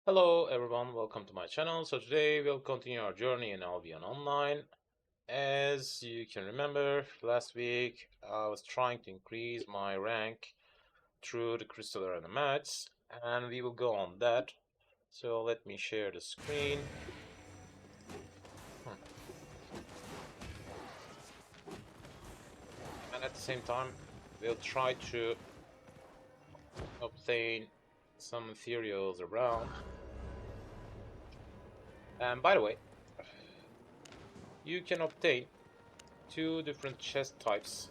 Hello everyone, welcome to my channel. So today we'll continue our journey in Albion Online. As you can remember, last week I was trying to increase my rank through the Crystal Arena match, and we will go on that. So let me share the screen. And at the same time, we'll try to obtain some materials around. And by the way, you can obtain two different chest types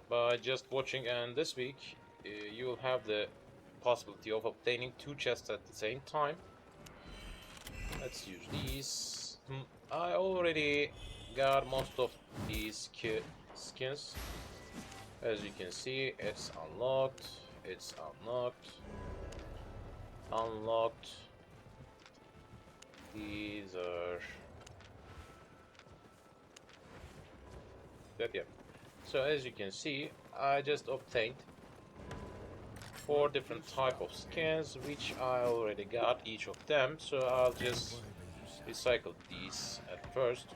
by just watching, and this week you will have the possibility of obtaining two chests at the same time. Let's use these. I already got most of these skins. As you can see, it's unlocked, it's unlocked, unlocked. These are that, yeah. So as you can see, I just obtained four different type of skins, which I already got each of them. So I'll just recycle these at first,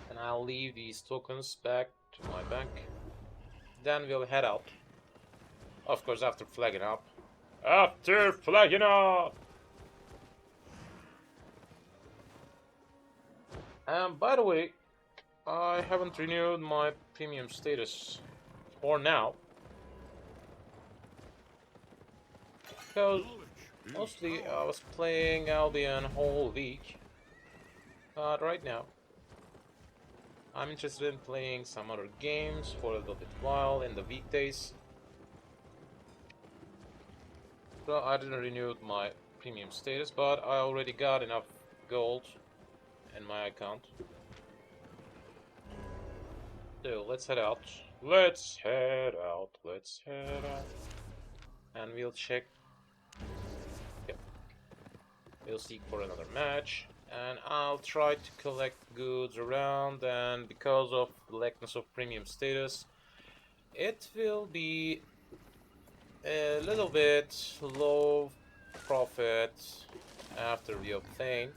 and I'll leave these tokens back to my bank. Then we'll head out. Of course, after flagging up. After flagging up! And by the way, I haven't renewed my premium status for now, because mostly I was playing Albion whole week. But right now, I'm interested in playing some other games for a little bit while in the weekdays. So I didn't renew my premium status, but I already got enough gold in my account. So let's head out. Let's head out. Let's head out. And we'll check. Yep. We'll seek for another match. And I'll try to collect goods around, and because of the lackness of premium status, it will be a little bit low profit after we obtain,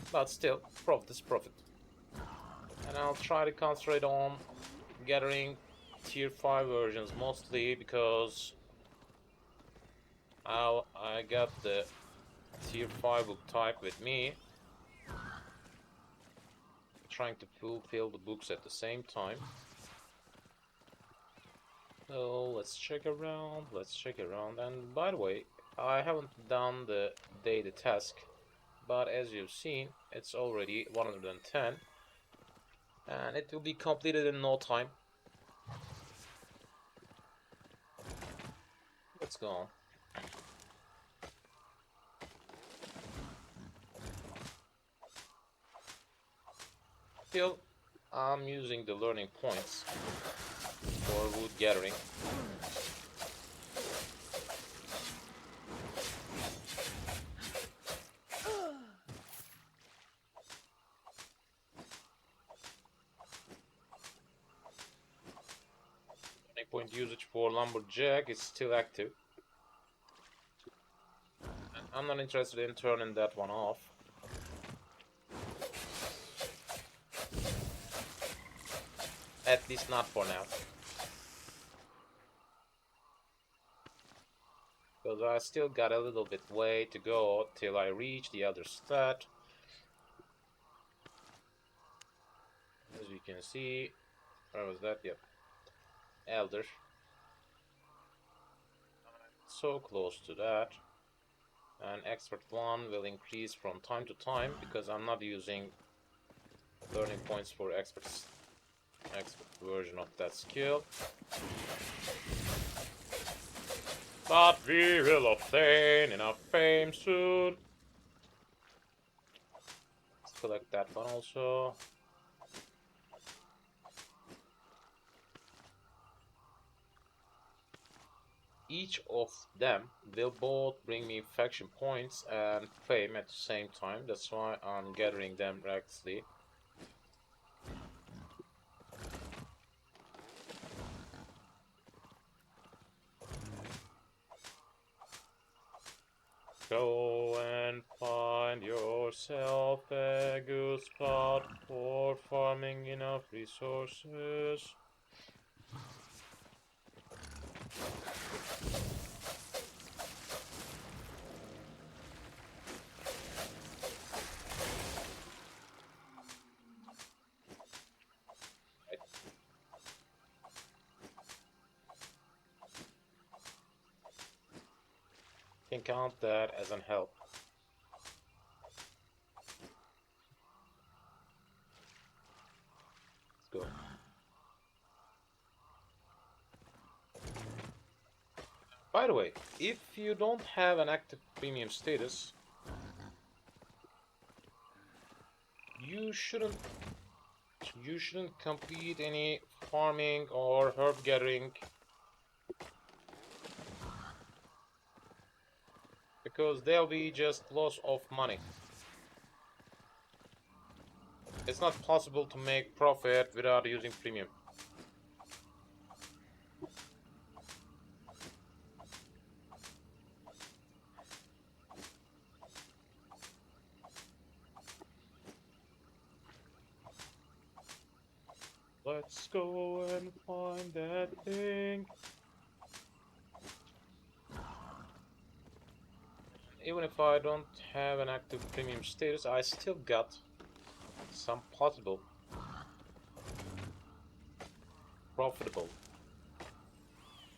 but still, profit is profit. And I'll try to concentrate on gathering tier 5 versions mostly, because I got the tier 5 book type with me, trying to fulfill the books at the same time. So let's check around, and by the way, I haven't done the daily task, but as you've seen, it's already 110, and it will be completed in no time. Let's go on. Still, I'm using the learning points for wood gathering. Learning point usage for lumberjack is still active. I'm not interested in turning that one off. At least not for now. Because I still got a little bit way to go till I reach the other stat. As you can see, where was that? Yep. Elder. So close to that. And expert 1 will increase from time to time, because I'm not using learning points for expert version of that skill. But we will obtain enough fame soon. Let's collect that one also. Each of them will both bring me faction points and fame at the same time. That's why I'm gathering them recklessly. Go and find yourself a good spot for farming enough resources. Can count that as an help. Let's go. By the way, if you don't have an active premium status, you shouldn't complete any farming or herb gathering, because they'll be just loss of money. It's not possible to make profit without using premium. Let's go and find that thing. Even if I don't have an active premium status, I still got some possible profitable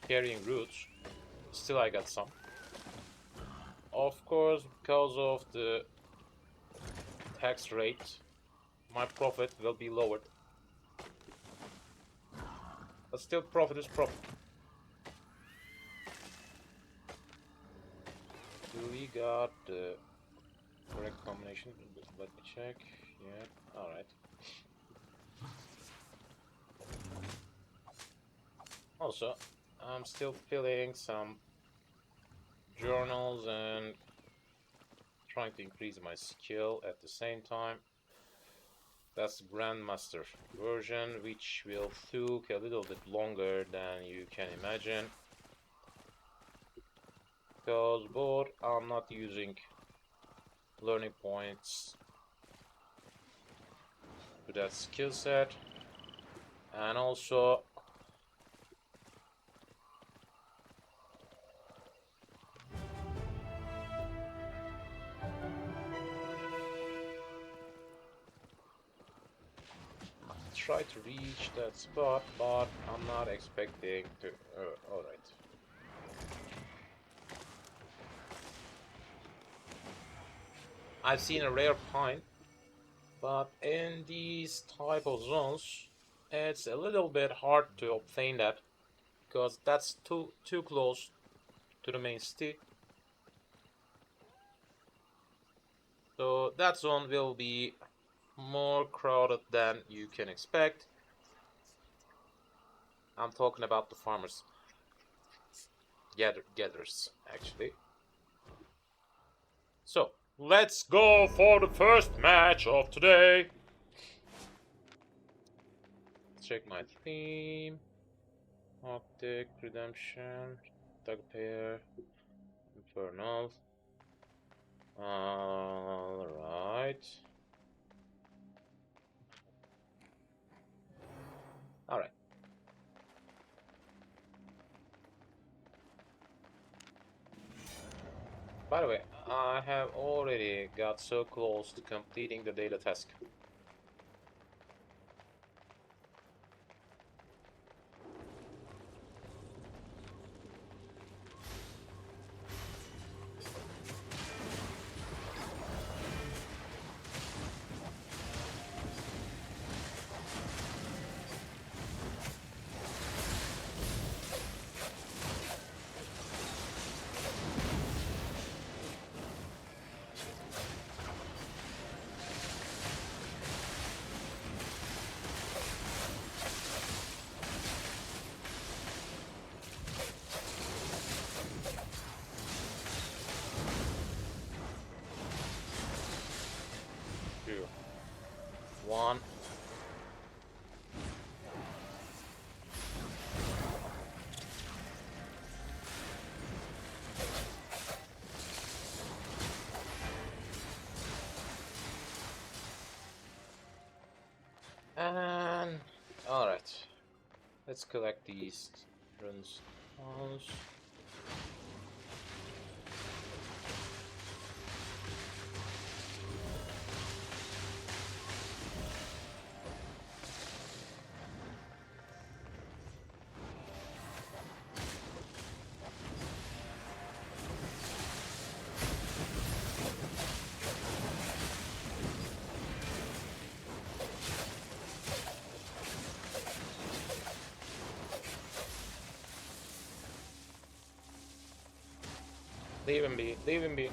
carrying routes. Still I got some. Of course, because of the tax rate, my profit will be lowered. But still, profit is profit. Do we got the correct combination? Let me check. Yeah, alright. Also, I'm still filling some journals and trying to increase my skill at the same time. That's the Grandmaster version, which will take a little bit longer than you can imagine, because both I'm not using learning points to that skill set, and also try to reach that spot, but I'm not expecting to. Alright. I've seen a rare pine, but in these type of zones, it's a little bit hard to obtain that, because that's too close to the main city. So that zone will be more crowded than you can expect. I'm talking about the farmers, gatherers, actually. So let's go for the first match of today. Check my theme. Optic, Redemption, Dog Pair, Infernal. Alright. Alright. By the way, I have already got so close to completing the daily task. Let's collect these runes. Leave him be. Leave him be.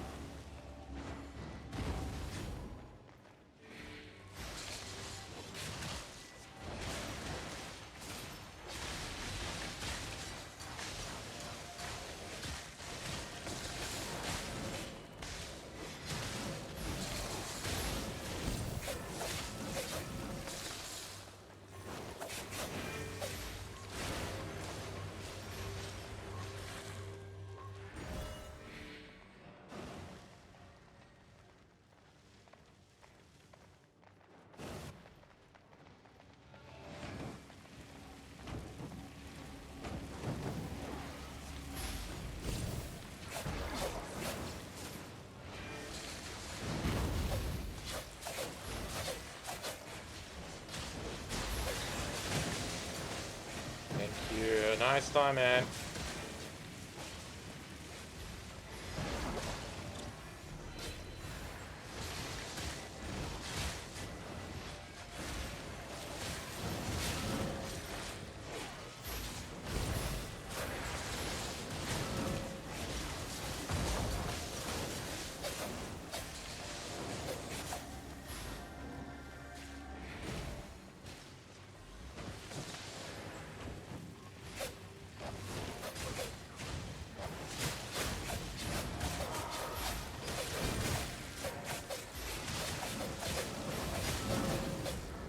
Thank you. Nice time, man.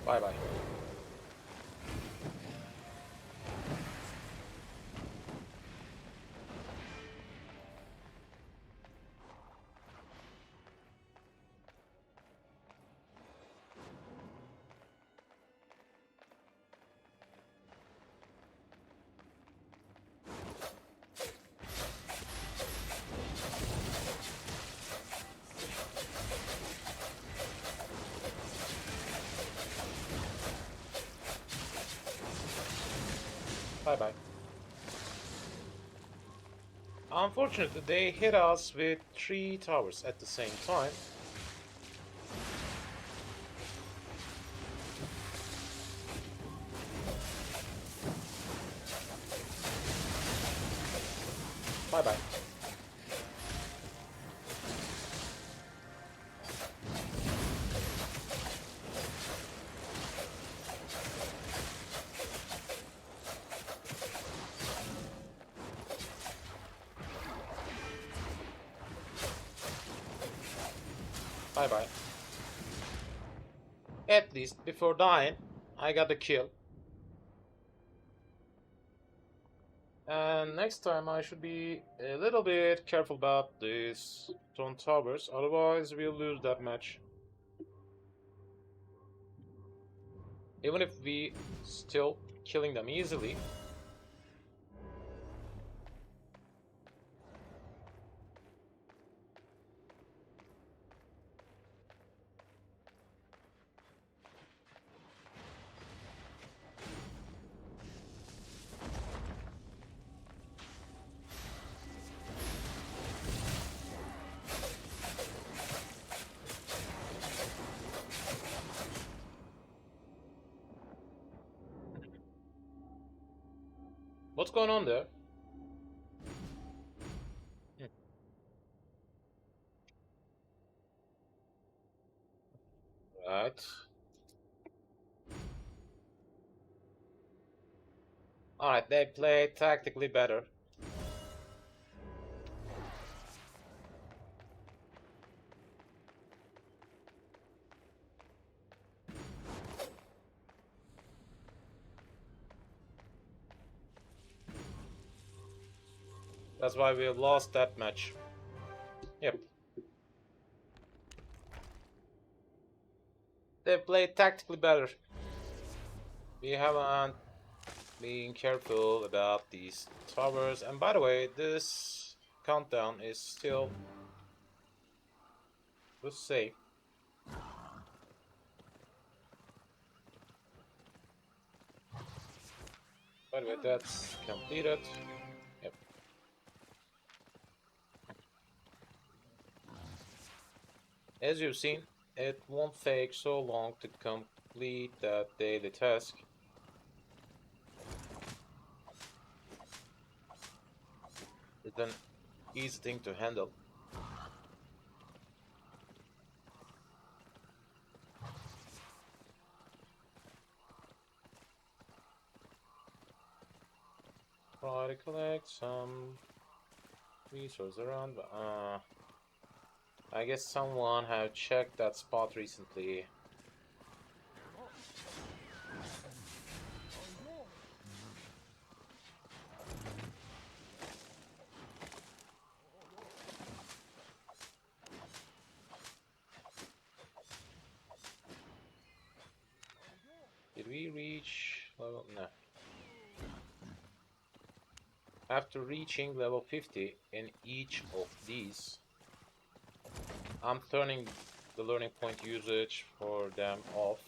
Bye bye. Bye bye. Unfortunately, they hit us with 3 towers at the same time. Bye bye. Bye bye. At least before dying, I got the kill. And next time I should be a little bit careful about these stone towers, otherwise we'll lose that match. Even if we still killing them easily. What's going on there? Right. Alright, they play tactically better. That's why we lost that match. Yep. They play tactically better. We haven't Being careful about these towers. And by the way, this countdown is still safe. By the way, that's completed. Yep. As you've seen, it won't take so long to complete that daily task. It's an easy thing to handle. Try to collect some resources around, but I guess someone have checked that spot recently. Did we reach level? No. After reaching level 50 in each of these, I'm turning the learning point usage for them off.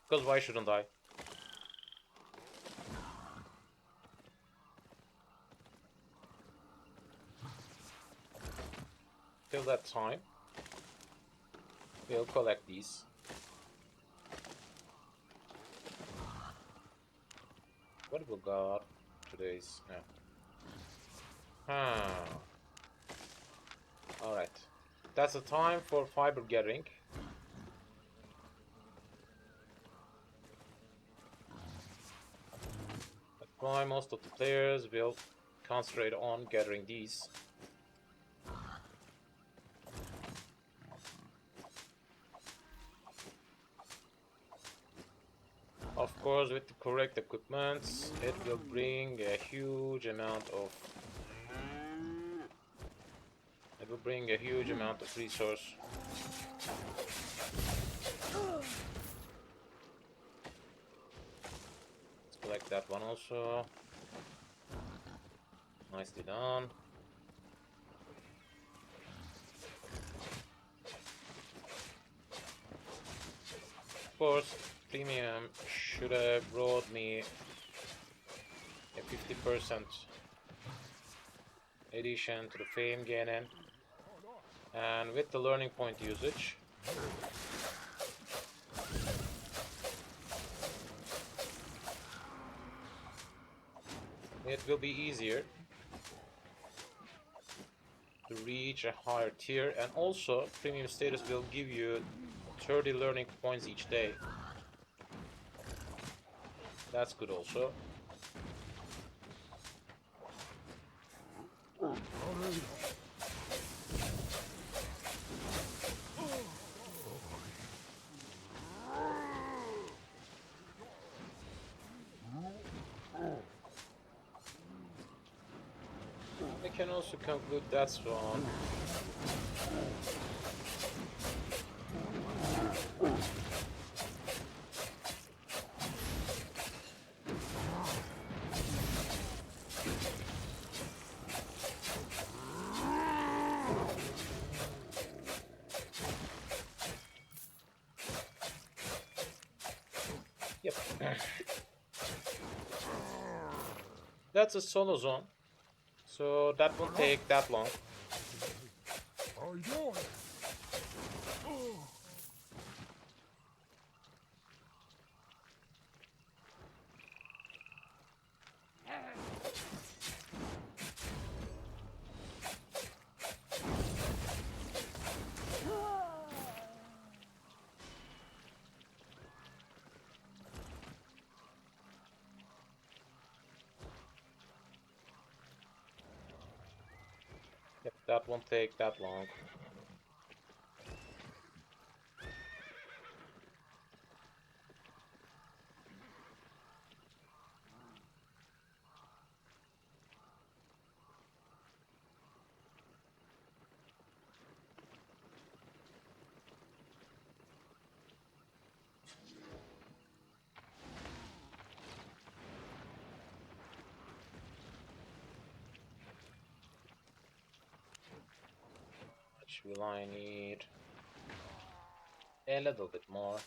Because why shouldn't I? Till that time, we'll collect these. What we got today's? No. Alright. That's the time for fiber gathering. That's why most of the players will concentrate on gathering these. Of course, with the correct equipment, it will bring a huge amount of resource. Let's collect that one also. Nicely done. Of course, premium should have brought me a 50% addition to the fame gaining, and with the learning point usage, it will be easier to reach a higher tier, and also premium status will give you 30 learning points each day. That's good also. I can also conclude that's one. Yep. That's a solo zone, so that won't take that long. Yep, that won't take that long. much will I need? A little bit more.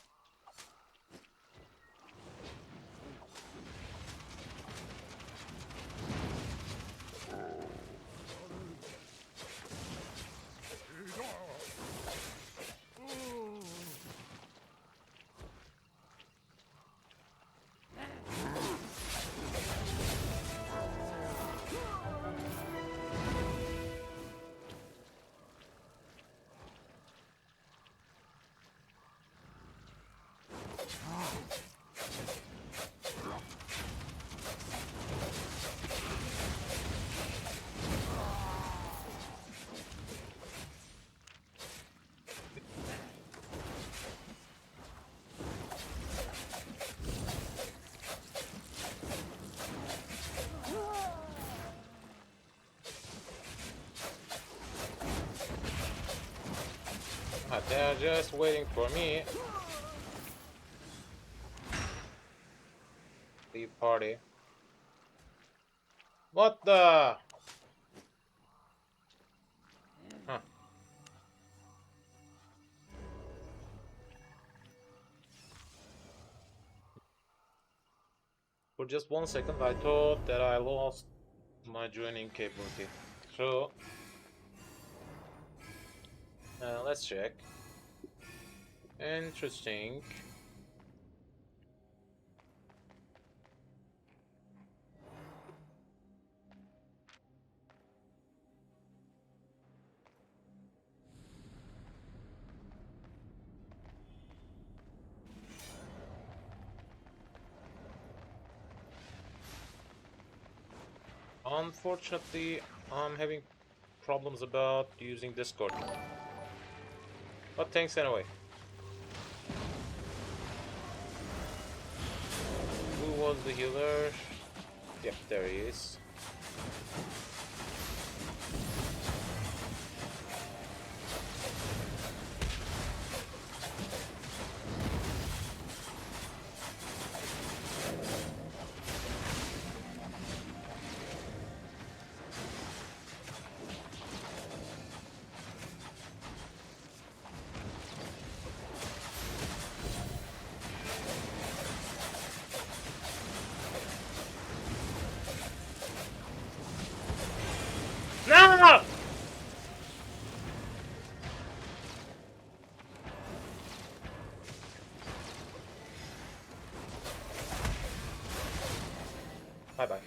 They're just waiting for me. Leave party. What the? Huh. For just 1 second, I thought that I lost my joining capability. So, let's check. Interesting. Unfortunately, I'm having problems about using Discord. But thanks anyway. Who was the healer? Yep, there he is. No! Bye bye.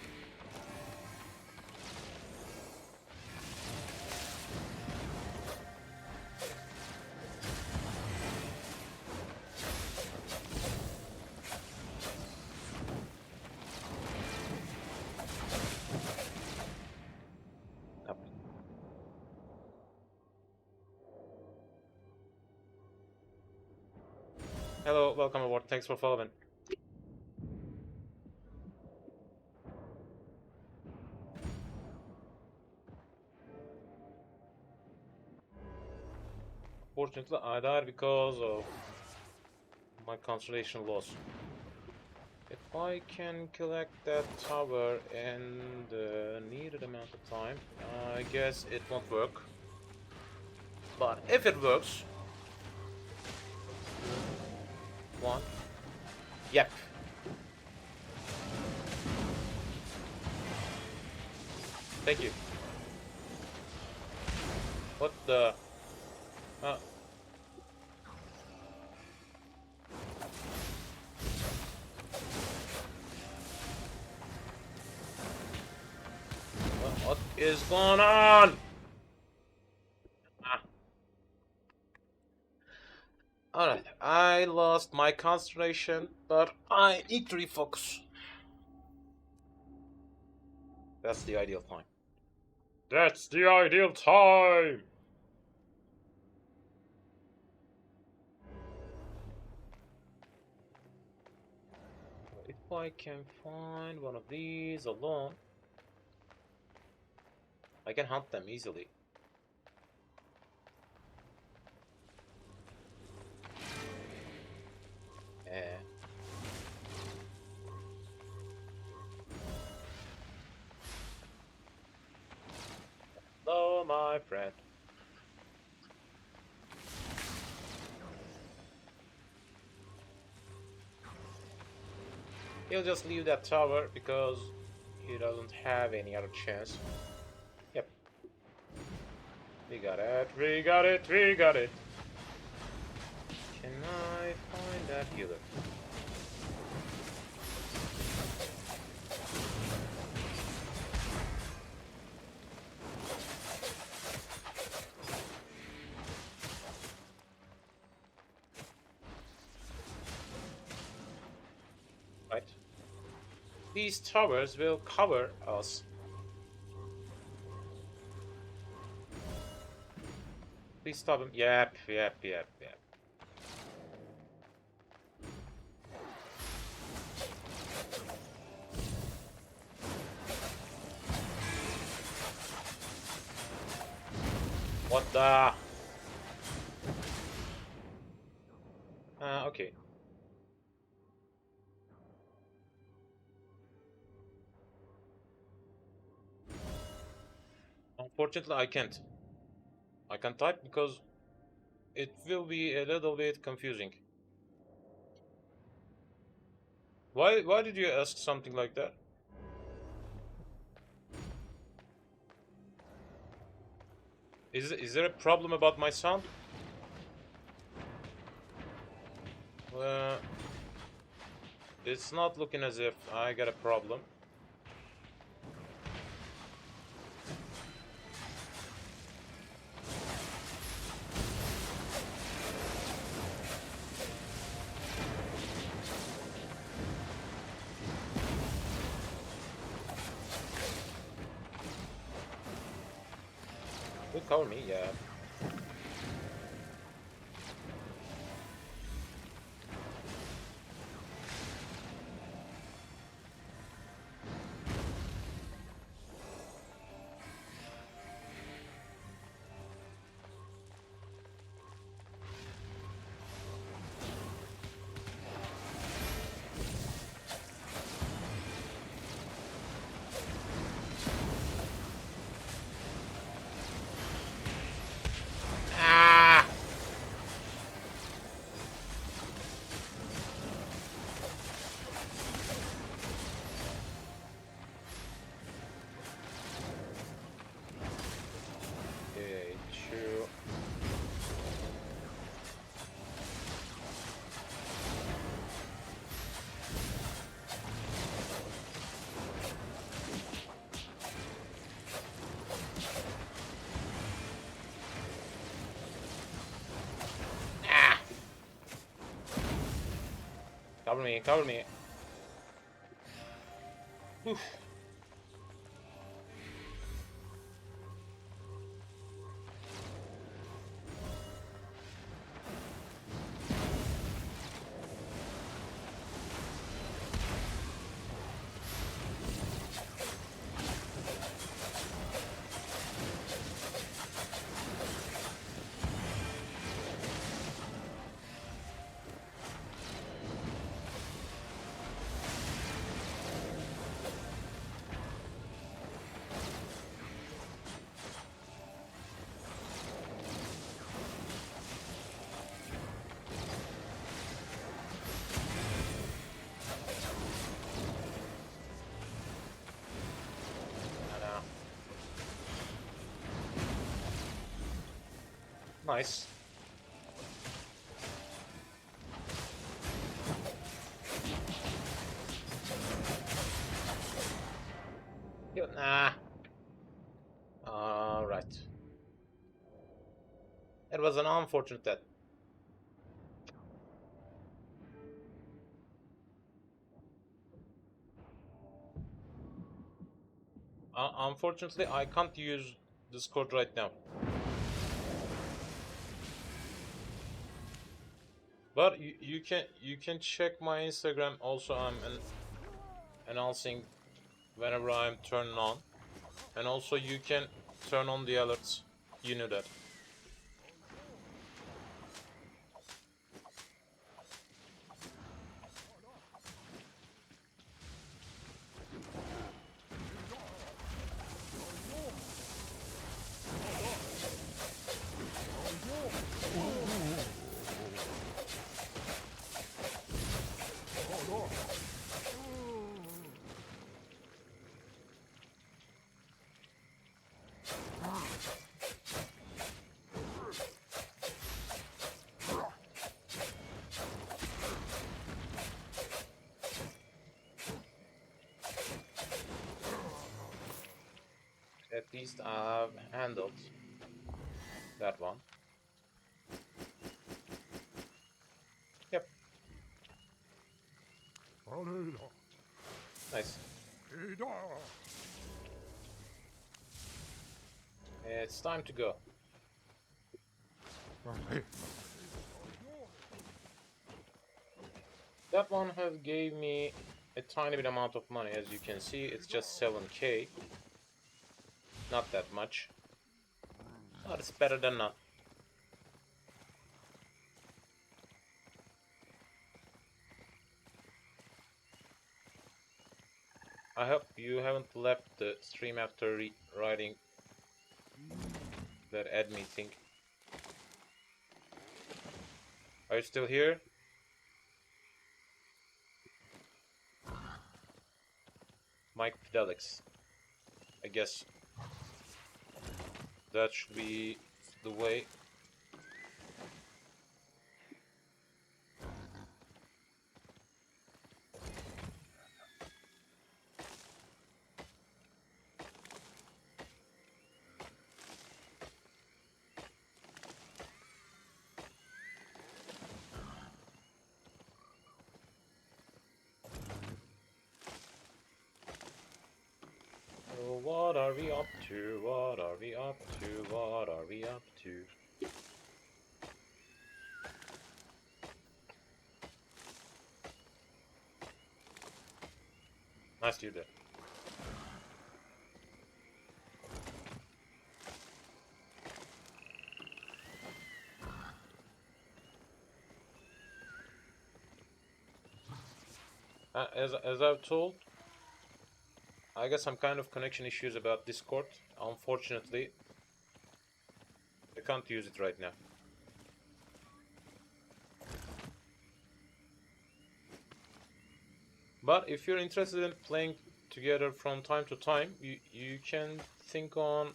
Hello, welcome aboard. Thanks for following. Fortunately, I died because of my concentration loss. If I can collect that tower in the needed amount of time, I guess it won't work. But if it works... One. Yep. Thank you. What the... What is going on? Alright, I lost my concentration, but I need to refocus. That's the ideal time. That's the ideal time! If I can find one of these alone, I can hunt them easily. Yeah. Hello, my friend. He'll just leave that tower because he doesn't have any other chance. Yep. We got it, we got it, we got it. Can I find that healer? Right. These towers will cover us. Please stop him. Yep, yep, yep, yep. What the? Okay. Unfortunately, I can't. I can't type because it will be a little bit confusing. Why did you ask something like that? Is there a problem about my sound? Uh, it's not looking as if I got a problem. Will cover me, yeah. Ah! Okay, true. Ah! Cover me, cover me. Oof. Nice. Nah. Alright. It was an unfortunate death. Unfortunately, I can't use Discord right now. But you can check my Instagram. Also, I'm announcing whenever I'm turning on, and also you can turn on the alerts. You know that. least I've handled that one. Yep. Nice. It's time to go. That one has gave me a tiny bit amount of money. As you can see, it's just 7k. Not that much. But it's better than none. I hope you haven't left the stream after writing that add me thing. Are you still here? Mike Fidelix. I guess that should be the way. So what are we up to? What are we up to? What are we up to? Nice to do that. As I've told, I got some kind of connection issues about Discord. Unfortunately, I can't use it right now. But if you're interested in playing together from time to time, you can think on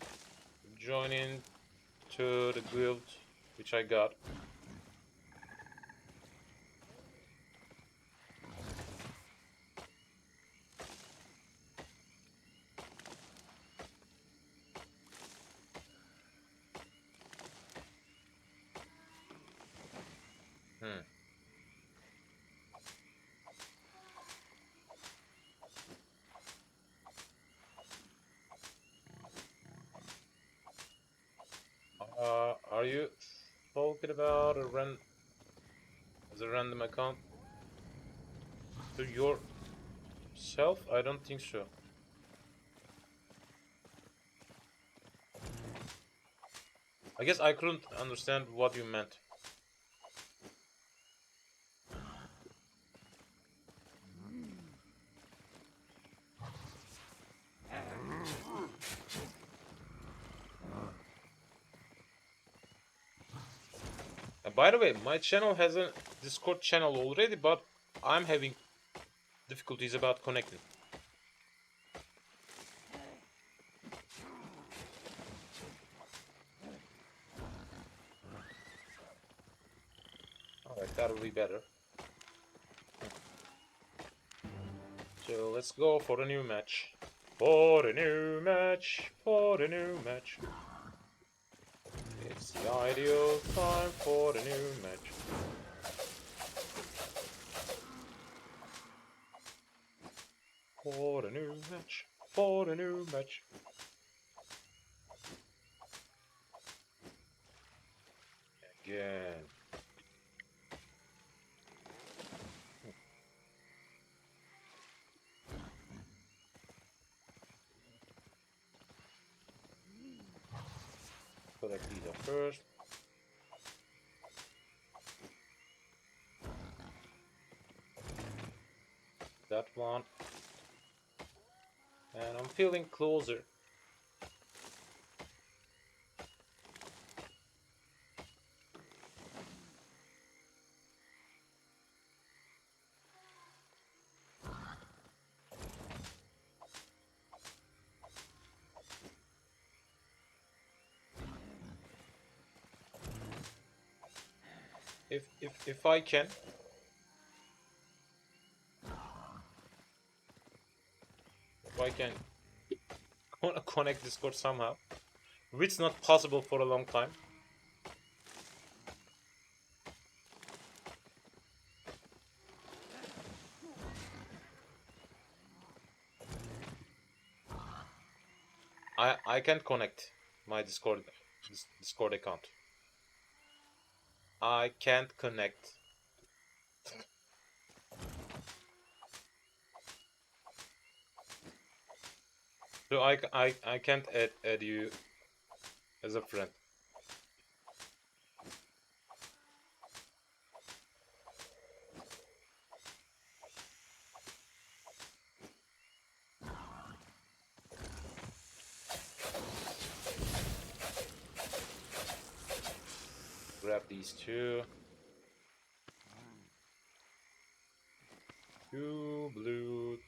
joining to the guild which I got. Are you talking about as a random account to yourself? I don't think so. I guess I couldn't understand what you meant. By the way, my channel has a Discord channel already, but I'm having difficulties about connecting. Alright, that'll be better. So let's go for a new match. For a new match. For a new match. It's the ideal time for the new match. For the new match. For the new match. Again. Collect these up first. That one. And I'm feeling closer. If I can. If I can connect Discord somehow, which is not possible for a long time. I can't connect my Discord account. I can't connect. So I can't add you as a friend. Grab these two. Two blue.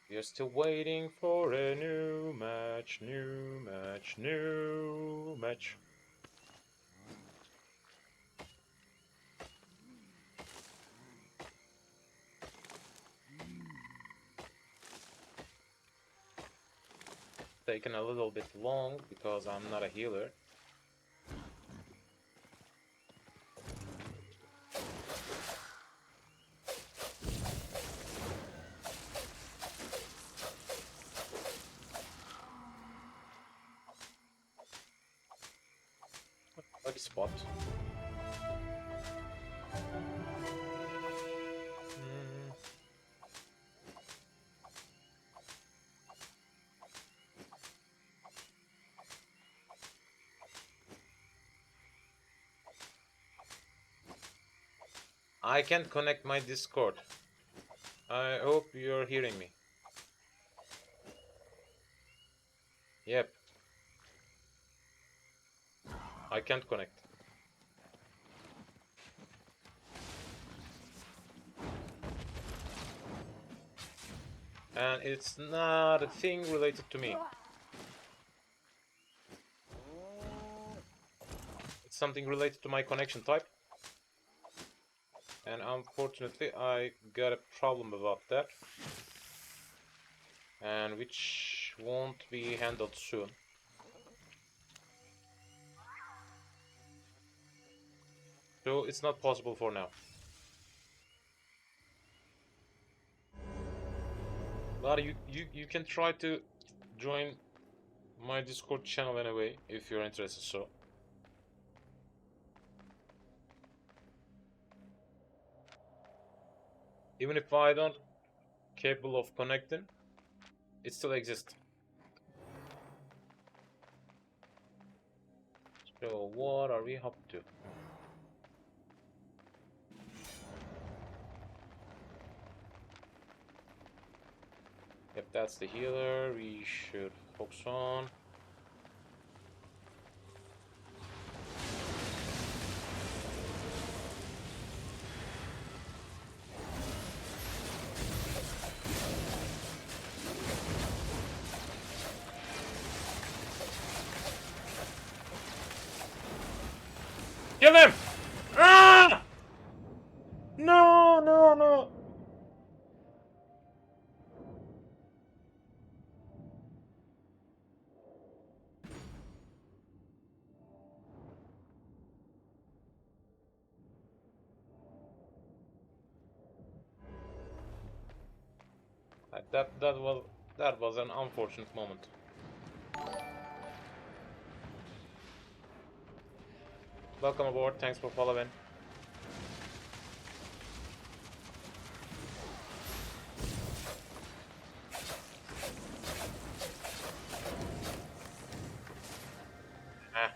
We are still waiting for a new match, new match, new match. Taken a little bit long because I'm not a healer. Lucky spot. I can't connect my Discord. I hope you're hearing me. Yep. I can't connect. And it's not a thing related to me. It's something related to my connection type. And unfortunately I got a problem about that. And which won't be handled soon. So it's not possible for now. But you can try to join my Discord channel anyway if you're interested. So even if I don't capable of connecting, it still exists. So what are we up to? Yep, that's the healer. We should focus on. Kill him! Ah! No, no, no. That was an unfortunate moment. Welcome aboard. Thanks for following. Ah.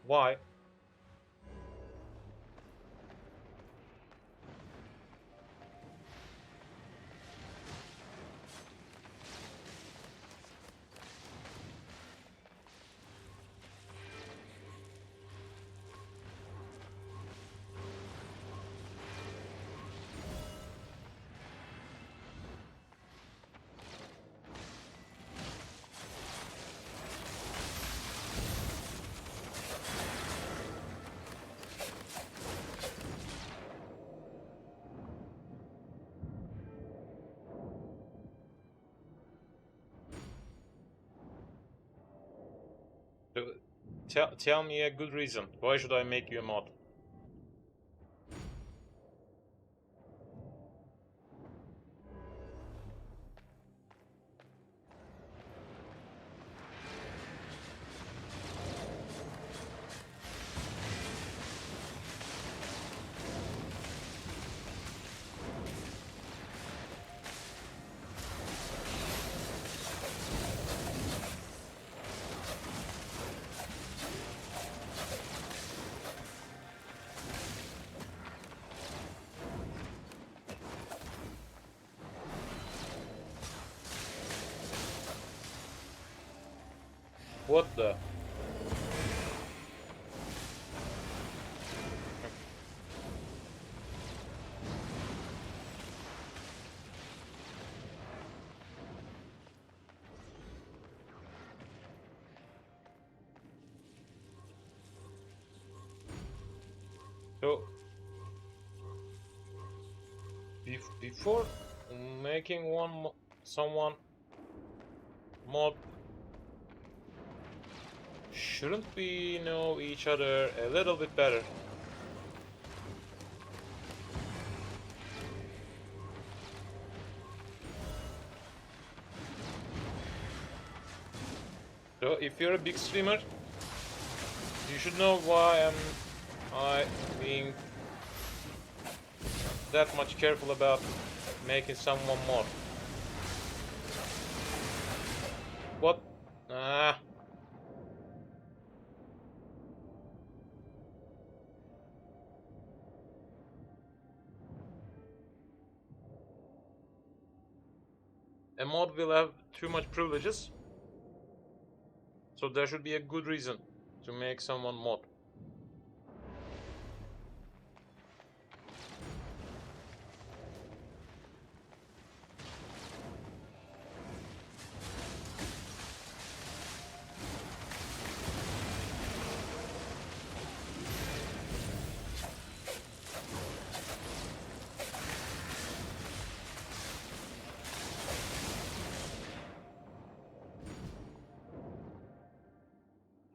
Why? Tell me a good reason. Why should I make you a mod? What the? So, before making someone mod, shouldn't we know each other a little bit better? So, if you're a big streamer, you should know why I being that much careful about making someone mod. What? Ah. A mod will have too much privileges, so there should be a good reason to make someone mod.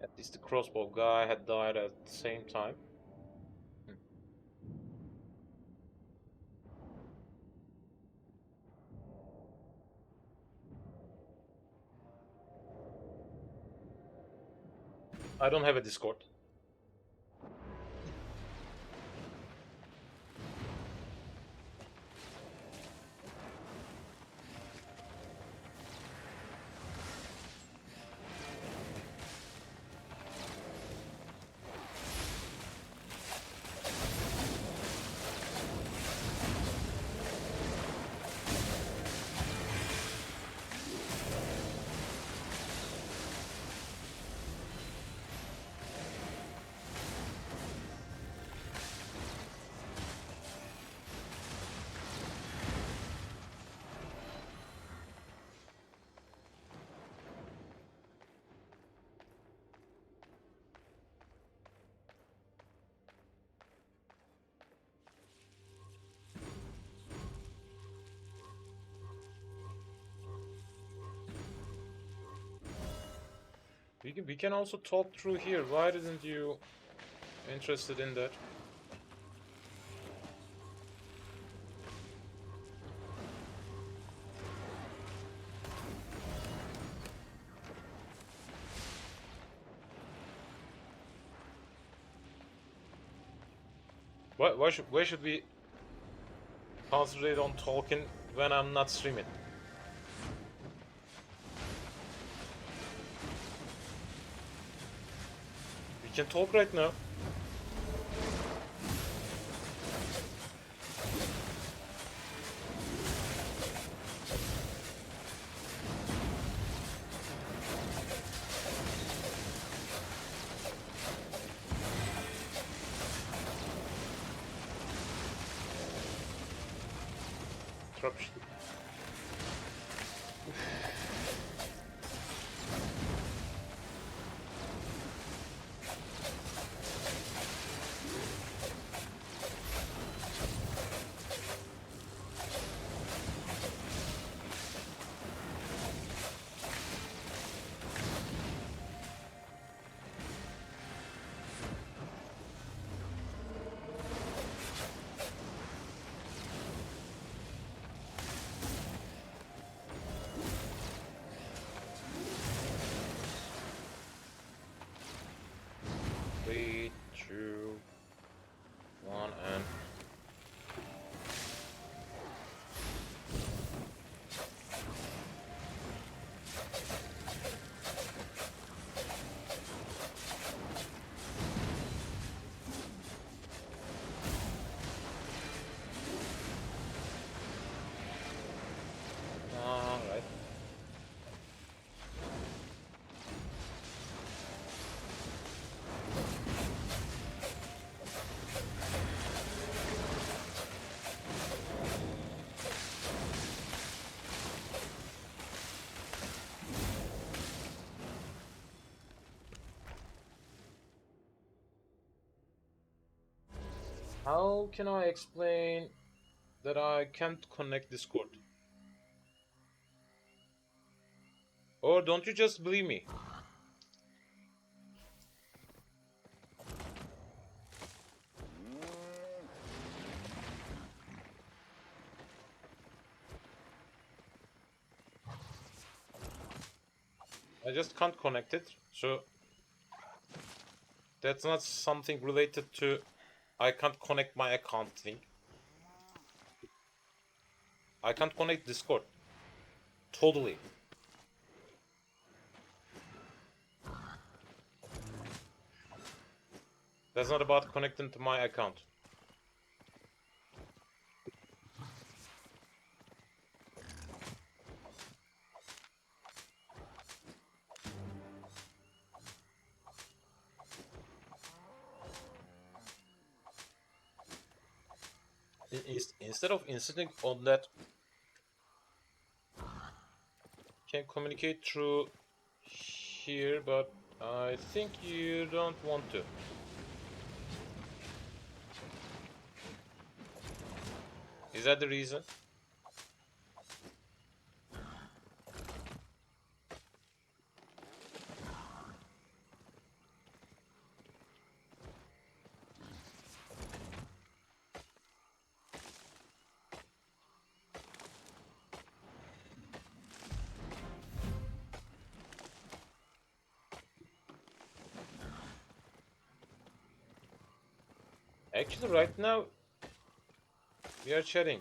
At least the crossbow guy had died at the same time. I don't have a Discord. We can also talk through here. Why didn't you interested in that? Why should we concentrate on talking when I'm not streaming? We can talk right now. how can I explain that I can't connect Discord? Or don't you just believe me? I just can't connect it, so that's not something related to I can't connect my account thing. I can't connect Discord. Totally. That's not about connecting to my account. Instead of insisting on that, can communicate through here, but I think you don't want to. Is that the reason? Actually, right now, we are chatting.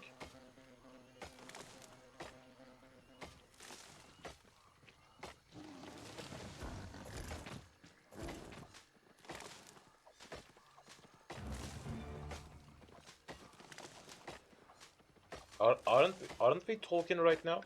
Aren't we talking right now?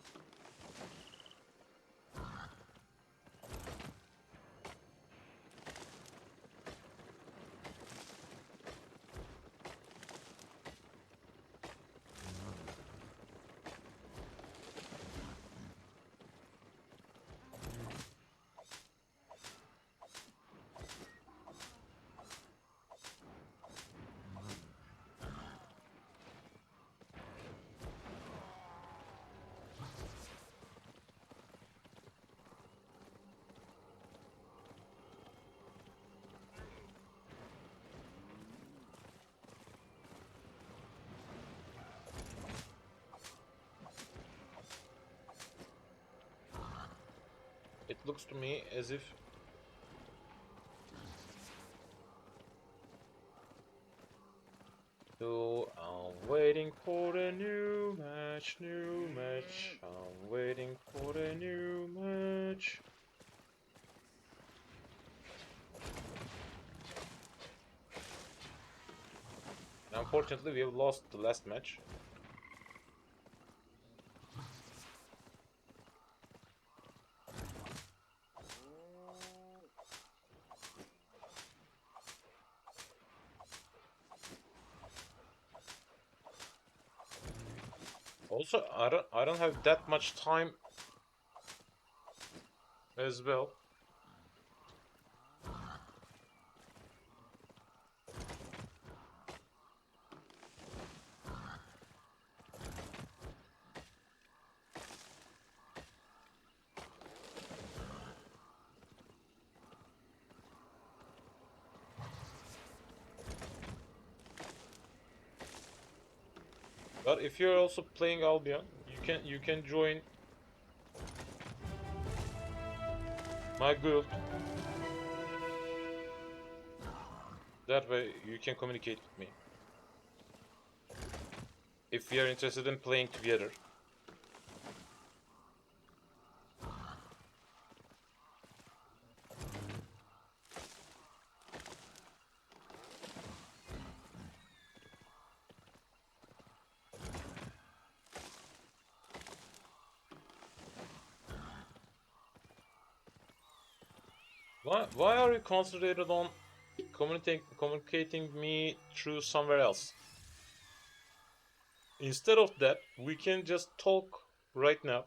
It looks to me as if so I'm waiting for a new match, new match. I'm waiting for a new match. And unfortunately, we have lost the last match. Also, I don't have that much time as well. But if you're also playing Albion, you can join my guild. That way you can communicate with me. If we are interested in playing together. Why are you concentrated on communicating me through somewhere else? Instead of that, we can just talk right now.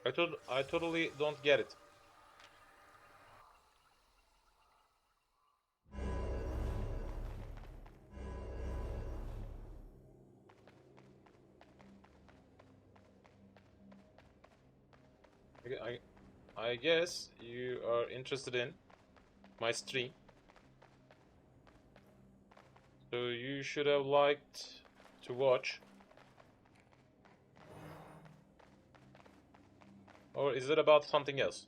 I totally don't get it. I guess you are interested in my stream, so you should have liked to watch. Or is it about something else?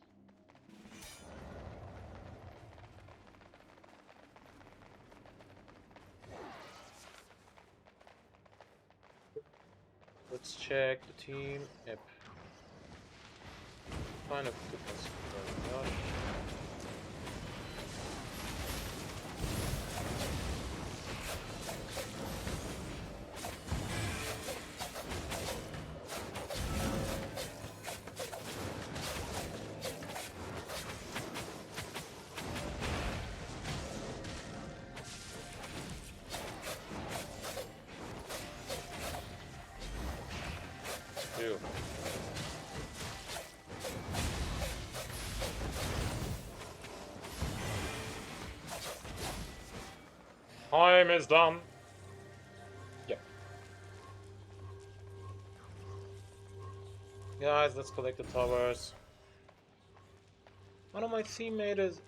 Let's check the team. Yep. Kind of difference. Ew. Time is done. Yep. Guys, let's collect the towers. One of my teammates is...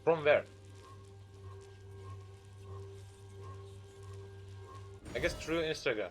From where? I guess through Instagram.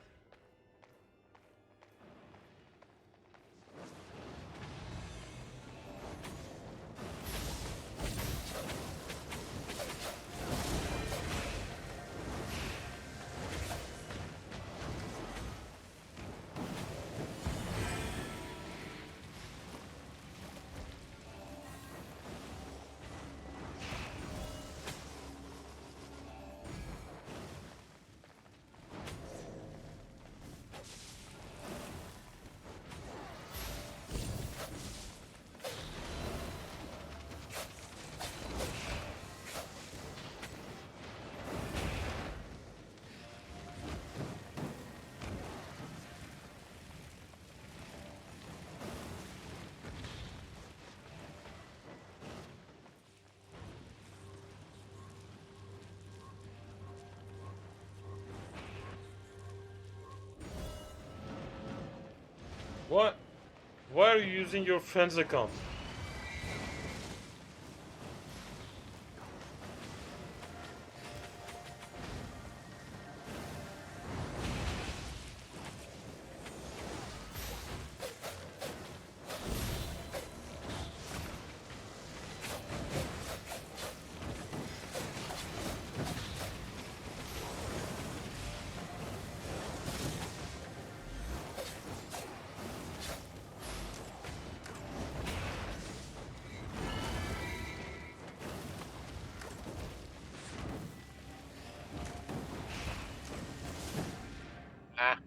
What? Why are you using your friend's account? Ah.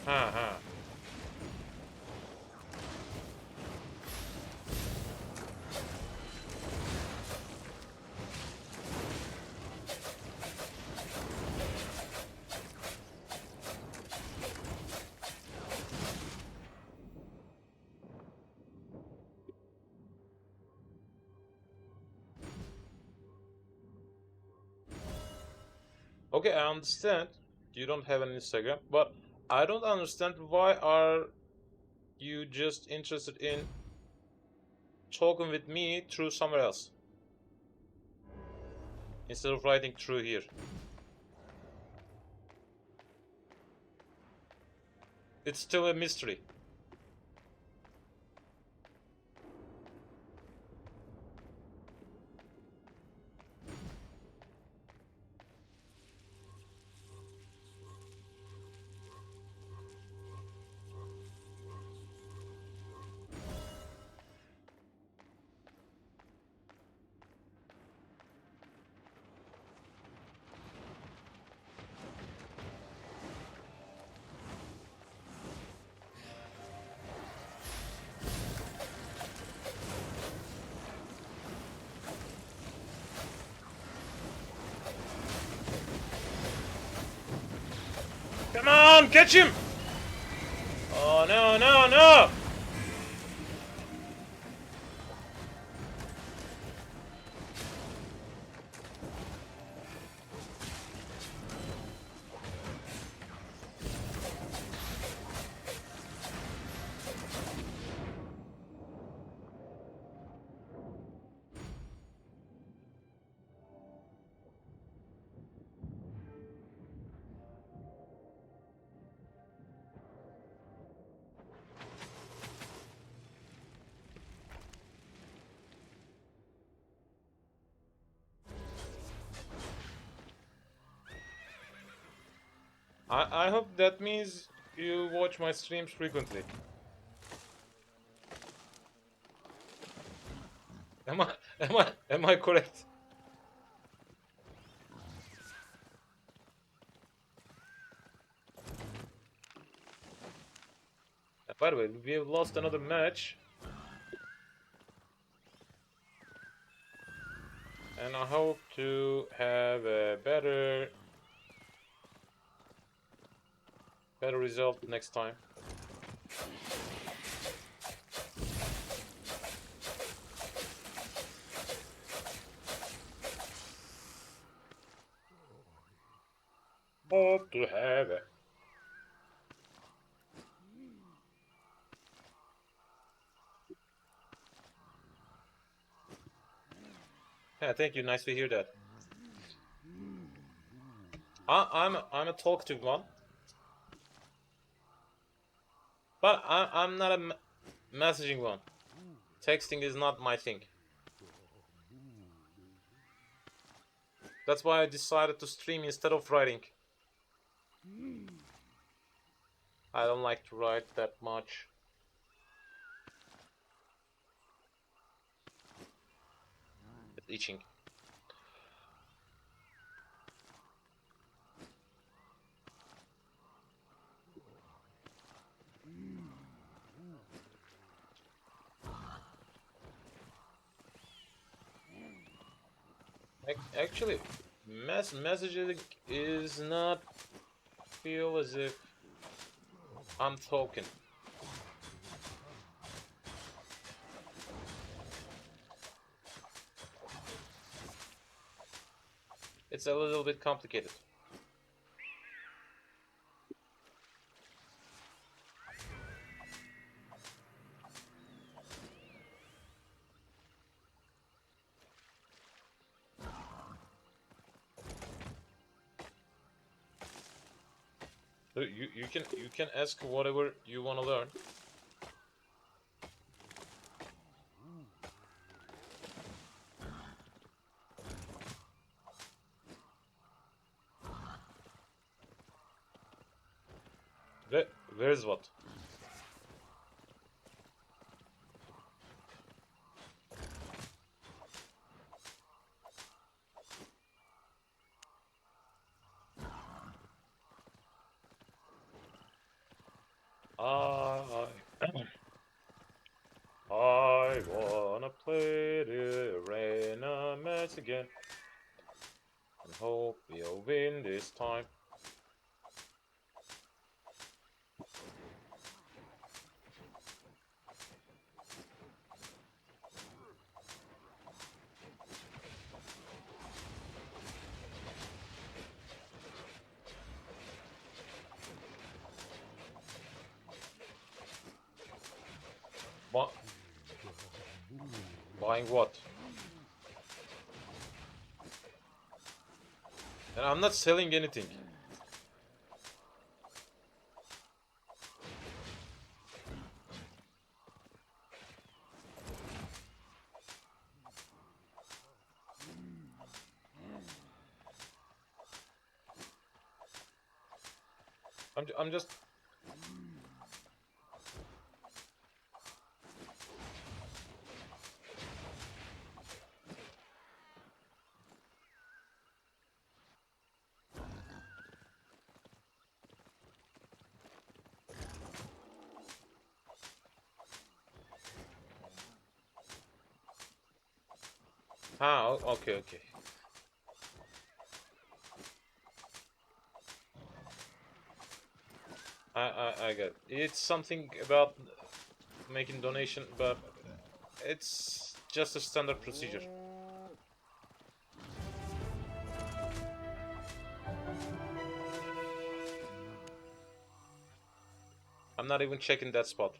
Ha ha. Okay, I understand. you don't have an Instagram, but I don't understand why are you just interested in talking with me through somewhere else instead of writing through here. It's still a mystery. Come on, catch him! Oh no, no, no! I hope that means you watch my streams frequently. Am I correct? By the way, we have lost another match. And I hope to have a better result next time. Hope to have it. Yeah, thank you. Nice to hear that. I'm a talkative one, but I'm not a messaging one. Texting is not my thing. That's why I decided to stream instead of writing. I don't like to write that much. It's itching. Actually, messaging is not feel as if I'm talking. It's a little bit complicated. So you can ask whatever you want to learn. Where's what? I I wanna play the arena match again and hope we'll win this time. Buying what? And I'm not selling anything. I'm just... Okay. I get it. It's something about making donation, but it's just a standard procedure. I'm not even checking that spot.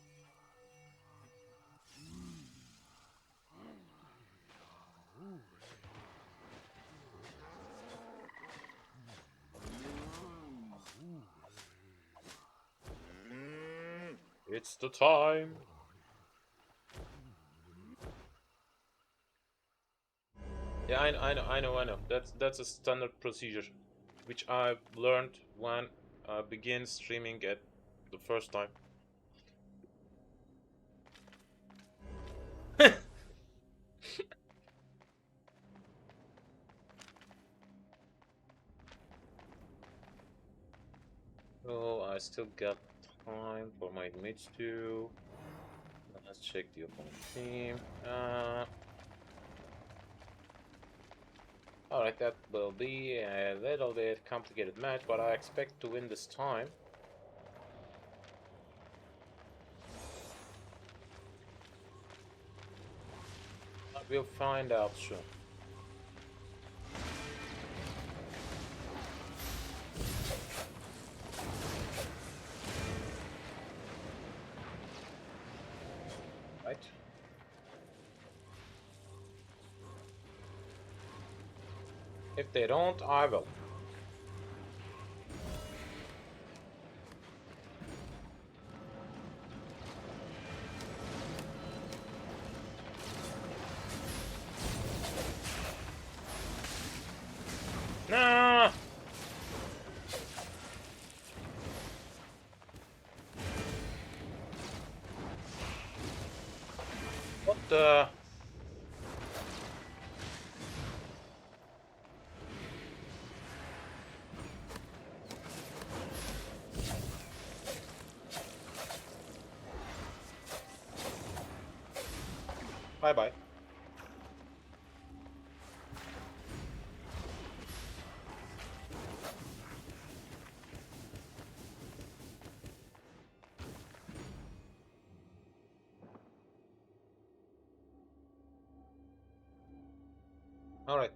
It's the time. Yeah, I know. That's a standard procedure, which I learned when I began streaming at the first time. Oh, I still got time for my mates too. Let's check the opponent team. Alright, that will be a little bit complicated match, but I expect to win this time. We'll find out soon. Right? If they don't, I will. Nah! What the... Bye-bye. Alright.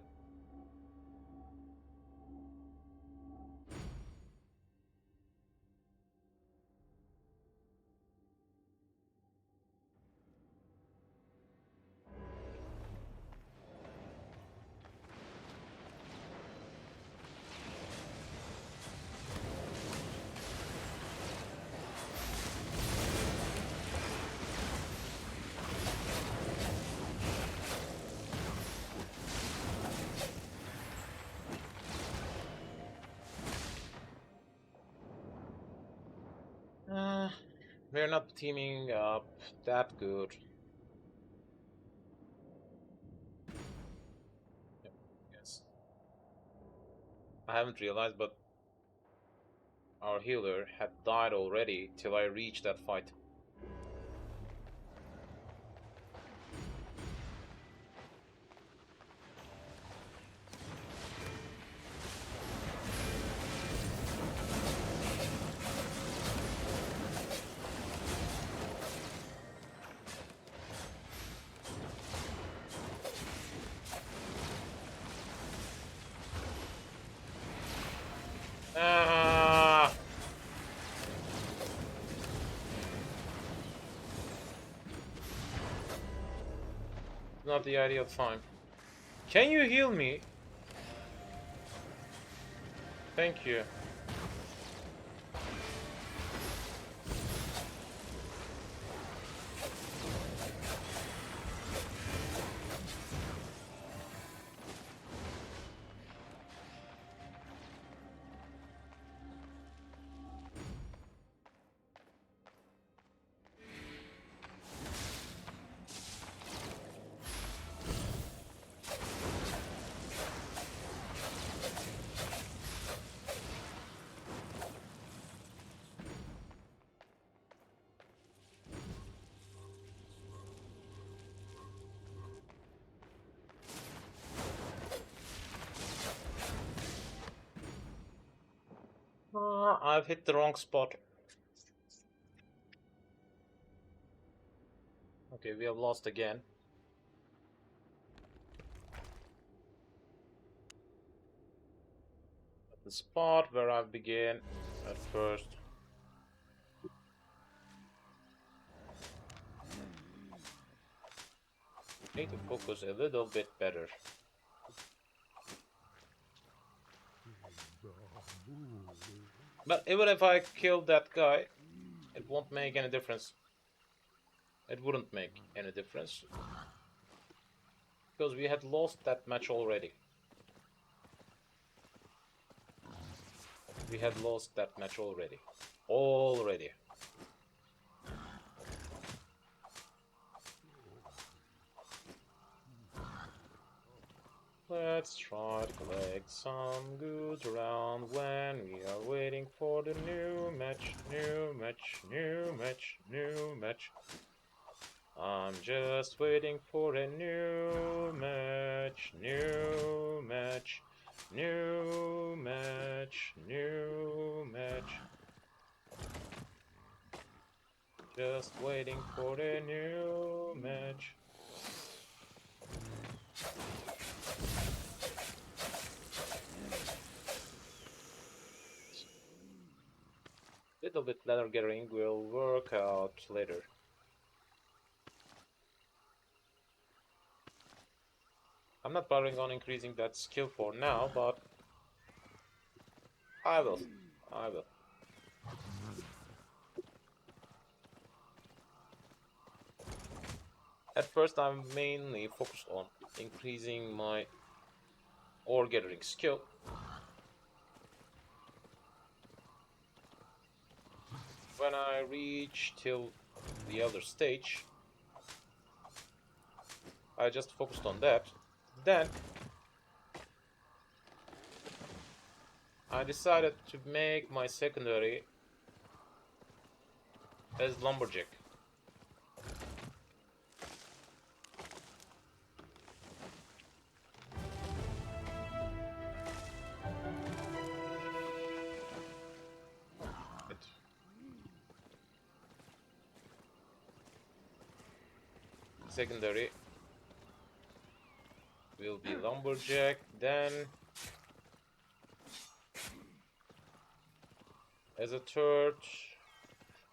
We're not teaming up that good. Yep, yes. I haven't realized, but our healer had died already till I reached that fight. Ah! not the ideal time. Can you heal me? Thank you. I've hit the wrong spot. Okay, we have lost again. The spot where I began at first. Need to focus a little bit better. But even if I killed that guy, it won't make any difference. It wouldn't make any difference. Because we had lost that match already. We had lost that match already. Already. Let's try to collect some goods around when we are waiting for the new match, new match, new match, new match. I'm just waiting for a new match, new match, new match, new match. Just waiting for a new match. Little bit ladder gathering will work out later. I'm not bothering on increasing that skill for now, but I will. At first, I'm mainly focused on increasing my ore gathering skill. When I reach till the other stage, I just focused on that. Then I decided to make my secondary as lumberjack. Secondary will be lumberjack, then as a third,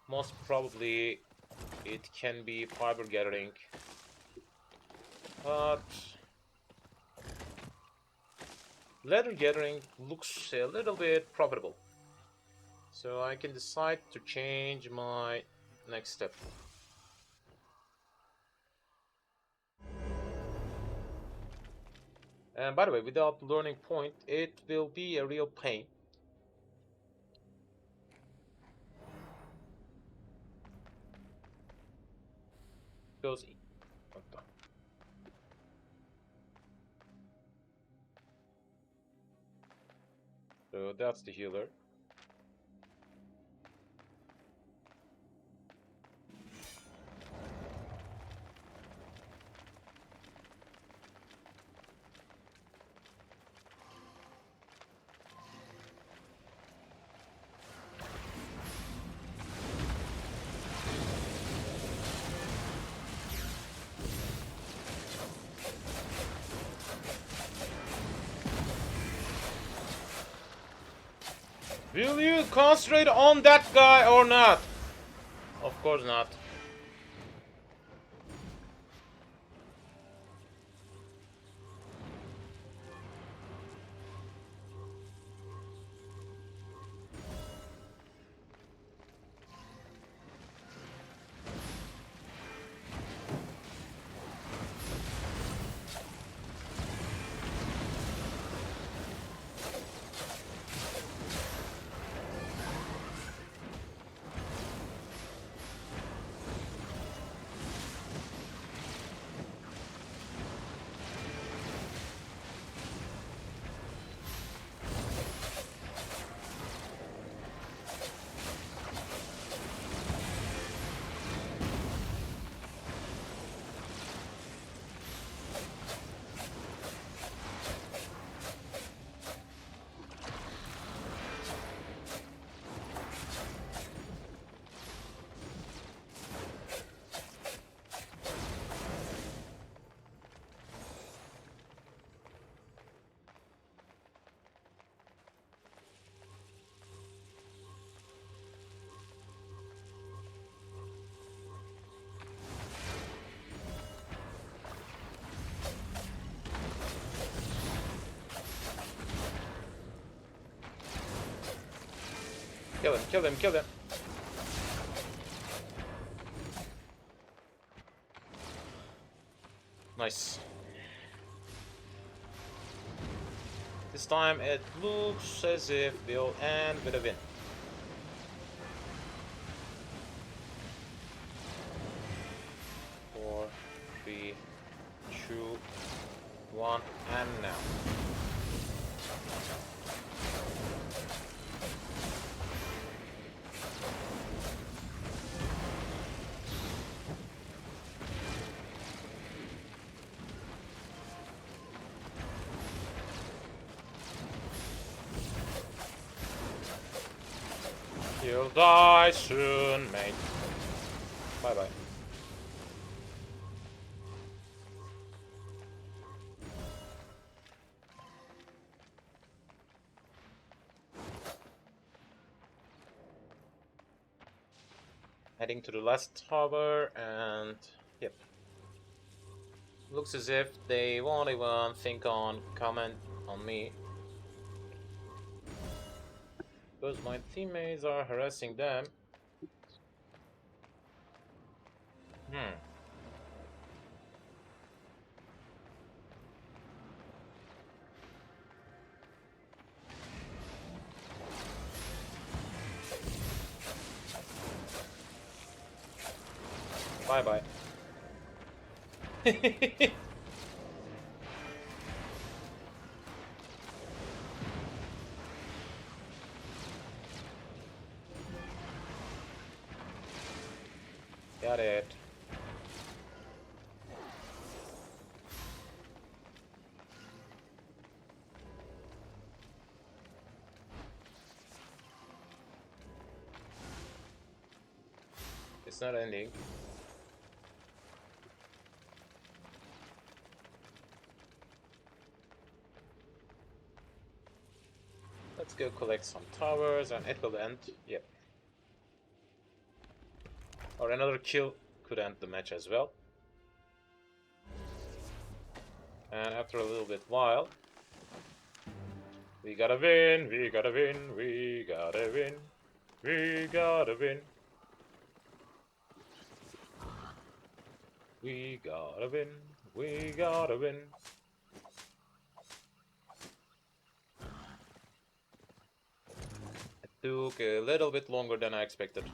most probably it can be fiber gathering, but leather gathering looks a little bit profitable, so I can decide to change my next step. And by the way, without learning point, it will be a real pain. Because so that's the healer. Will you concentrate on that guy or not? Of course not. Kill him, kill him, kill him. Nice. This time it looks as if we'll end with a win. Four, three, two, one, and now. You'll die soon, mate. Bye-bye. Heading to the last tower, and yep. Looks as if they won't even think on comment on me. Because my teammates are harassing them. Bye-bye. Got it. It's not ending. Let's go collect some towers and it will end. Yep. Or another kill could end the match as well. And after a little bit while, we gotta win, we gotta win, we gotta win, we gotta win. We gotta win, we gotta win. It took a little bit longer than I expected.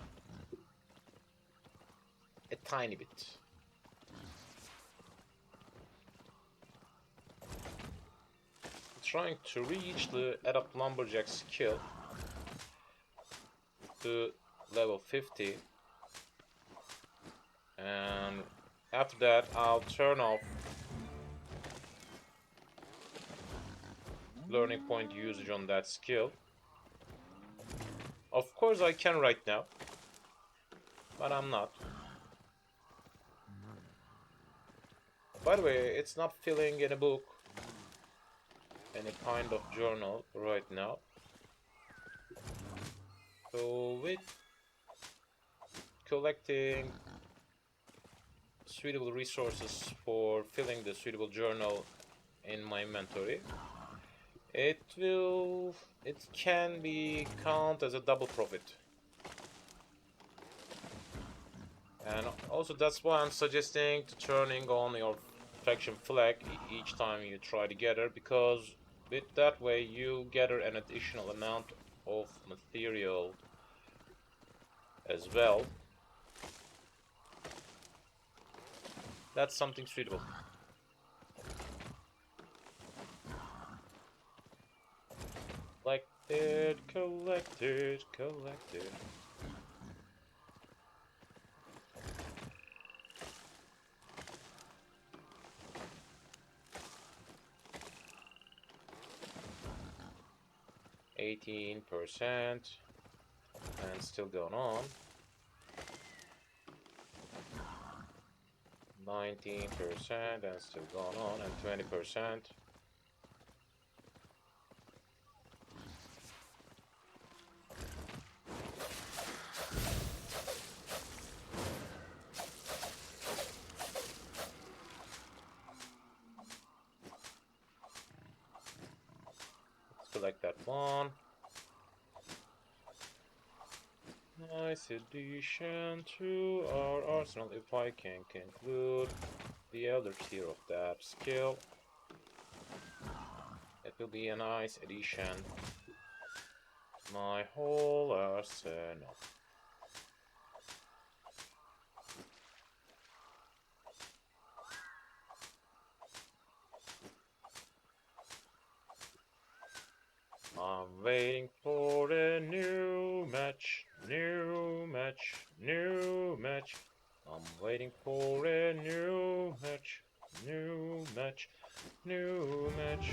A tiny bit. Trying to reach the Adept Lumberjack skill to level 50, and after that I'll turn off learning point usage on that skill. Of course I can right now, but I'm not. By the way, it's not filling in a book, any kind of journal right now. So with collecting suitable resources for filling the suitable journal in my inventory, it can be count as a double profit. And also that's why I'm suggesting to turning on your faction flag each time you try to gather, because with that way you gather an additional amount of material as well. That's something suitable. Collected, collected, collected. %, and still going on. 19% and still going on, and 20%. Let's collect that one. nice addition to our arsenal if I can conclude the elder tier of that skill. It will be a nice addition. My whole arsenal. I'm waiting for a new match, new match, new match. I'm waiting for a new match, new match, new match.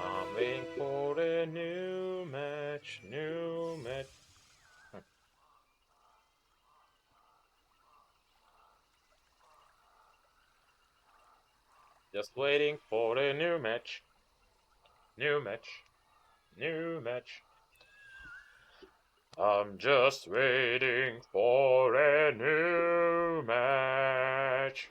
I'm waiting for a new match, new match. Just waiting for a new match, new match, new match. I'm just waiting for a new match.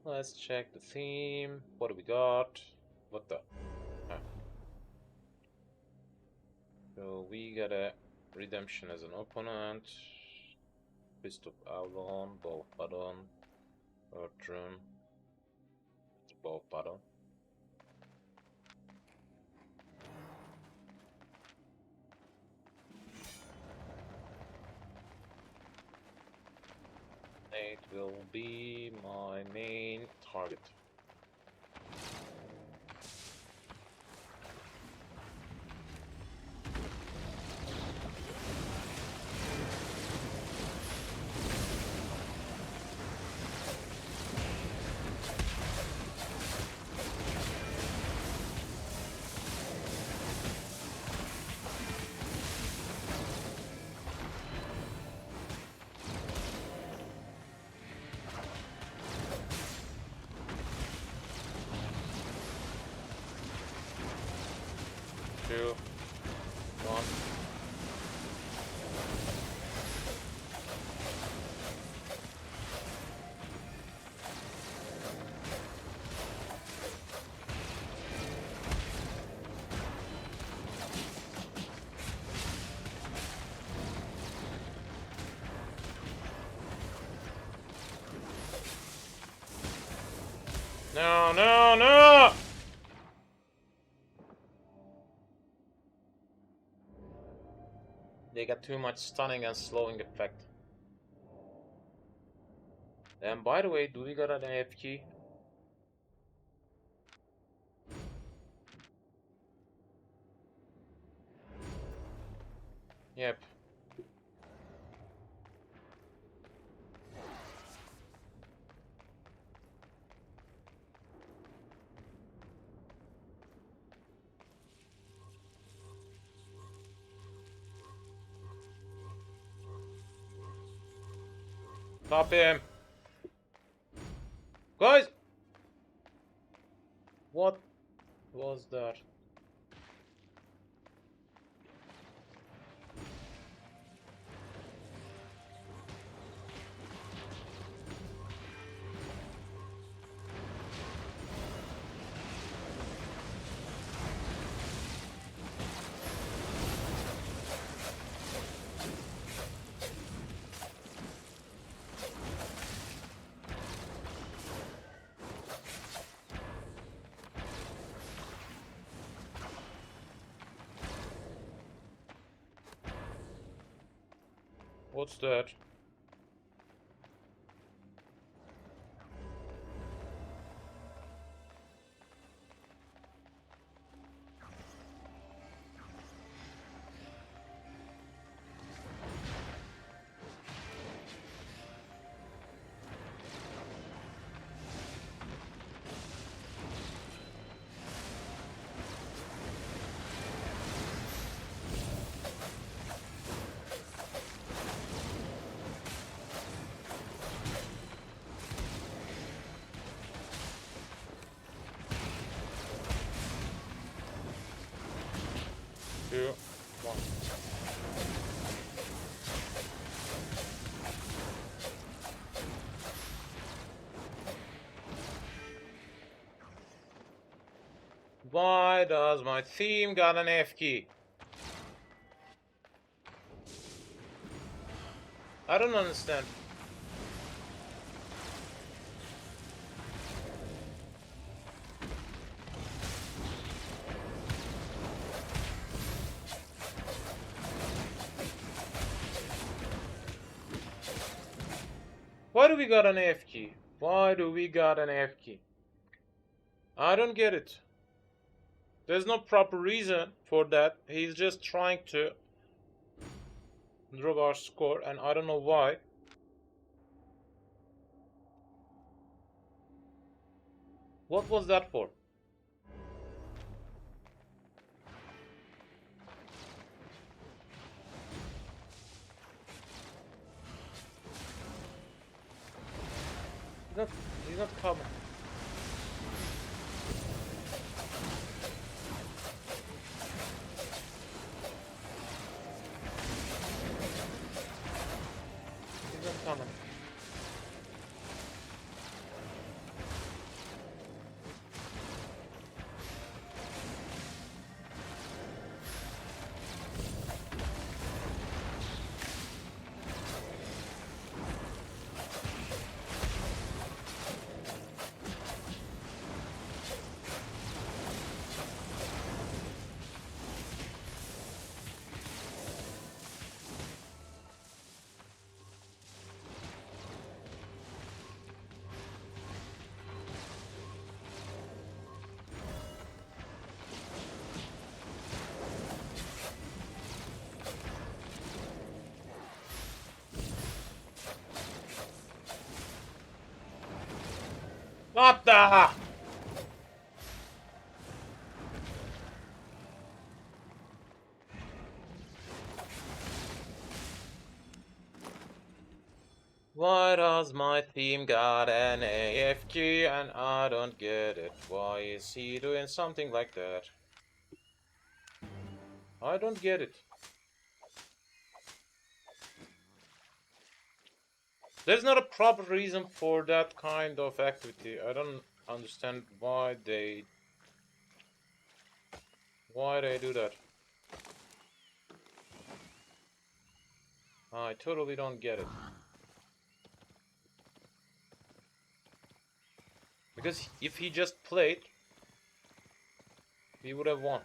Let's check the theme. What do we got? What the? Huh. So we got a redemption as an opponent. Fist of Albion, both button, Earthroom, both button. It will be my main target. Two, one. No, no, no! They got too much stunning and slowing effect. And by the way, do we got an AF key? Yep. Stop him! Guys! What was that? What's that? 2, 1. Why does my team got an F key? I don't understand. Why do we got an F key? Why do we got an F key? I don't get it. There's no proper reason for that. He's just trying to drop our score, and I don't know why. What was that for? He's not coming. He's not coming. What the? Why does my team got an AFK and I don't get it? Why is he doing something like that? I don't get it. There's not a proper reason for that kind of activity. I don't understand why they do that. I totally don't get it. Because if he just played, he would have won.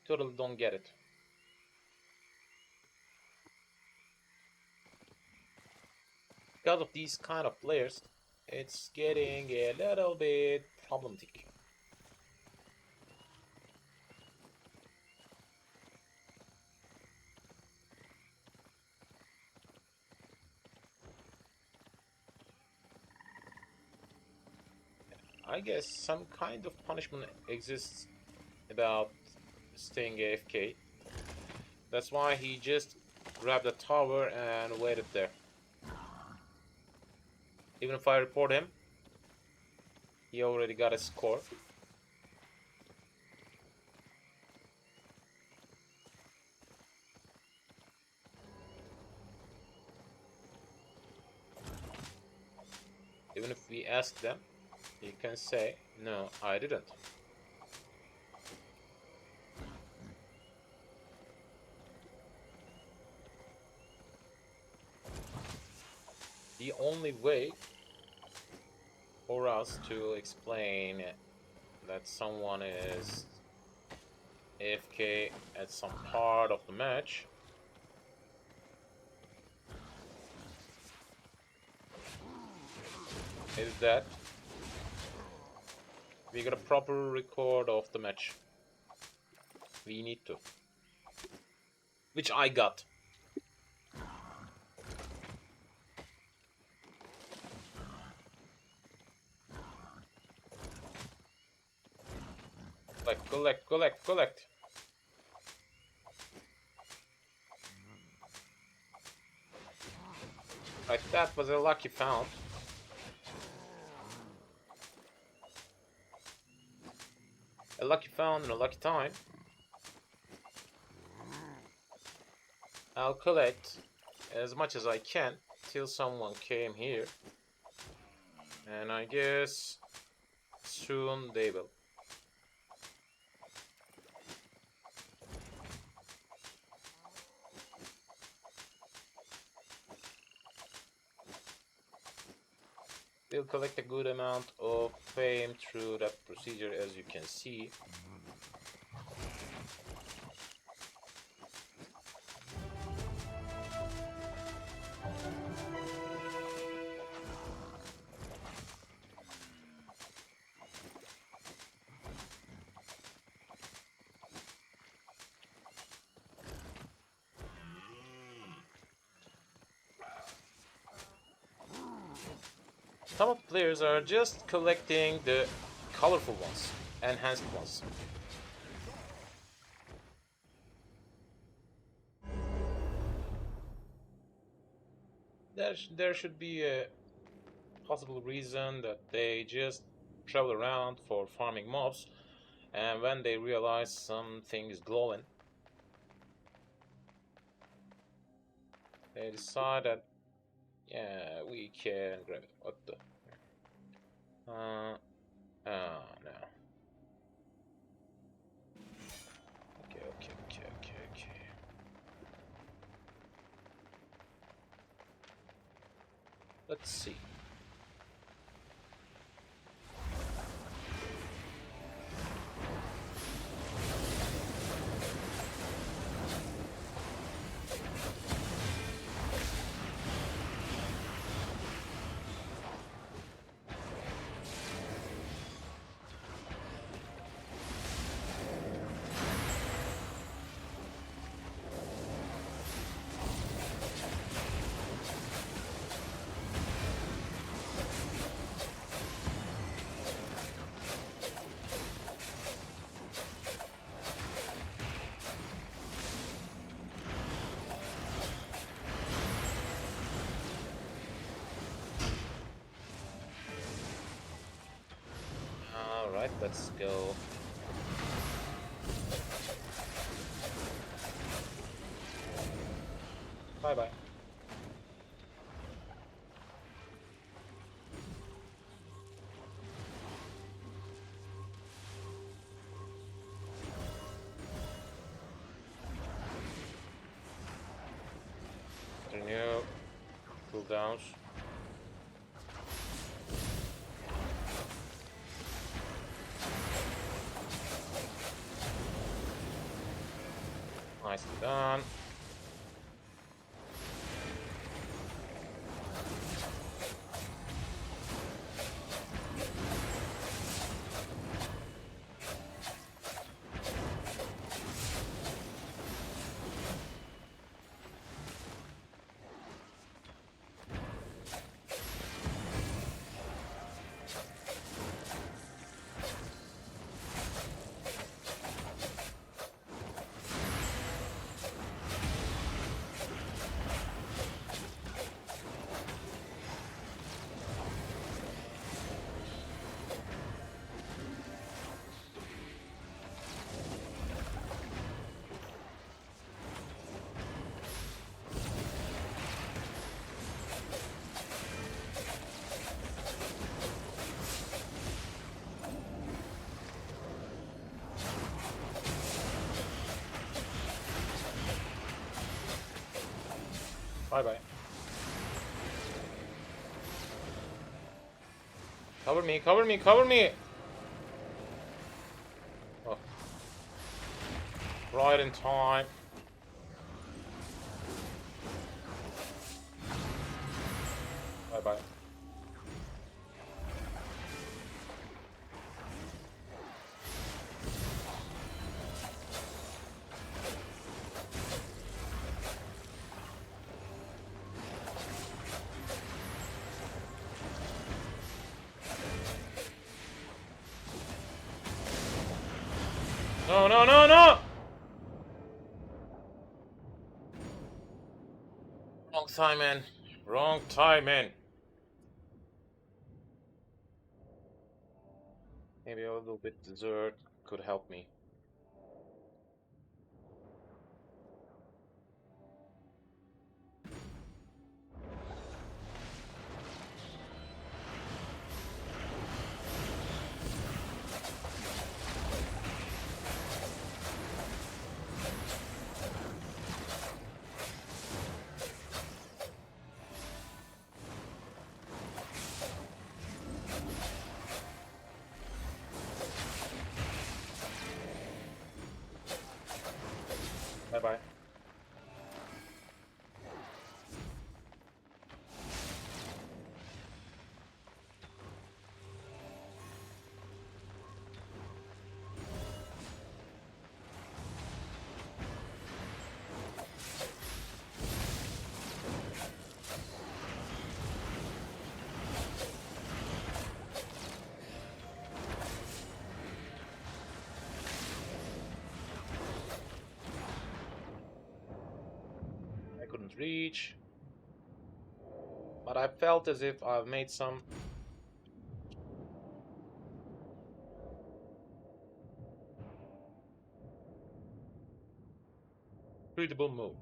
Totally don't get it. Because of these kind of players, it's getting a little bit problematic. I guess some kind of punishment exists about staying AFK. That's why he just grabbed the tower and waited there. Even if I report him, he already got a score. Even if we ask them, he can say, no, I didn't. The only way for us to explain that someone is AFK at some part of the match is that we got a proper record of the match. We need to. Which I got. Collect. Right, that was a lucky found. A lucky found and a lucky time. I'll collect as much as I can till someone came here. And I guess soon they will. We'll collect a good amount of fame through that procedure, as you can see. Some of the players are just collecting the colorful ones, enhanced ones. There should be a possible reason that they just travel around for farming mobs, and when they realize something is glowing, they decide that, yeah, we can grab it. What the? Oh no. Okay. Let's see. Alright, let's go. Bye bye. New cooldowns. Nicely done. Bye bye. Cover me, cover me, cover me! Oh. Right in time. Bye bye. No, no, no, no! Wrong time, man. Wrong timing. Maybe a little bit dessert could help me. Bye bye. I couldn't reach, but I felt as if I've made some suitable move.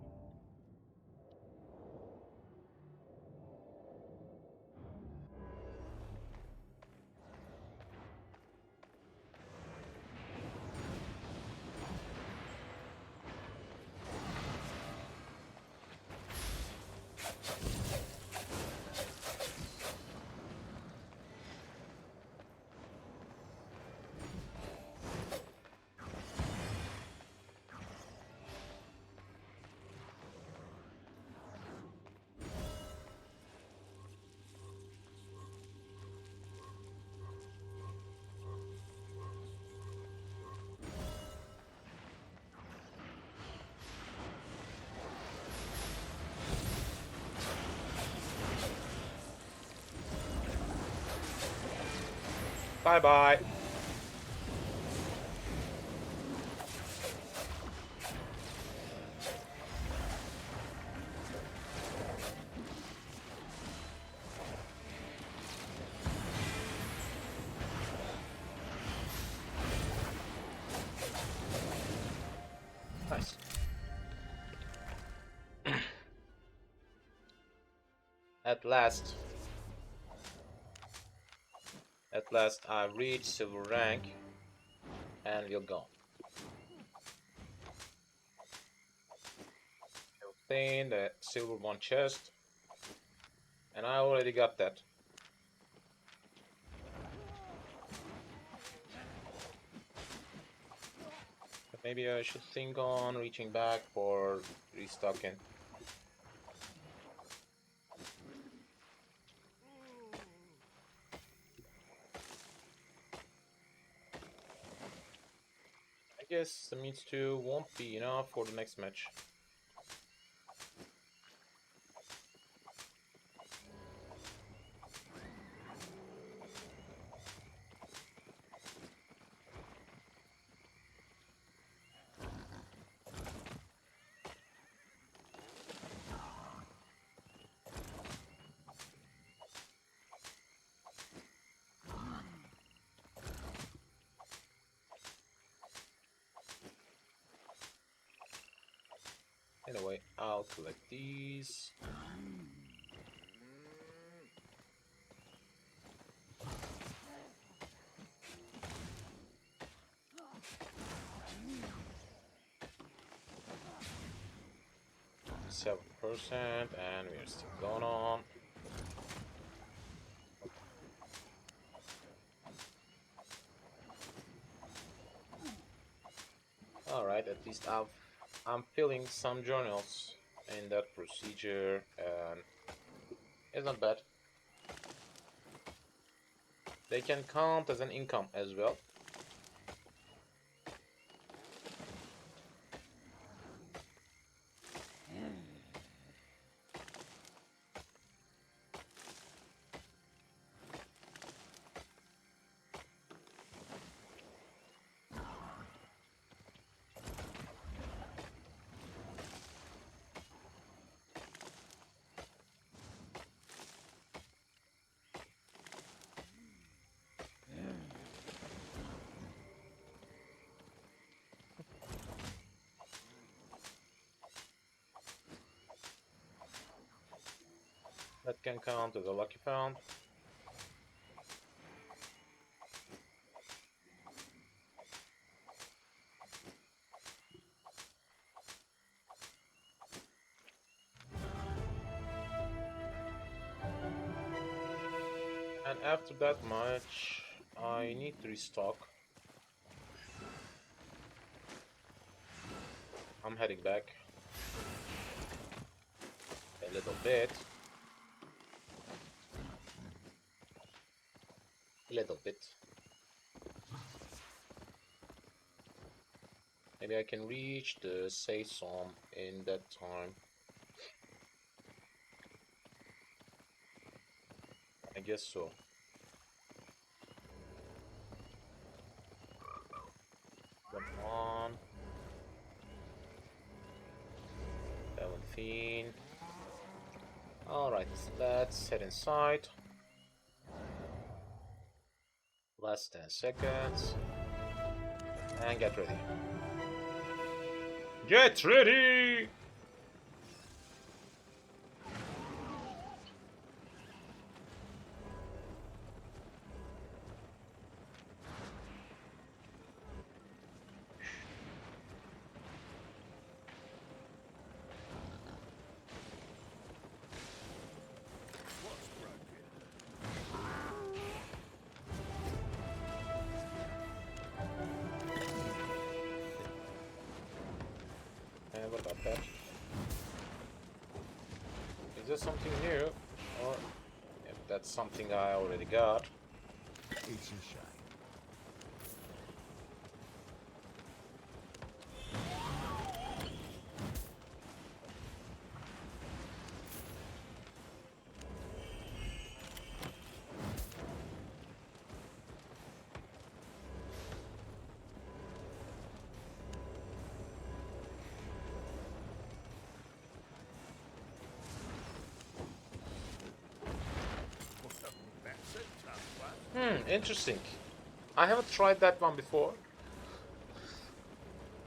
Bye bye. Nice. At last. At last I reached silver rank and we're gone. Obtained the silver 1 chest. And I already got that. But maybe I should think on reaching back for restocking. I guess the means 2 won't be enough for the next match. Anyway, I'll collect these. %, and we're still going on. Alright, at least I'm filling some journals in that procedure, and it's not bad. They can count as an income as well. That can count as a lucky pound. And after that much, I need to restock. I'm heading back a little bit. A little bit. Maybe I can reach the saison in that time. I guess so. Come on. 17. Alright, let's head inside. Last 10 seconds. And get ready. Get ready! What about that? Is there something new? Or if that's something I already got. It's a shame. Interesting. I haven't tried that one before.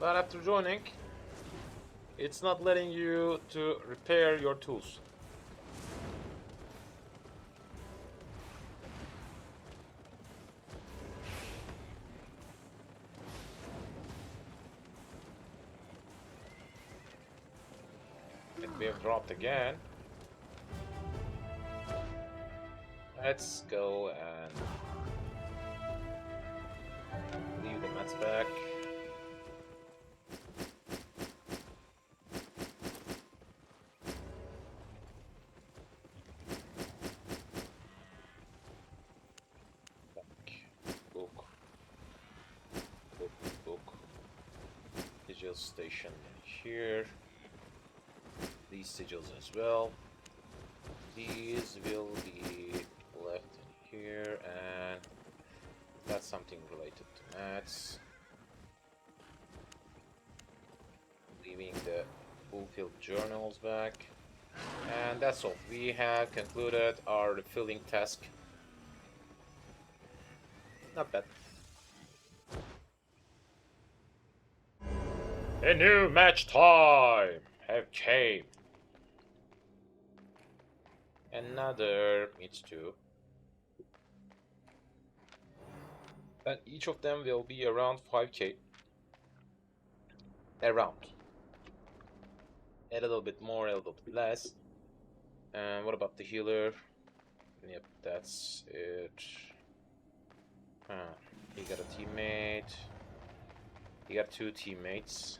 But after joining, it's not letting you to repair your tools. And we have dropped again. Let's go and leave the mats back. Book. Sigil station here. These sigils as well. These will be left in here, and that's something related to mats. Leaving the fulfilled journals back. And that's all. We have concluded our refilling task. Not bad. A new match time have came. Another needs to. And each of them will be around 5k. Around. A little bit more, a little bit less. And what about the healer? Yep, that's it. He got a teammate. He got 2 teammates.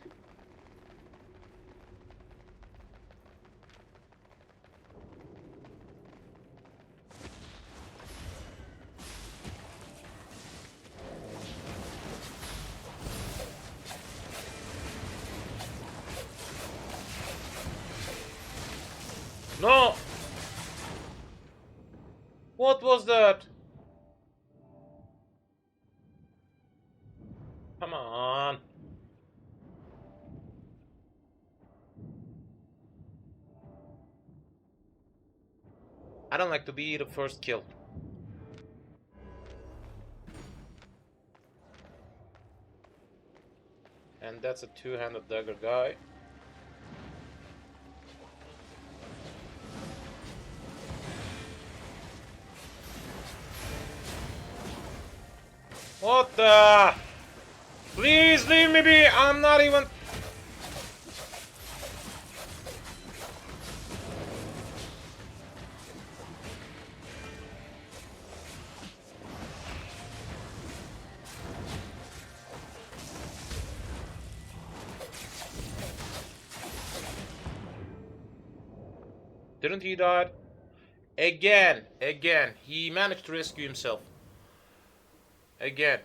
No! What was that? Come on. I don't like to be the first kill. And that's a 2-handed dagger guy. What the? Please leave me be! I'm not even... Didn't he die? Again, he managed to rescue himself. Again.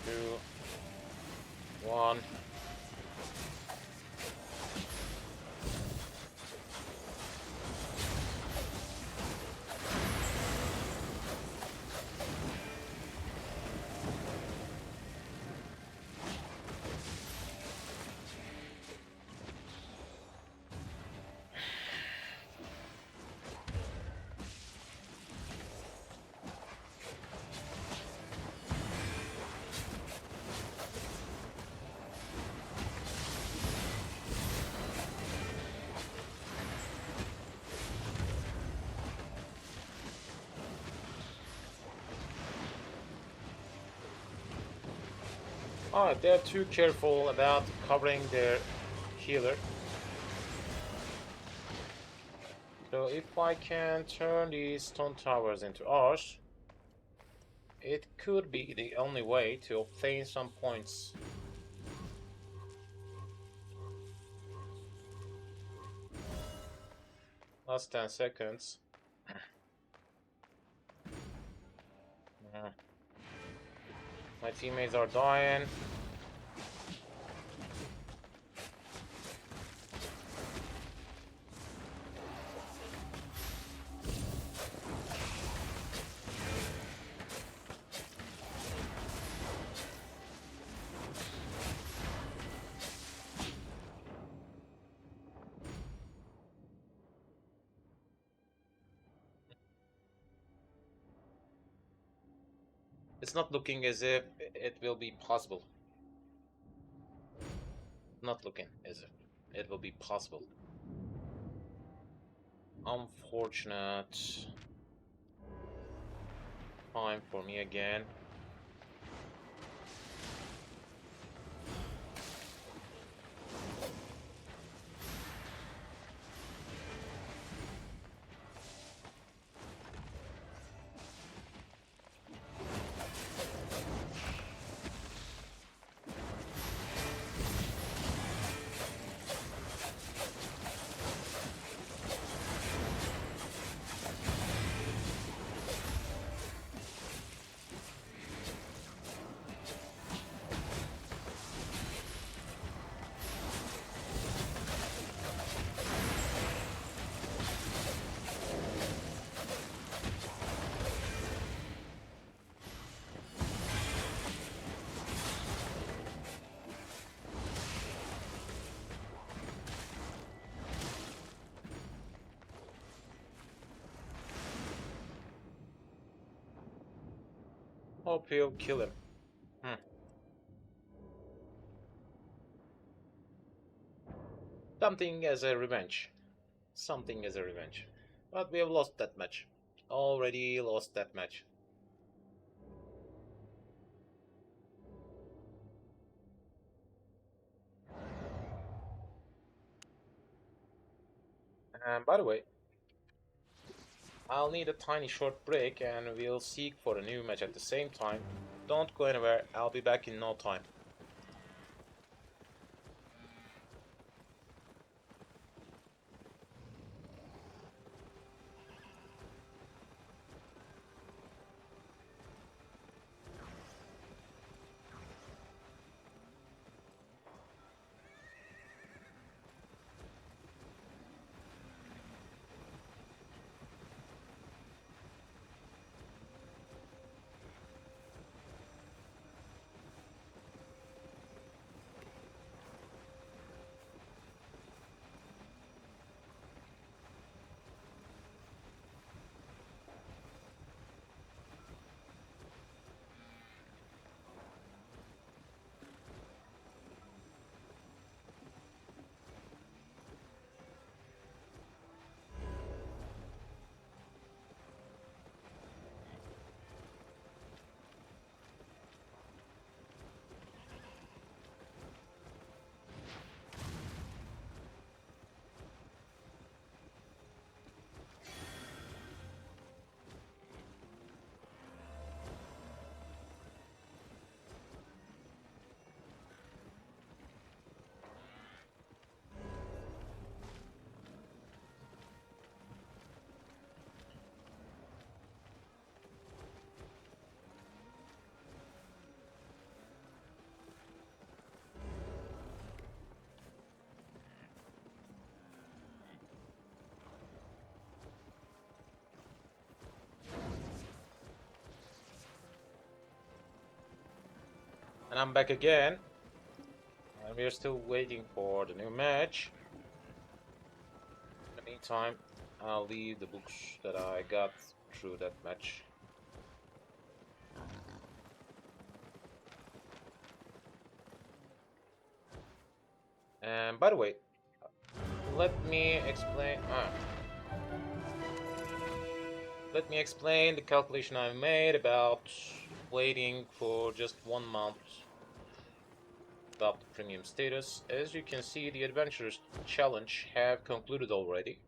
Two, one. Alright, they're too careful about covering their healer. So if I can turn these stone towers into ours, it could be the only way to obtain some points. Last 10 seconds. My teammates are dying. It's not looking as if it will be possible. Not looking as if it will be possible. Unfortunate time for me again. Hope he'll kill him. Something as a revenge. Something as a revenge. But we have lost that match. Already lost that match. And by the way, I'll need a tiny short break and we'll seek for a new match at the same time. Don't go anywhere, I'll be back in no time. And I'm back again. And we're still waiting for the new match. In the meantime, I'll leave the books that I got through that match. And by the way, let me explain. Let me explain the calculation I made about waiting for just 1 month about the premium status. As you can see, the Adventurers Challenge have concluded already.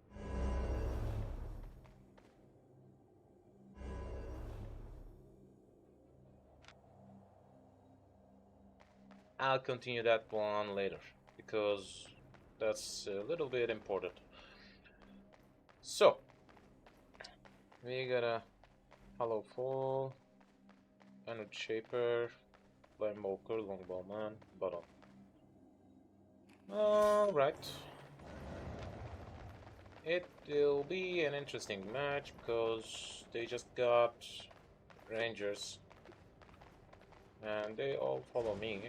I'll continue that one later because that's a little bit important. So we got a Hollow Fall, Energy Shaper, Flamewalker, Longbowman, Bottom. Alright. It will be an interesting match because they just got Rangers and they all follow me.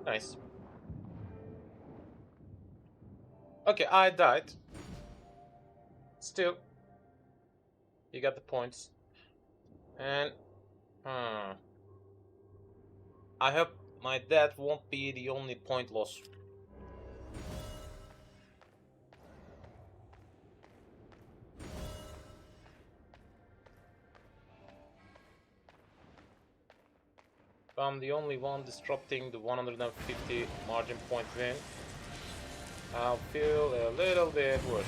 Nice. Okay, I died. Still, you got the points. And I hope my death won't be the only point loss. If I'm the only one disrupting the 150 margin point win, I'll feel a little bit worse.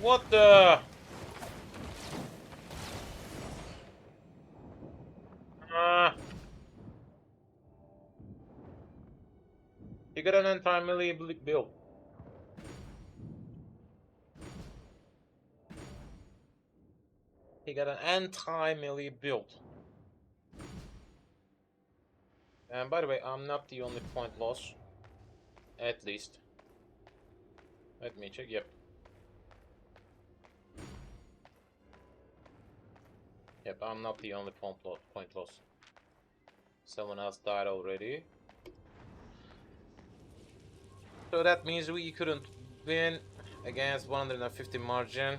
What the? He got an entire melee build. He got an anti-melee build. And by the way, I'm not the only point loss. At least. Let me check. Yep. Yep, I'm not the only point loss. Someone else died already. So that means we couldn't win against 150 margin.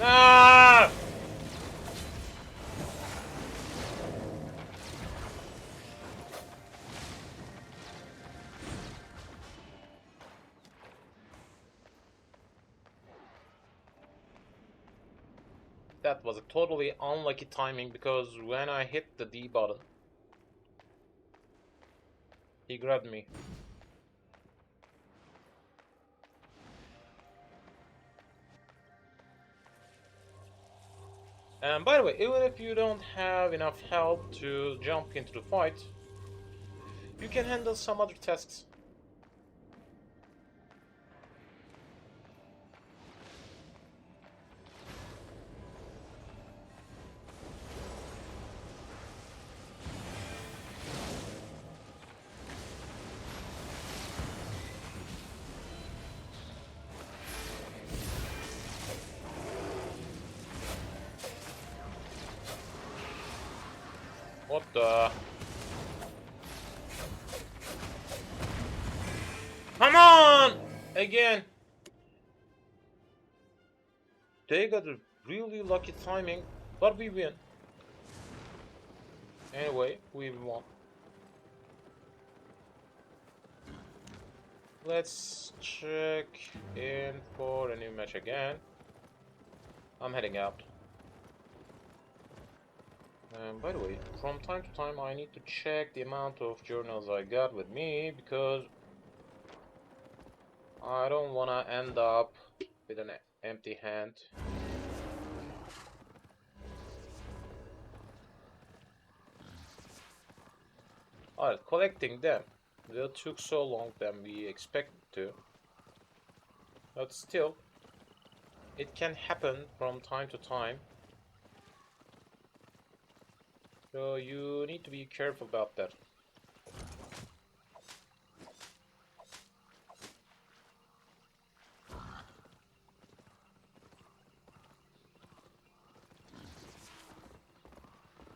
Ah! That was a totally unlucky timing because when I hit the D button, he grabbed me. And by the way, even if you don't have enough health to jump into the fight, you can handle some other tasks. What the? Come on! Again! They got a really lucky timing, but we win. Anyway, we won. Let's check in for a new match again. I'm heading out. By the way, from time to time I need to check the amount of journals I got with me because I don't wanna end up with an empty hand. Alright, collecting them. It took so long than we expected to. But still, it can happen from time to time. So you need to be careful about that.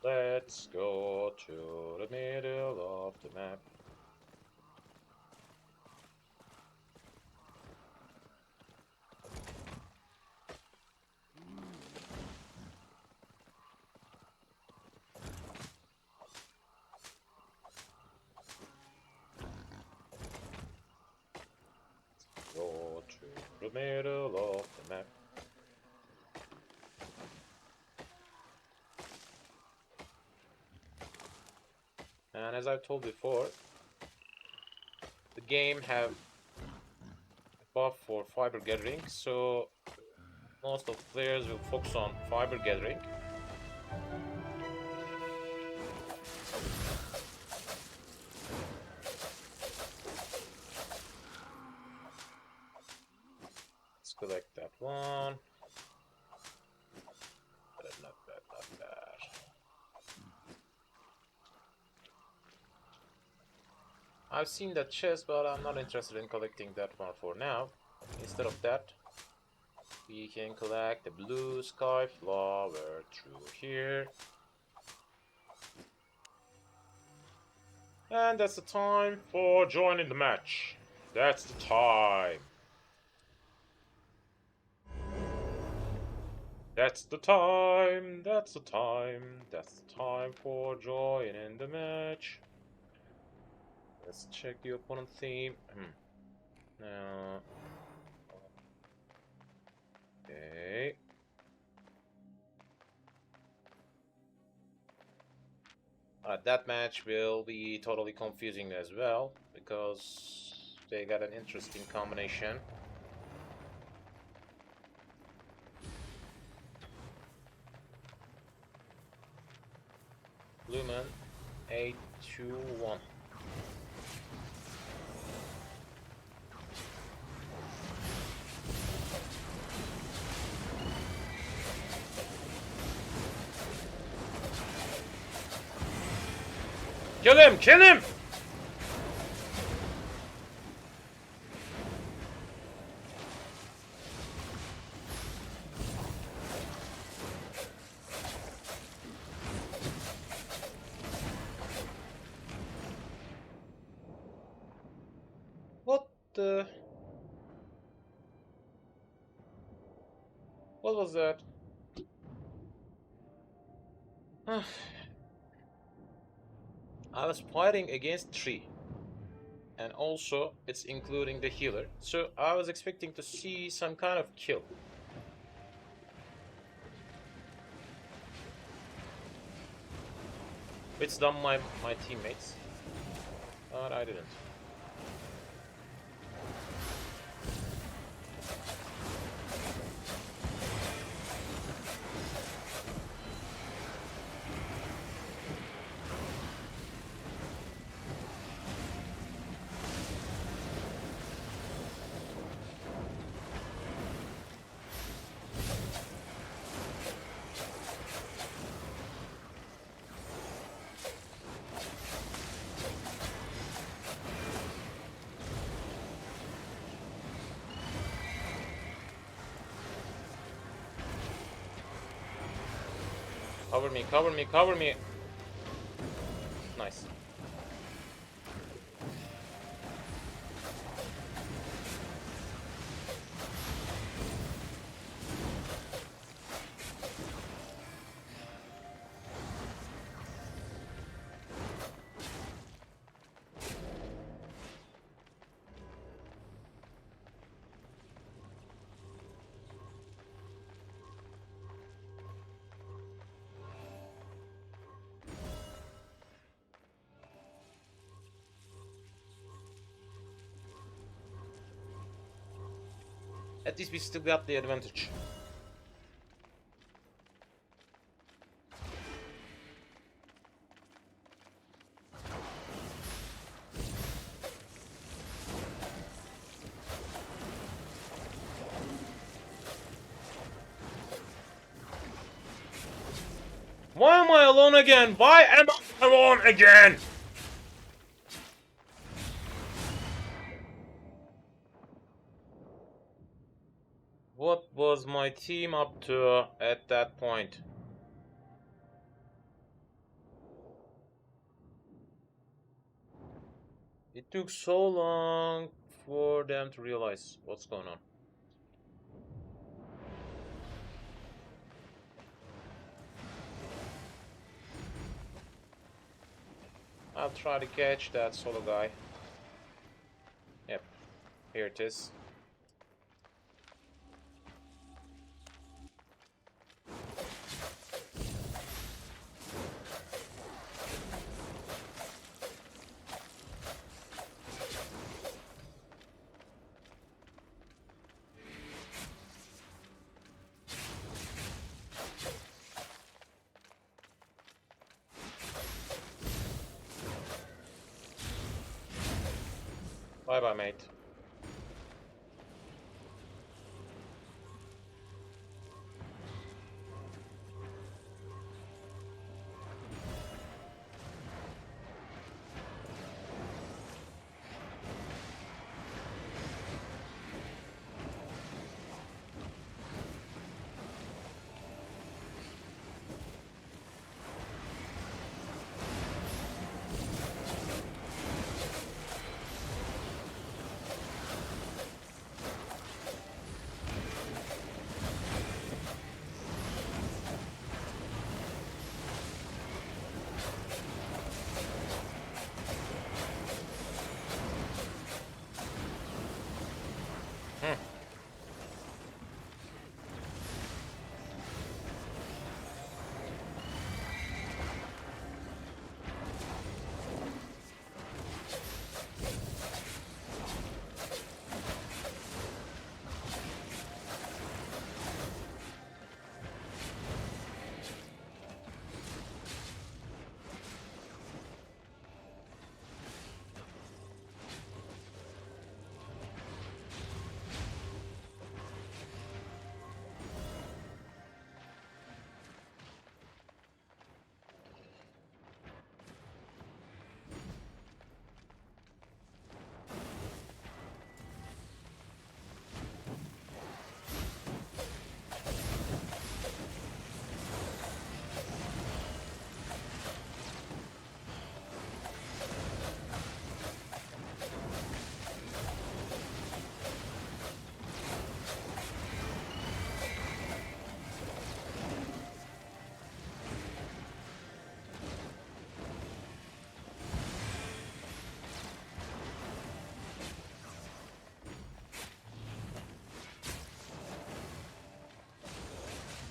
Let's go to the middle of the map. Go to the middle of the map. And as I've told before, the game have a buff for fiber gathering, so most of the players will focus on fiber gathering. Let's collect that one. Not bad, not bad. I've seen that chest, but I'm not interested in collecting that one for now. Instead of that, we can collect the blue sky flower through here. And that's the time for joining the match. That's the time. That's the time. That's the time. That's the time for joining the match. Let's check the opponent theme. Okay. That match will be totally confusing as well because they got an interesting combination. human. 8, 2, 1. Kill him! Kill him! What the... What was that? I was fighting against 3. And also, it's including the healer. So I was expecting to see some kind of kill. It's done my teammates. But I didn't. Cover me, cover me, cover me. Nice. At least we still got the advantage. Why am I alone again? Why am I alone again? What was my team up to at that point? It took so long for them to realize what's going on. I'll try to catch that solo guy. Yep, here it is. Bye bye, mate.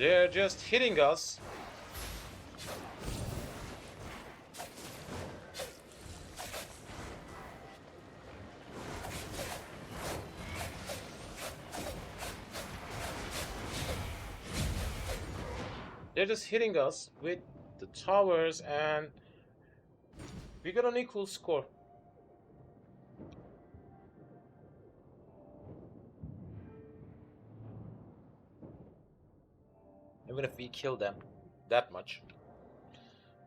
They're just hitting us. They're just hitting us with the towers, and we got an equal score. Even if we kill them that much,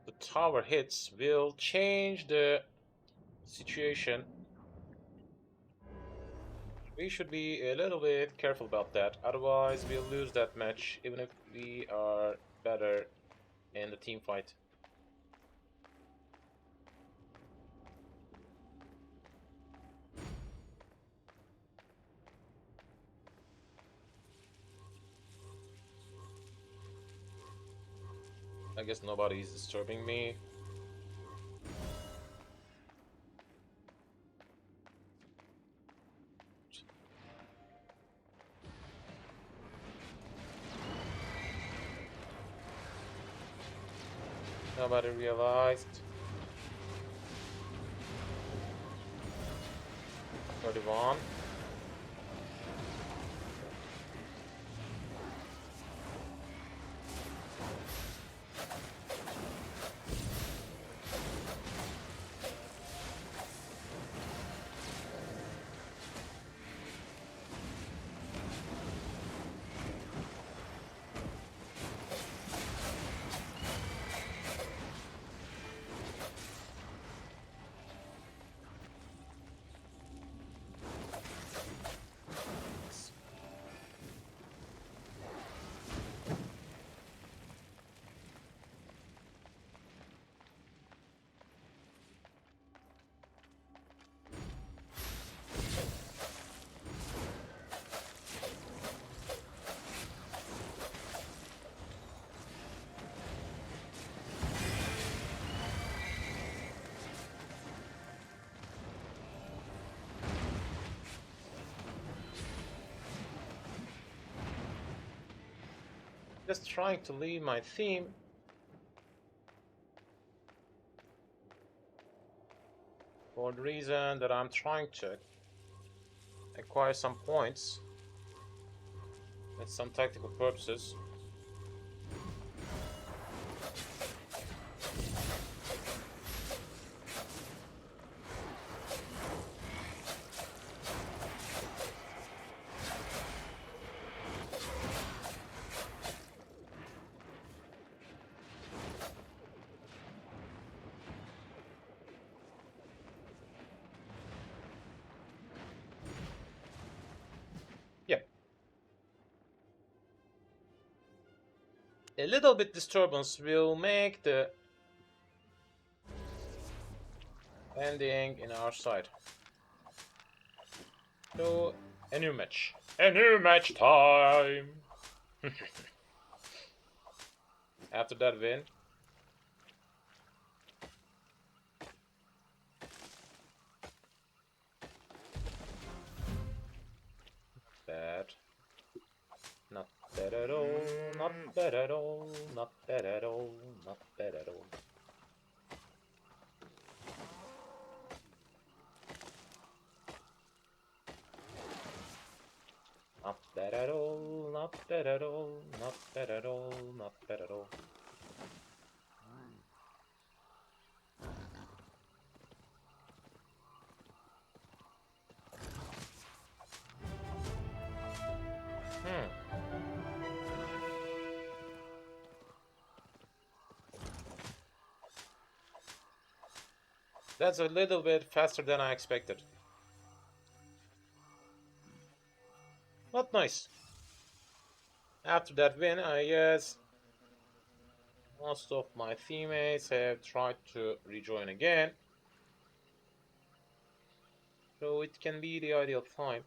the tower hits will change the situation. We should be a little bit careful about that, otherwise we'll lose that match even if we are better in the team fight. I guess nobody is disturbing me. Nobody realized. 31. Just trying to leave my theme. For the reason that I'm trying to acquire some points with some tactical purposes. Yeah. A little bit disturbance will make the ending in our side. So, a new match. A new match time! After that win, bad. Not bad at all, not bad at all, not bad at all, not bad at all. Not bad at all, not bad at all, not bad at all, not bad at all. That's a little bit faster than I expected. But nice. After that win, I guess most of my teammates have tried to rejoin again. So it can be the ideal time.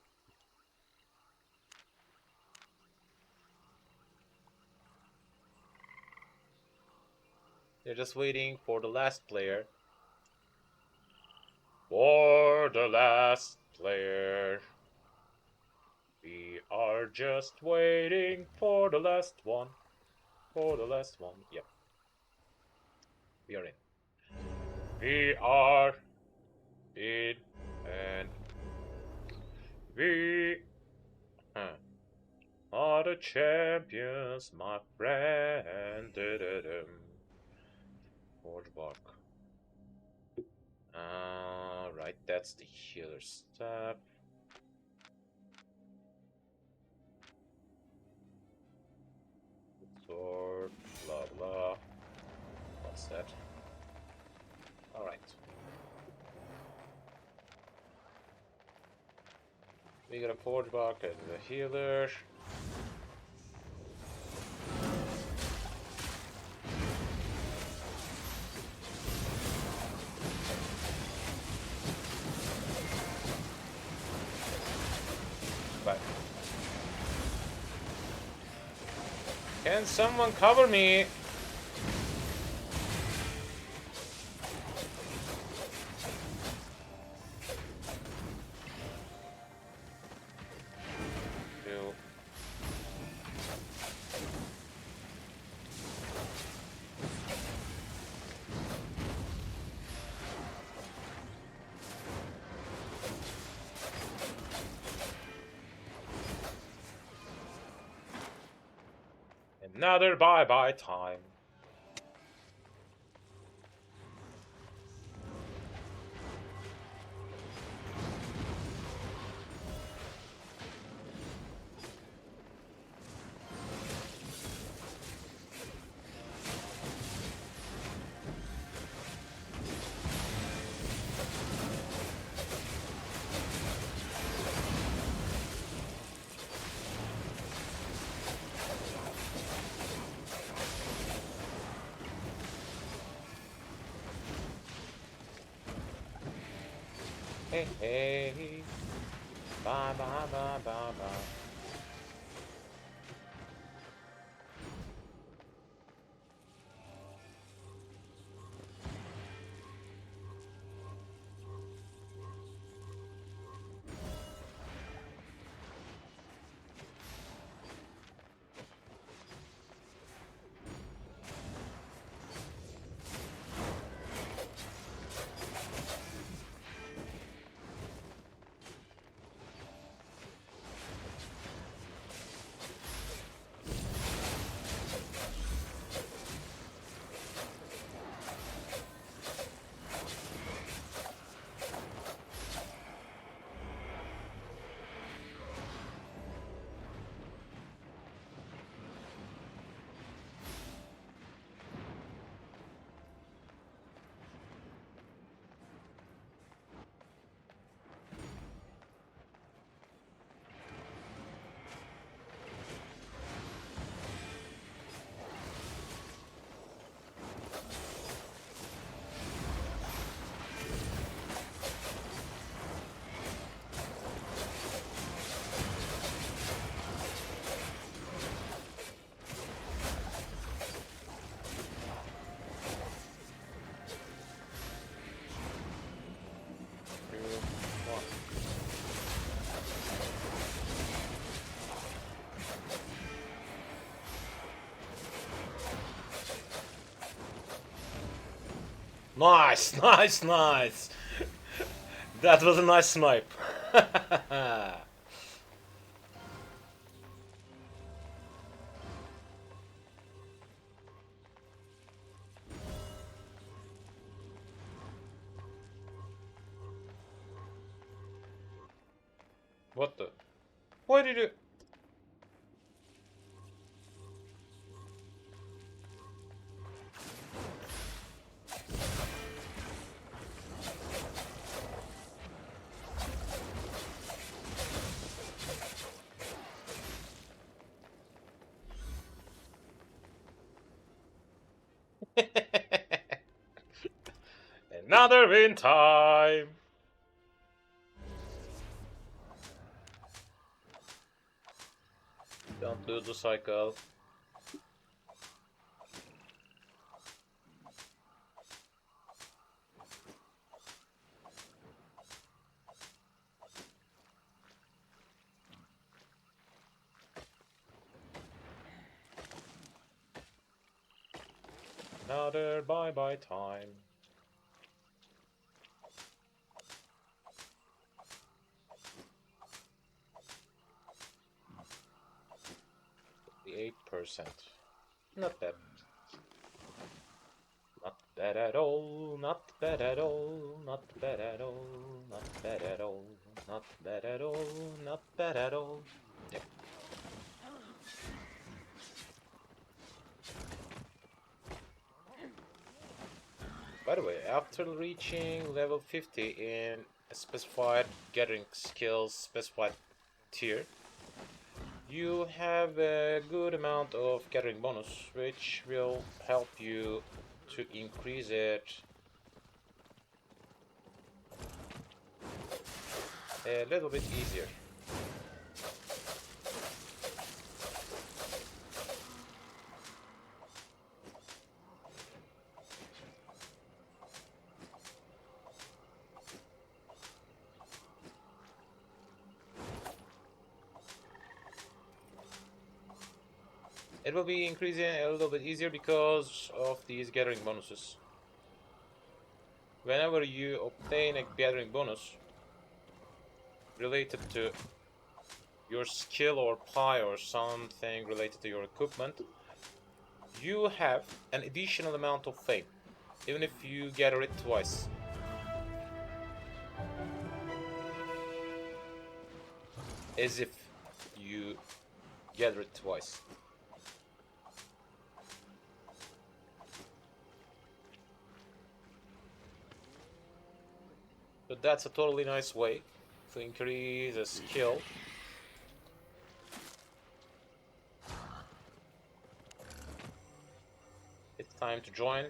They're just waiting for the last player. For the last player. We are just waiting for the last one. for the last one. Yep. We are in. We are in. And we are the champions, my friend. Forge bark. Right, that's the healer stuff. Sword, blah blah. What's that? Alright. We got a forge bark as a healer. But can someone cover me? Ew. Another bye-bye time. Hey, hey. Bye, bye, bye, bye, bye. Two, one. Nice, nice, nice. That was a nice snipe. What the? Why did you? Another win time. Don't lose the cycle. Another bye-bye time. The 8%. Not bad. Not bad at all. Not bad at all. Not bad at all. Not bad at all. Not bad at all. Not bad at all. Yep. By the way, after reaching level 50 in a specified gathering skills specified tier, you have a good amount of gathering bonus, which will help you to increase it a little bit easier. It will be increasing a little bit easier because of these gathering bonuses. Whenever you obtain a gathering bonus related to your skill or pie or something related to your equipment, you have an additional amount of fame, even if you gather it twice. As if you gather it twice. So that's a totally nice way to increase a skill. It's time to join,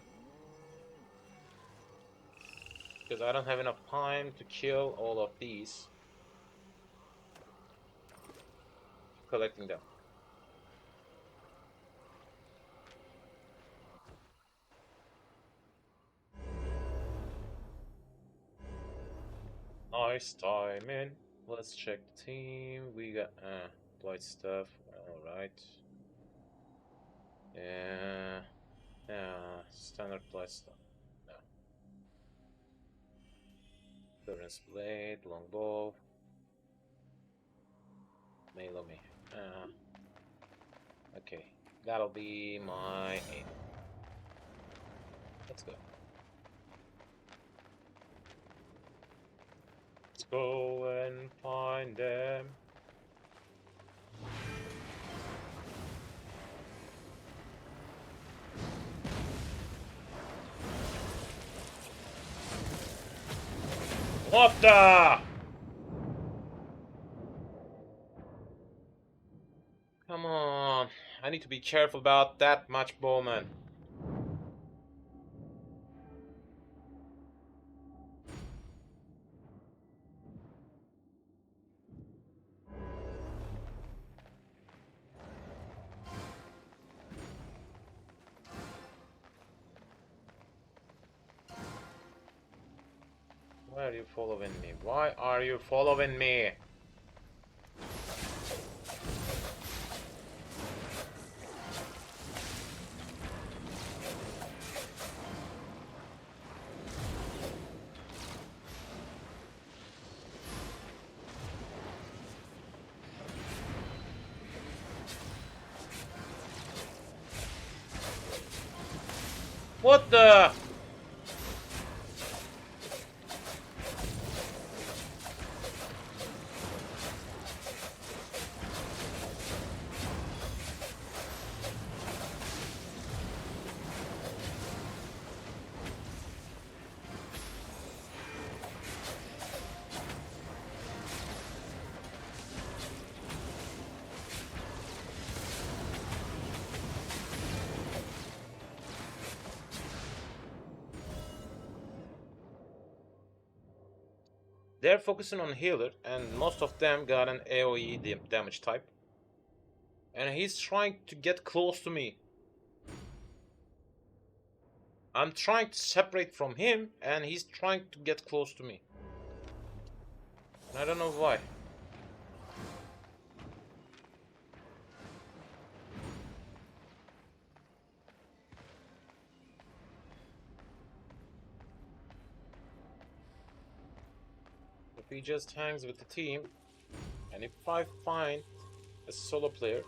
because I don't have enough time to kill all of these. Collecting them. Nice timing. Let's check the team. We got light stuff. Alright. Yeah. Standard light stuff. No. Clearance blade, longbow. Melee me. Okay. That'll be my aim. Let's go. Let's go and find them. What the? Come on. I need to be careful about that much bowman. Why are you following me? Why are you following me? What the? They're focusing on healer, and most of them got an AoE damage type. And he's trying to get close to me. I'm trying to separate from him, and he's trying to get close to me. I don't know why. if he just hangs with the team, and if I find a solo player,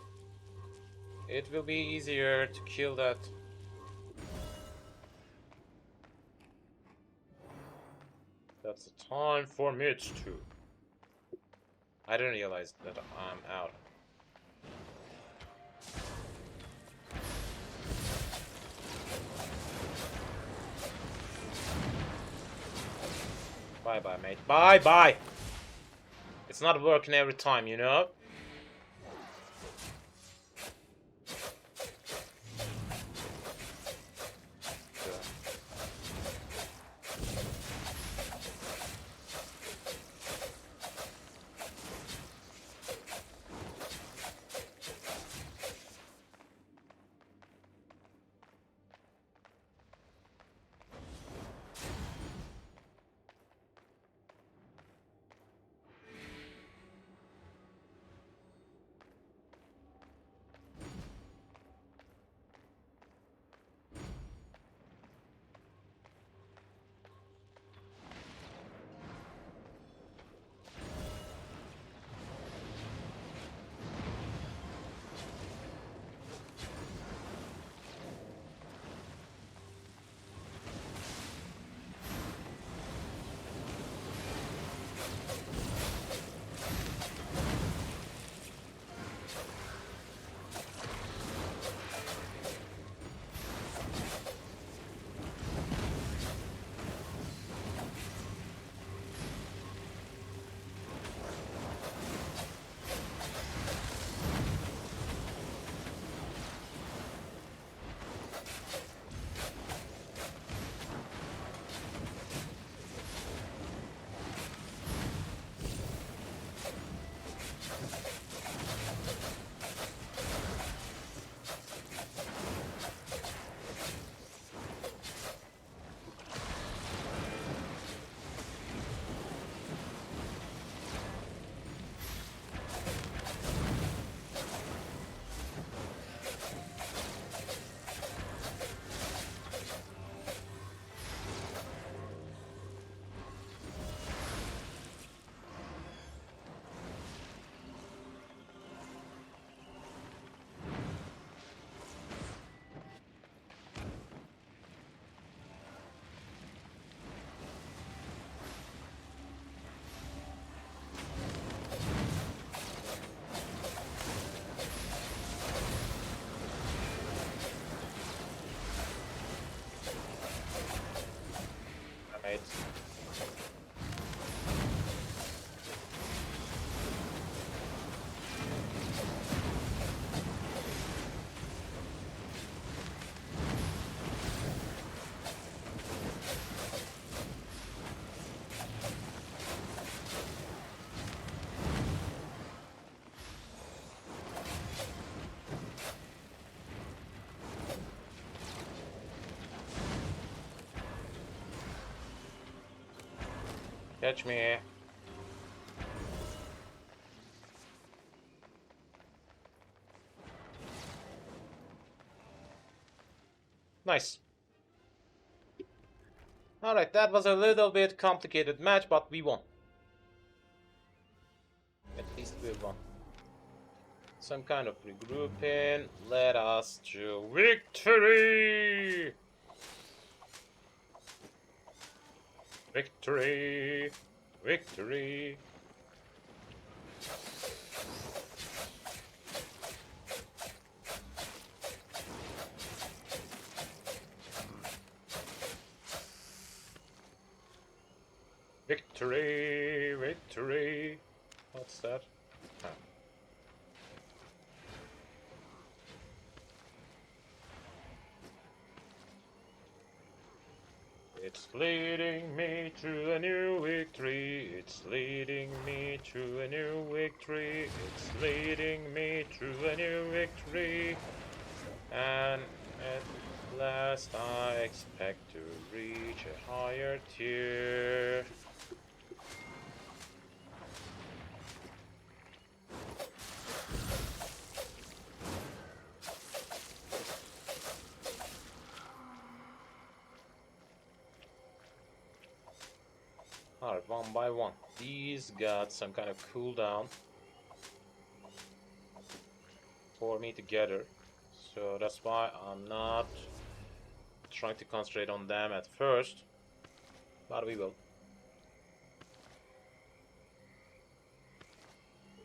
it will be easier to kill that. That's the time for Mitch too. I didn't realize that I'm out. Bye-bye, mate. Bye-bye! It's not working every time, you know? Mate. Catch me. Nice. Alright, that was a little bit complicated match, but we won. At least we won. Some kind of regrouping. Let us to victory! Victory! Victory! Victory! Victory! What's that? Ah. It's leading me to a new victory. It's leading me to a new victory. It's leading me to a new victory. And at last I expect to reach a higher tier. Alright, one by one. These got some kind of cooldown for me to gather. So that's why I'm not trying to concentrate on them at first. But we will.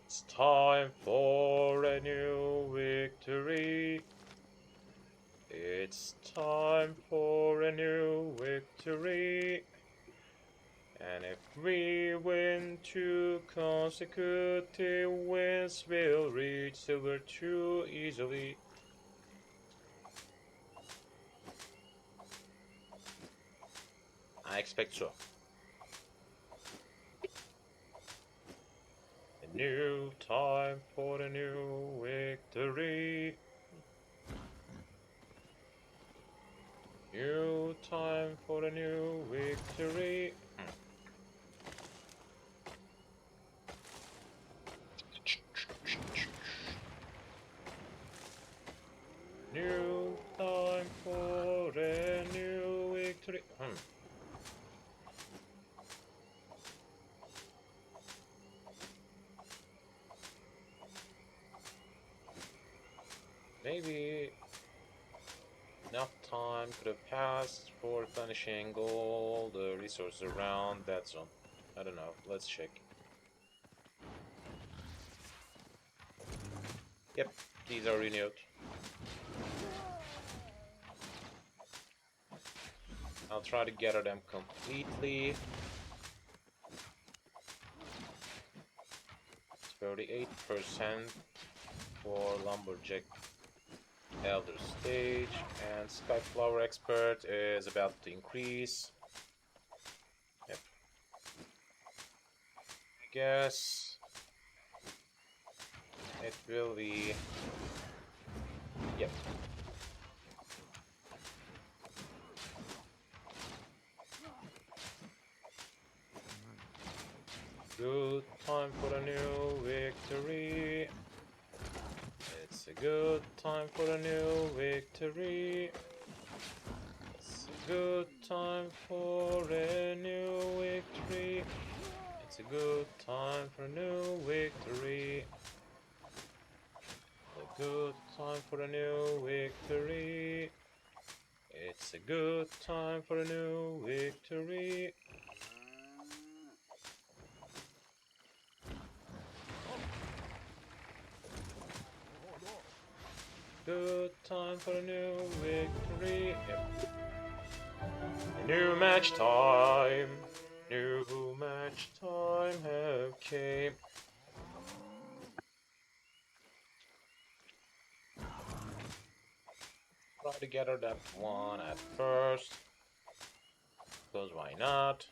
It's time for a new victory. It's time for a new victory. And if we win 2 consecutive wins, we'll reach silver 2 easily. I expect so. A new time for a new victory. New time for a new victory. New time for a new victory. Maybe enough time could have passed for replenishing all the resources around that zone. I don't know. Let's check. Yep, these are renewed. I'll try to gather them completely. 38% for Lumberjack Elder Stage, and Skyflower Expert is about to increase. Yep. I guess it will be... Yep. Good time for a new victory. It's a good time for a new victory. It's a good time for a new victory. It's a good time for a new victory. A good time for a new victory. It's a good time for a new victory. Good time for a new victory. Yep. A new match time. New match time have came. Try to gather that one at first. Because why not?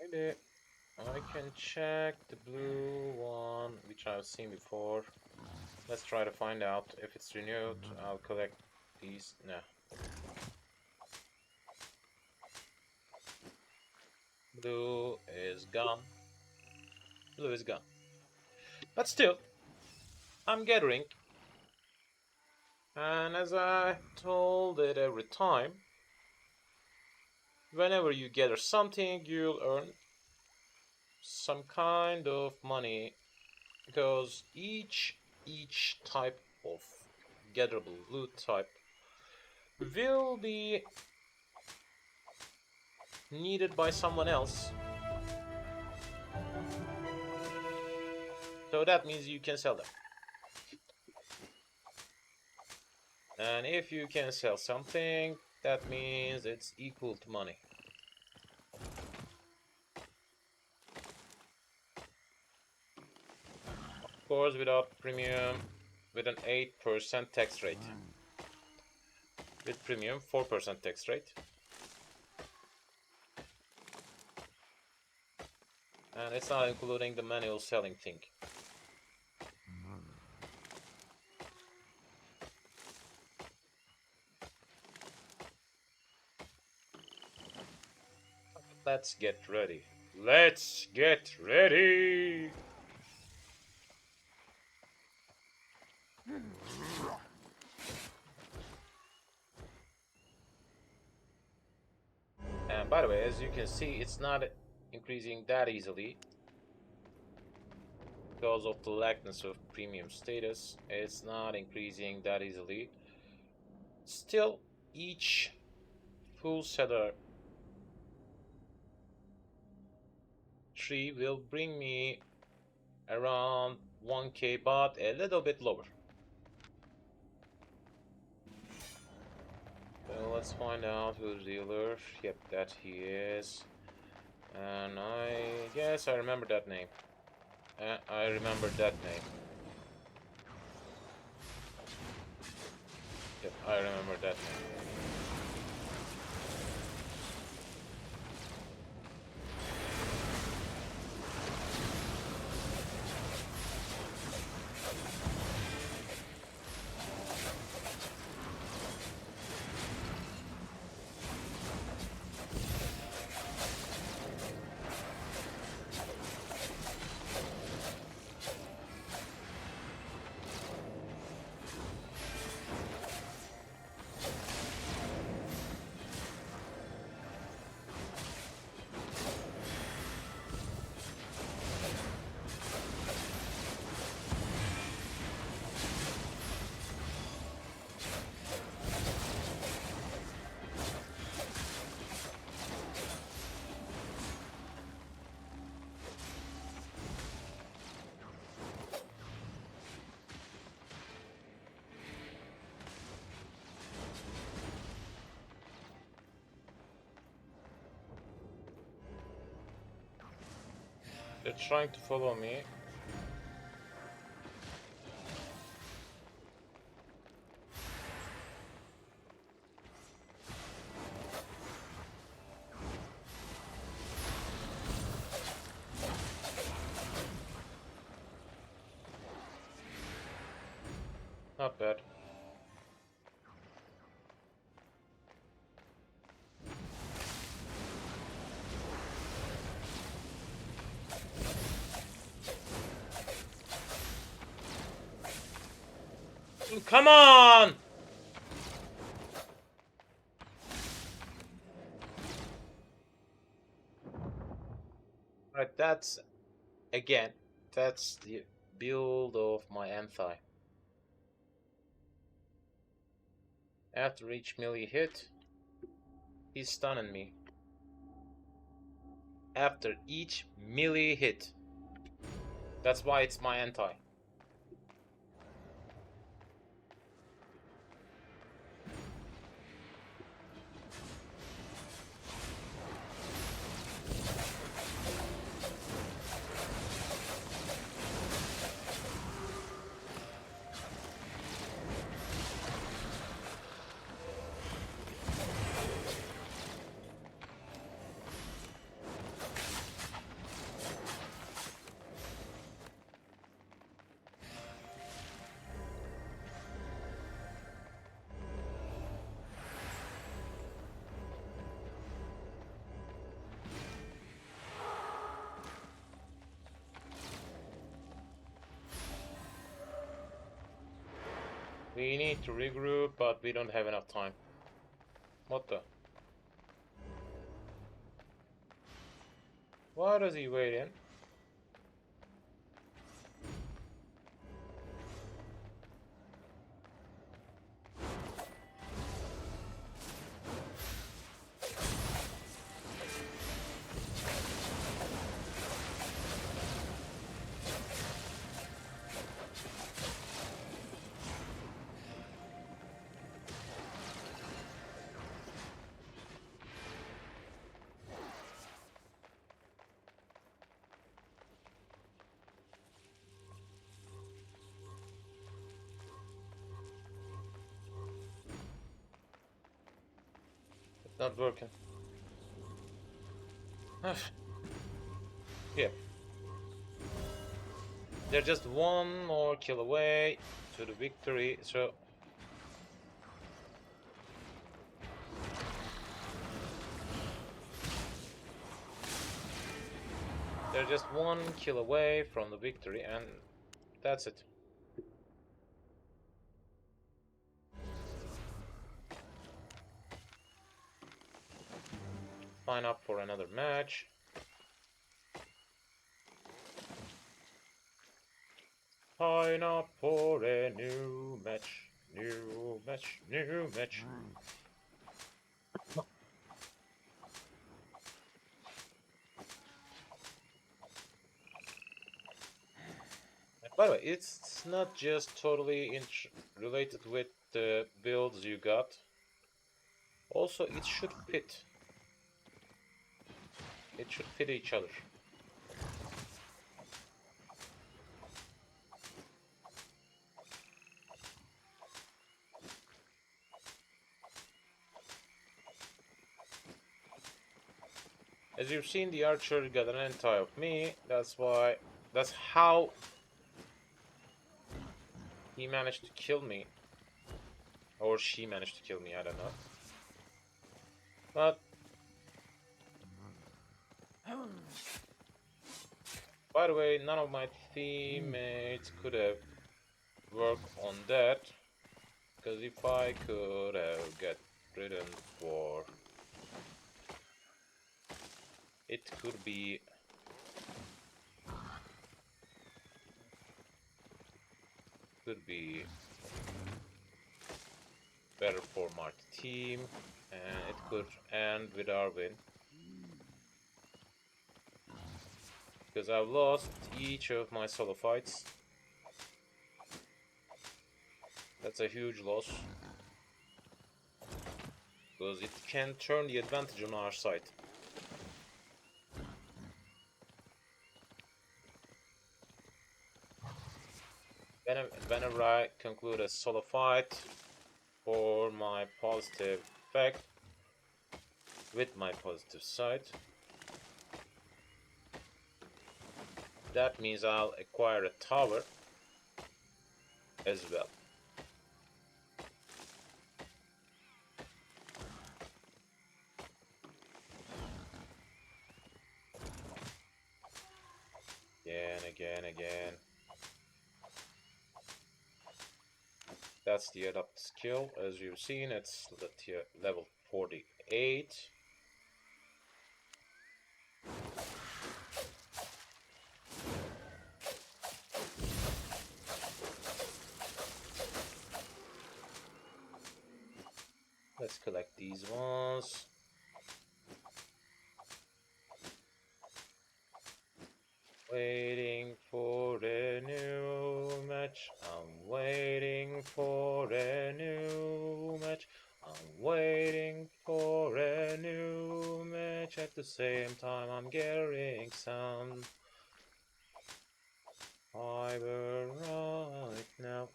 Maybe I can check the blue one, which I've seen before. Let's try to find out if it's renewed. I'll collect these. No. Blue is gone. Blue is gone. But still, I'm gathering. And as I told it every time, whenever you gather something, you'll earn some kind of money, because each type of gatherable loot type will be needed by someone else. So that means you can sell them. And if you can sell something, that means it's equal to money. Of course, without premium, with an 8% tax rate. With premium, 4% tax rate. And it's not including the manual selling thing. Let's get ready. Let's get ready! By the way, as you can see, it's not increasing that easily because of the lackness of premium status. It's not increasing that easily. Still, each full seller tree will bring me around 1k, but a little bit lower. So let's find out who's the dealer. Yep, that he is. And I guess I remember that name. I remember that name. Yep, I remember that name. They're trying to follow me. Not bad. Come on! Right, that's again, that's the build of my anti. After each melee hit, he's stunning me. After each melee hit. That's why it's my anti. We need to regroup, but we don't have enough time. What the? Why does he wait in? It's not working. Yeah. They're just one more kill away to the victory, so they're just one kill away from the victory, and that's it. sign up for another match. Sign up for a new match. New match. New match. By the way, it's not just totally related with the builds you got. Also, it should fit. It should fit each other. As you've seen, the archer got an anti of me. That's how he managed to kill me. Or she managed to kill me, I don't know. But by the way, none of my teammates could have worked on that. Because if I could have get ridden for... It could be... better for my team. And it could end with our win. Because I've lost each of my solo fights. That's a huge loss. Because it can turn the advantage on our side. Whenever I conclude a solo fight for my positive effect, with my positive side, that means I'll acquire a tower as well. Again. That's the adapt skill. As you've seen, it's level 48. Let's collect these ones. Waiting for a new match. I'm waiting for a new match. I'm waiting for a new match. At the same time, I'm getting some fiber right now.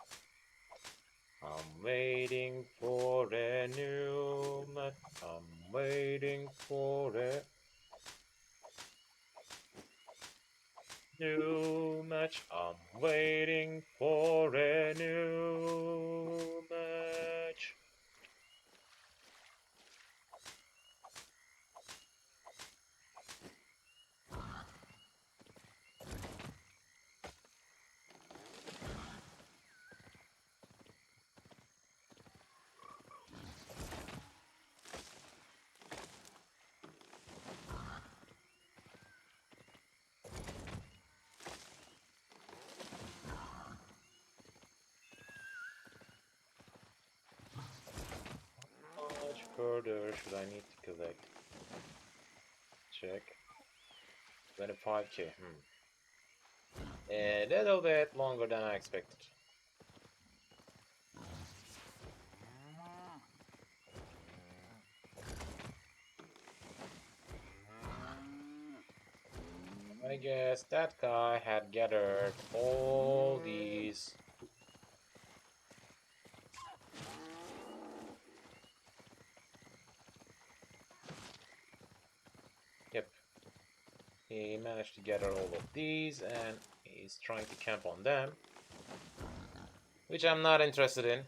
I'm waiting for a new match. I'm waiting for a new match. I'm waiting for a new match. How much further should I need to collect? Check. 25k. A little bit longer than I expected. I guess that guy had gathered all these. Yep. He managed to gather all of these and he's trying to camp on them. Which I'm not interested in.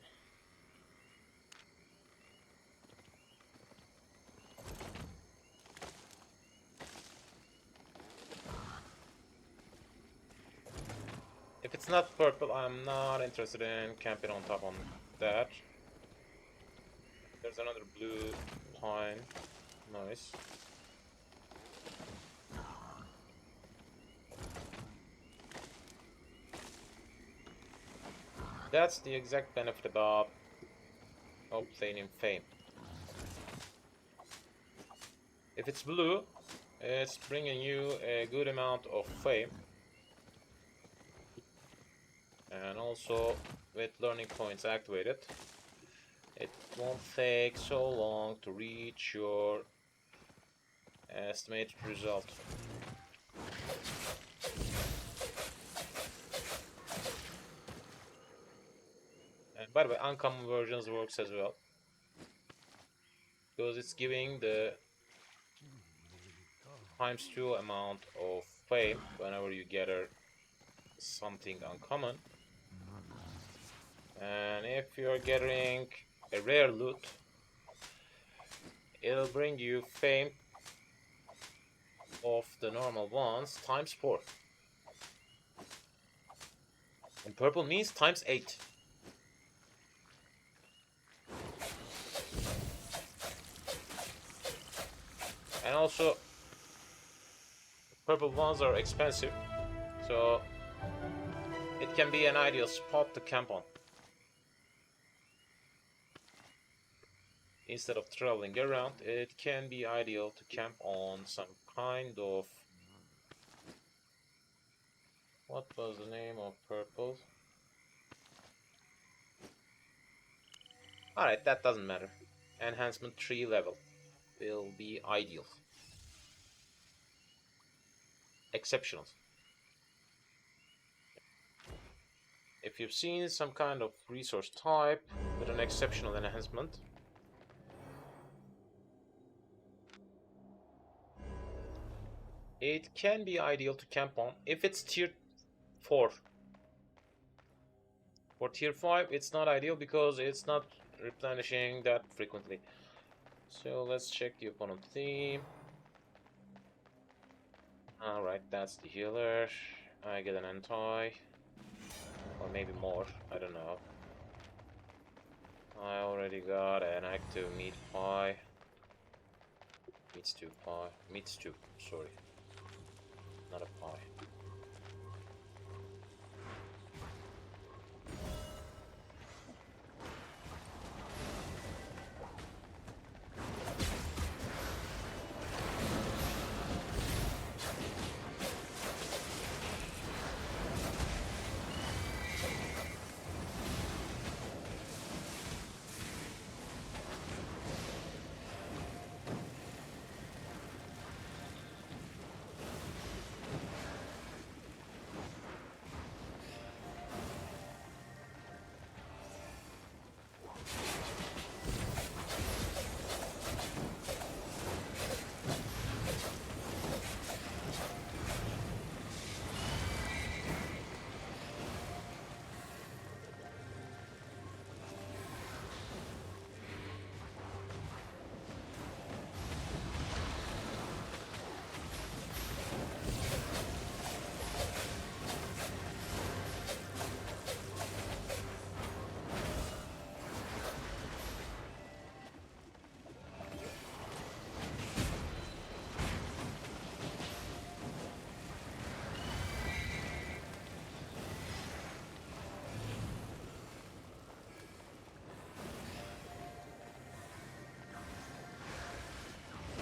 If it's not purple, I'm not interested in camping on top on that. There's another blue pine. Nice. That's the exact benefit about obtaining fame. If it's blue, it's bringing you a good amount of fame. And also, with learning points activated, it won't take so long to reach your estimated result. And by the way, uncommon versions works as well, because it's giving the ×2 amount of fame whenever you gather something uncommon. And if you're gathering a rare loot, it'll bring you fame of the normal ones ×4. And purple means ×8. And also, purple ones are expensive, so it can be an ideal spot to camp on. Instead of traveling around, it can be ideal to camp on some kind of... What was the name of purple? Alright, that doesn't matter. Enhancement 3 level will be ideal. Exceptional. If you've seen some kind of resource type with an exceptional enhancement, it can be ideal to camp on if it's tier 4. For tier 5, it's not ideal because it's not replenishing that frequently. So let's check the opponent theme. Alright, that's the healer. I get an anti. Or maybe more, I don't know. I already got an active meat pie. Meat stew pie. Meat stew, sorry. Not a pie.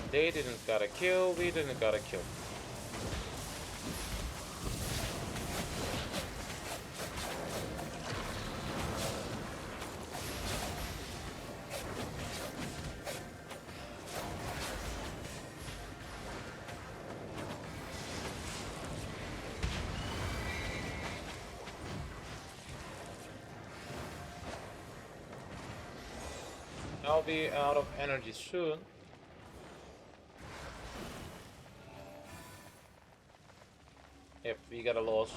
They didn't got a kill, we didn't got a kill. I'll be out of energy soon. Yep, we got a loss.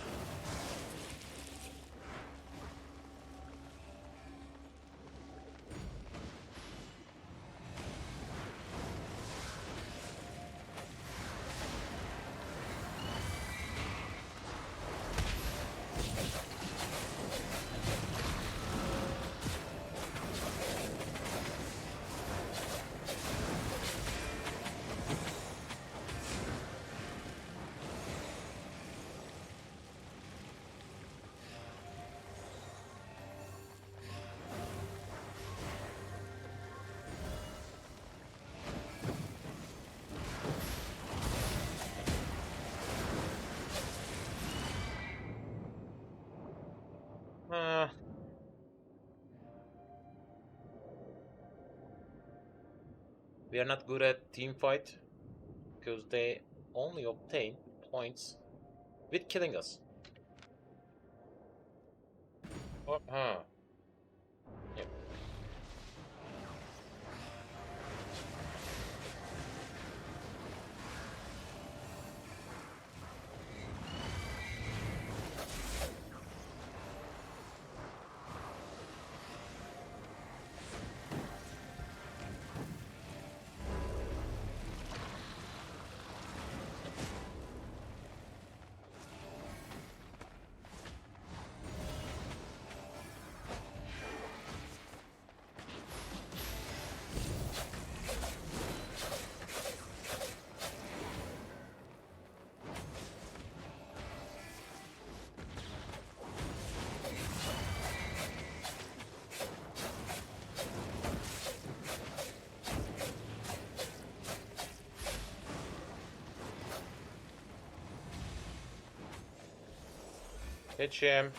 We are not good at team fight because they only obtain points with killing us. Oh, huh. Yep. Hit him.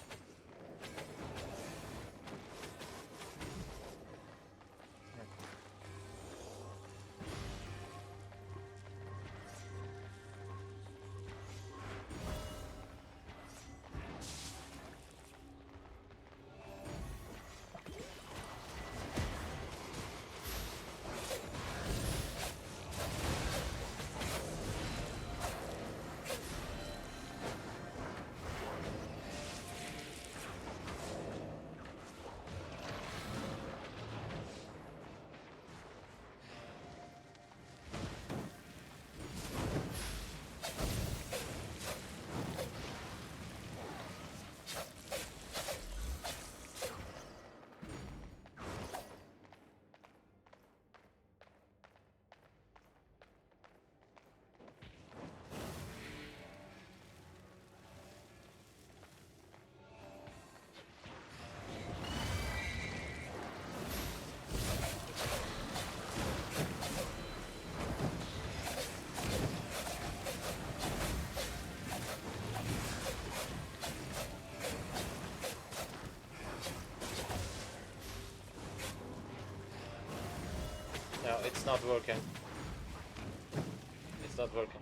No, it's not working. It's not working.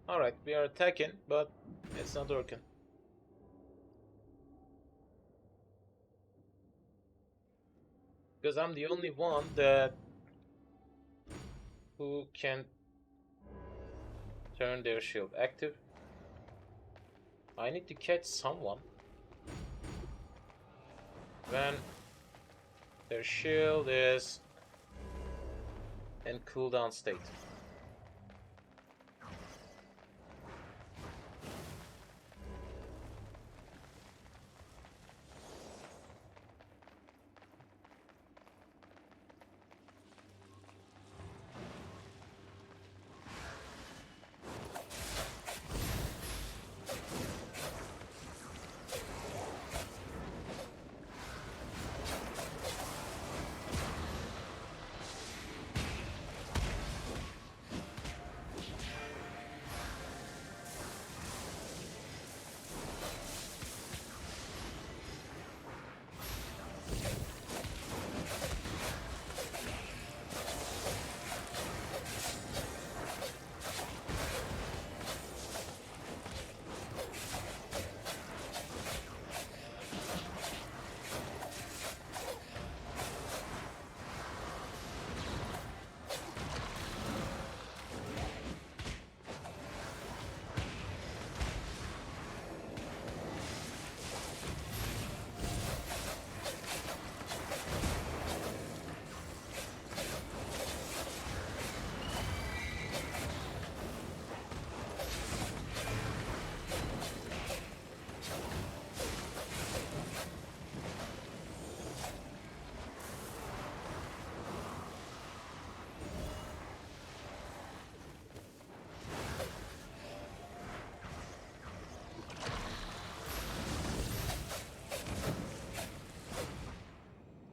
Alright, we are attacking, but it's not working. Because I'm the only one who can turn their shield active. I need to catch someone when their shield is in cooldown state.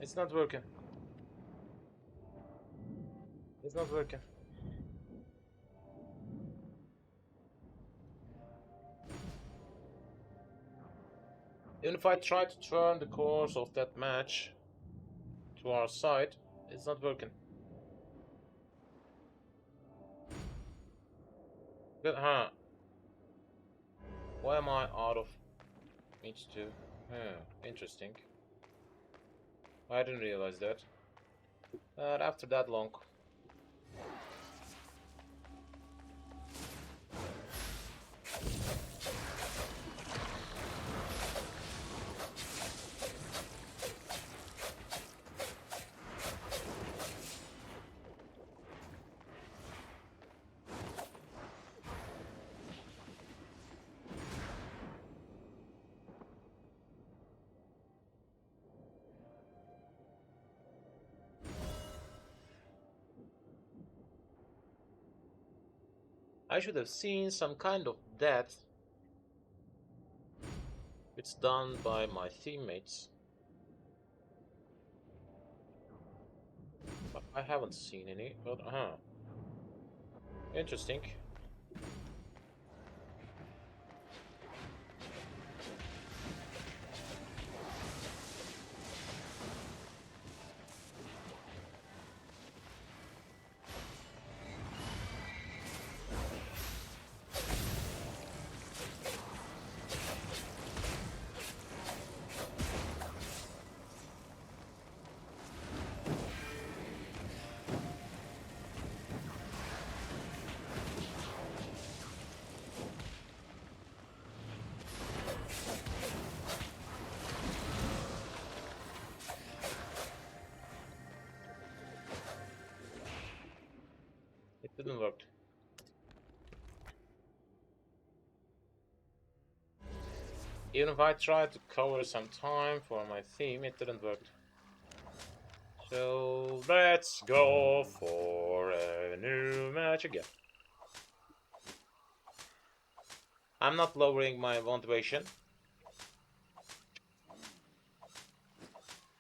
It's not working. It's not working. Even if I try to turn the course of that match to our side, it's not working. But, why am I out of meat too? Interesting. I didn't realize that. But after that long. I should have seen some kind of death. It's done by my teammates. But I haven't seen any, but interesting. It didn't work. Even if I tried to cover some time for my theme, it didn't work. So let's go for a new match again. I'm not lowering my motivation.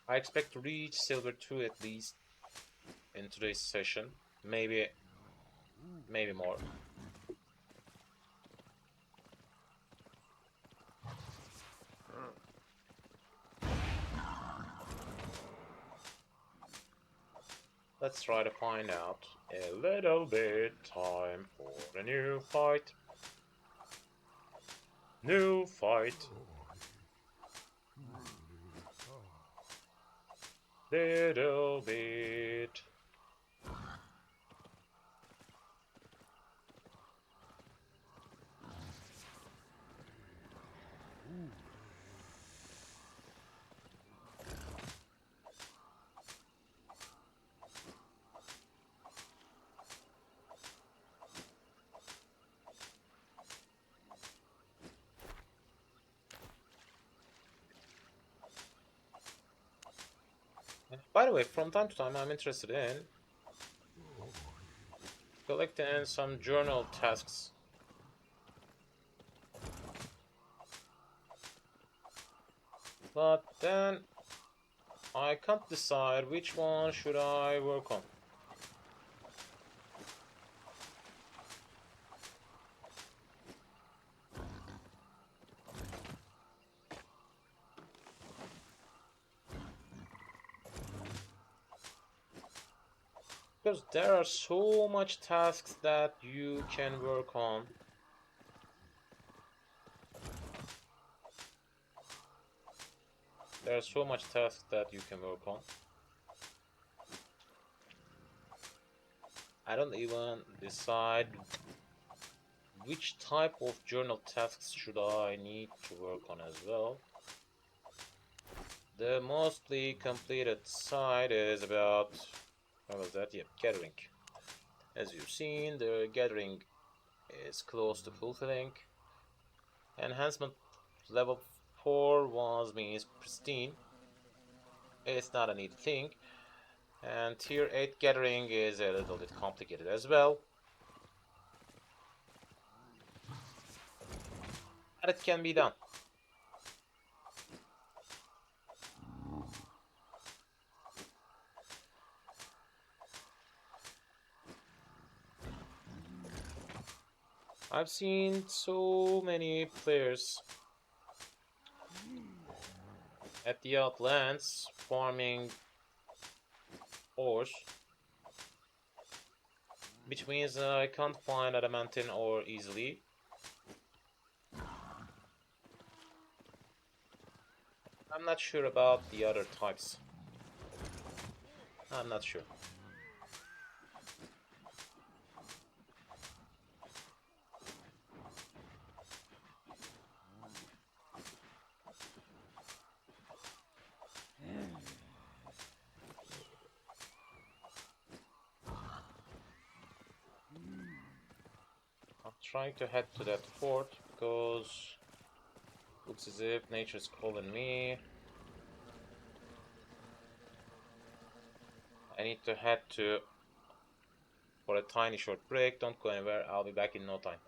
I expect to reach Silver 2 at least in today's session. Maybe more. Let's try to find out a little bit. Time for a new fight. New fight. Little bit. By the way, from time to time I'm interested in collecting some journal tasks. But then I can't decide which one should I work on. Because there are so much tasks that you can work on. There are so much tasks that you can work on. I don't even decide which type of journal tasks should I need to work on as well. The mostly completed side is about, what was that? Yep, gathering. As you've seen, the gathering is close to fulfilling. Enhancement level 4 was means pristine. It's not a neat thing. And tier 8 gathering is a little bit complicated as well. But it can be done. I've seen so many players at the Outlands farming ores, which means I can't find adamantine ore easily. I'm not sure about the other types. I'm not sure. I'm trying to head to that fort because looks as if nature's calling me. I need to head to for a tiny short break. Don't go anywhere. I'll be back in no time.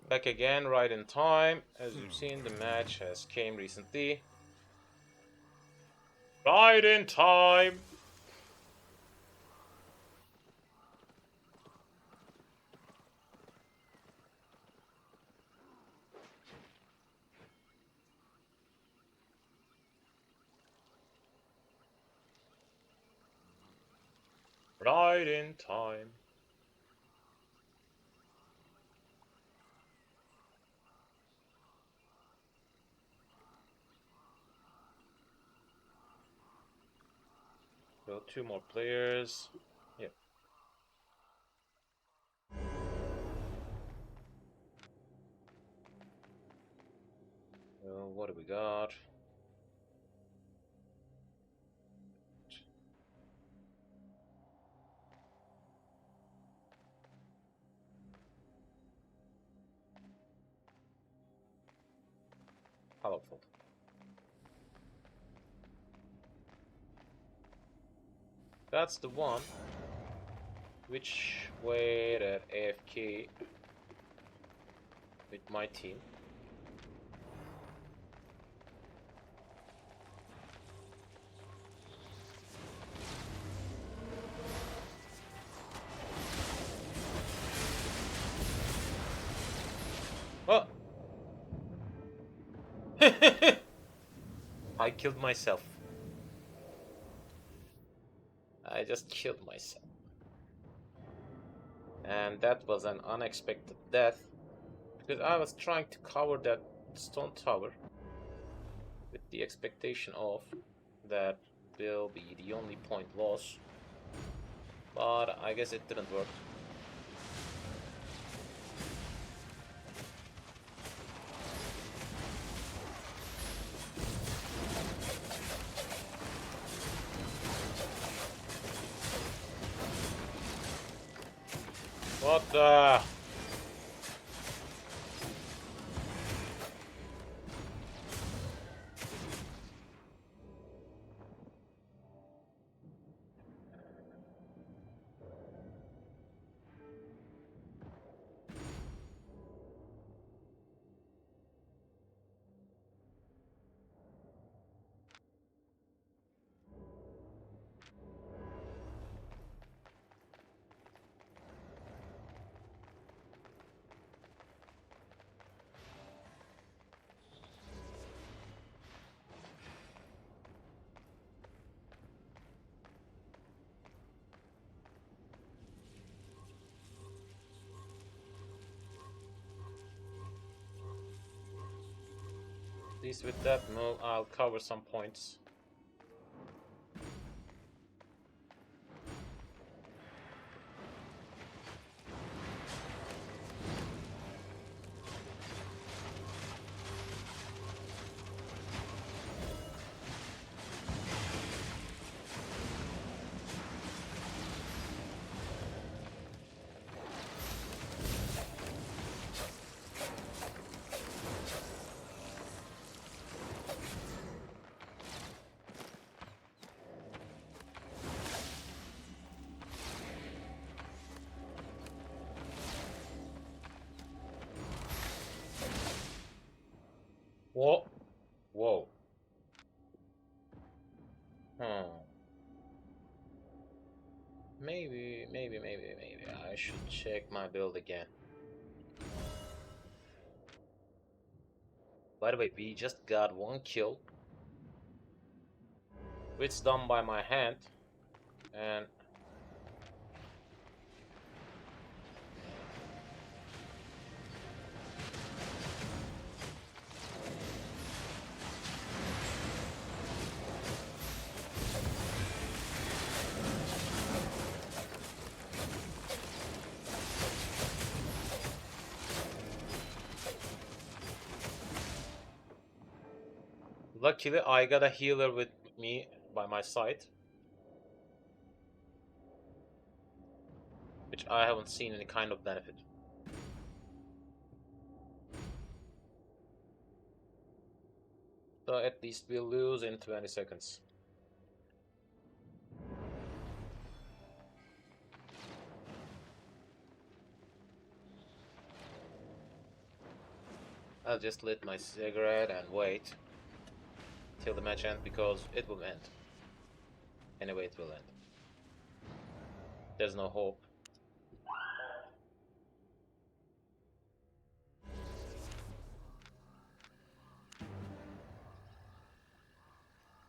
Back again, right in time. As you've seen, the match has came recently. Right in time. Right in time. So 2 more players. Yep. Well, what do we got? Colorful. That's the one which waited AFK with my team. Oh! I killed myself. I just killed myself. And that was an unexpected death because I was trying to cover that stone tower with the expectation of that will be the only point loss, but I guess it didn't work. What the? At least with that move, I'll cover some points. Whoa. Whoa. Maybe I should check my build again. By the way, we just got one kill. It's done by my hand. And luckily I got a healer with me by my side, which I haven't seen any kind of benefit. So at least we'll lose in 20 seconds. I'll just lit my cigarette and wait till the match ends, because it will end. Anyway, it will end. There's no hope.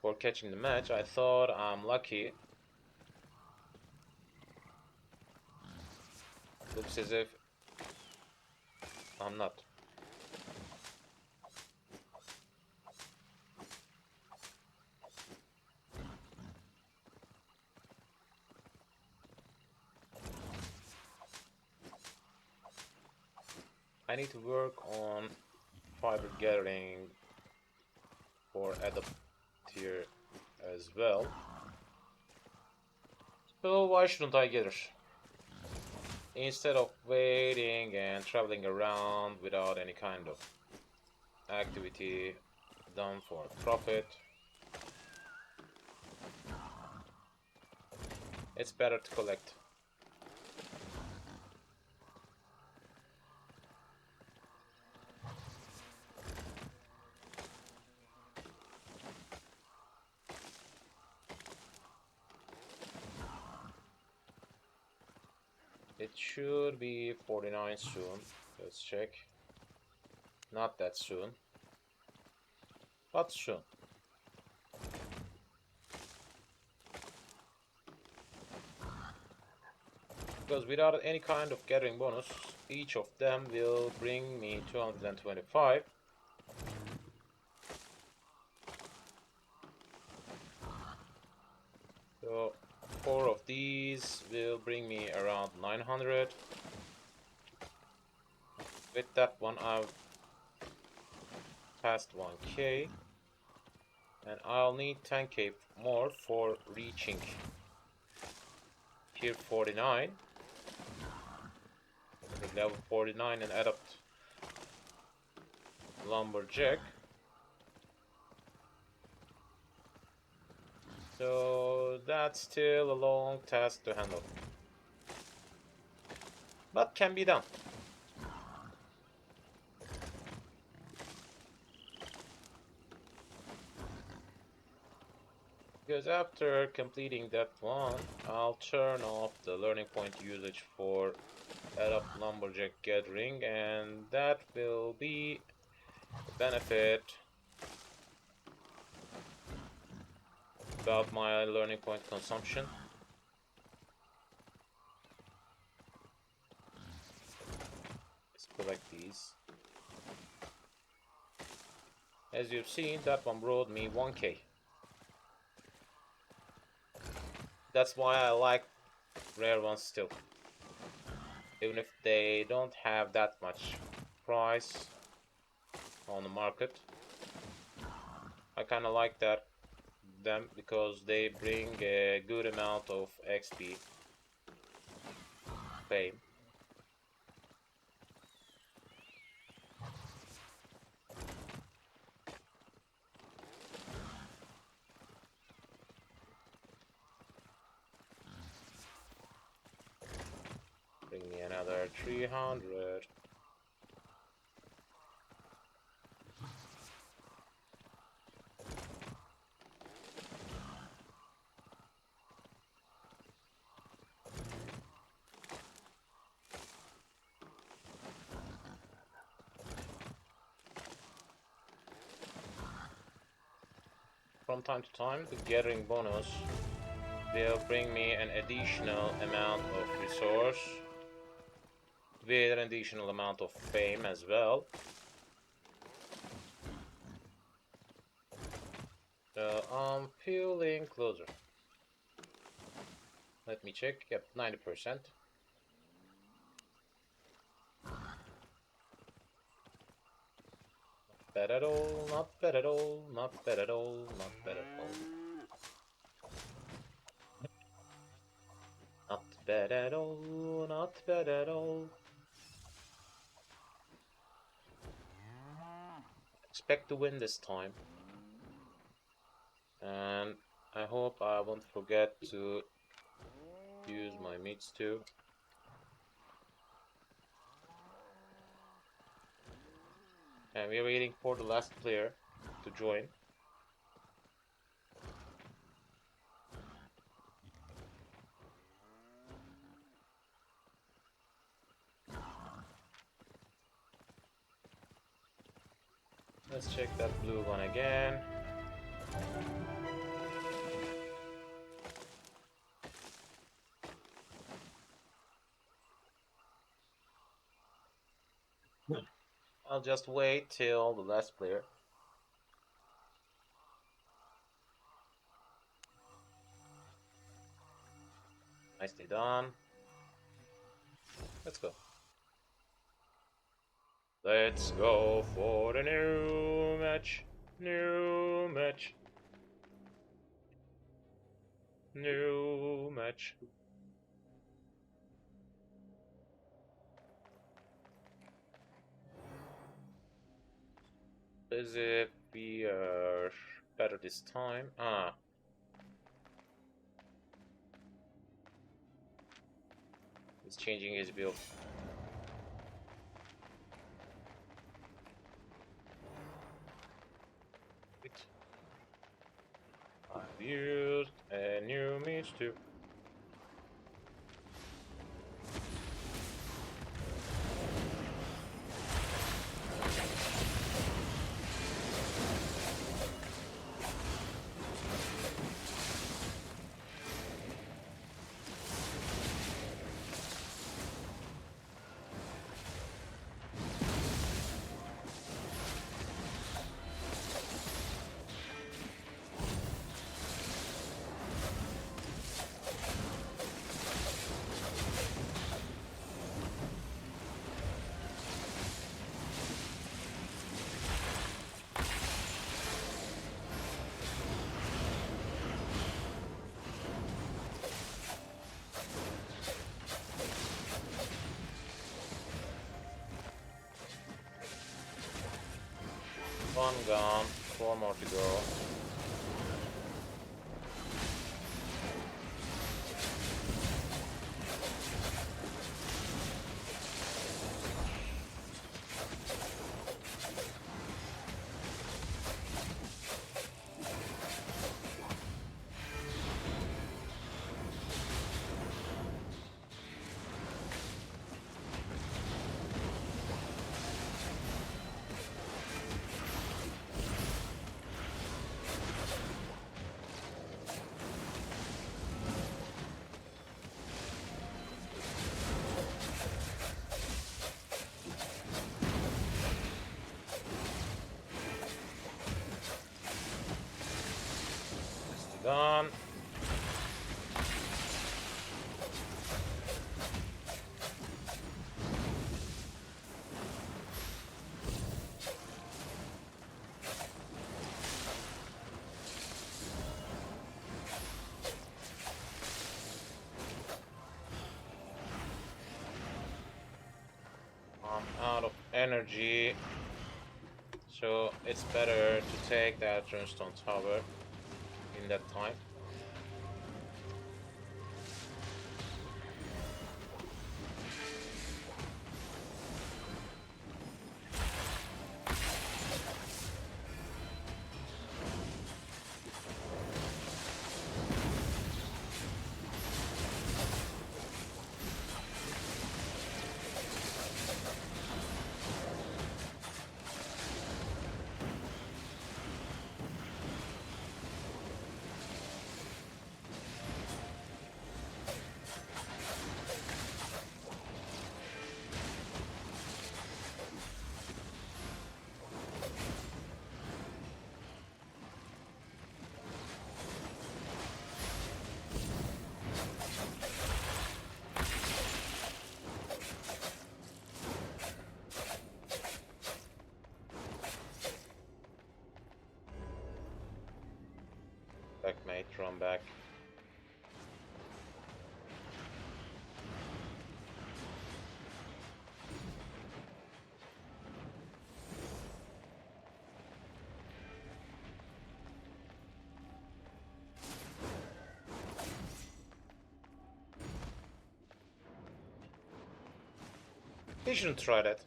For catching the match, I thought I'm lucky. Looks as if I'm not. I need to work on fiber gathering for adapt tier as well. So why shouldn't I get it? Instead of waiting and traveling around without any kind of activity done for profit, it's better to collect. It should be 49 soon. Let's check. Not that soon, but soon. Because without any kind of gathering bonus, each of them will bring me 225. So 4 of these will bring me around 900. With that one, I've passed 1k, and I'll need 10k more for reaching tier 49. Level 49 and adapt lumberjack. So that's still a long task to handle, but can be done. Because after completing that one, I'll turn off the learning point usage for adapt lumberjack gathering, and that will be a benefit about my learning point consumption. Let's collect these. As you've seen, that one brought me 1k. That's why I like rare ones still. Even if they don't have that much price on the market. I kinda like them because they bring a good amount of XP. Fame. Bring me another 300. From time to time, the gathering bonus will bring me an additional amount of resource with an additional amount of fame as well. So I'm feeling closer. Let me check. Yep, 90%. Bad at all, not bad at all, not bad at all, not bad at all. Not bad at all, not bad at all. Expect to win this time. And I hope I won't forget to use my meats too. And we're waiting for the last player to join. Let's check that blue one again. I'll just wait till the last player. Nicely done. Let's go. Let's go for the new match. New match. New match. Is it be better this time? Ah. He's changing his build. I've used a new meat too. One gone, 4 more to go. done. I'm out of energy, so it's better to take that Runestone Tower in that time. Back, mate, run back. He shouldn't try that.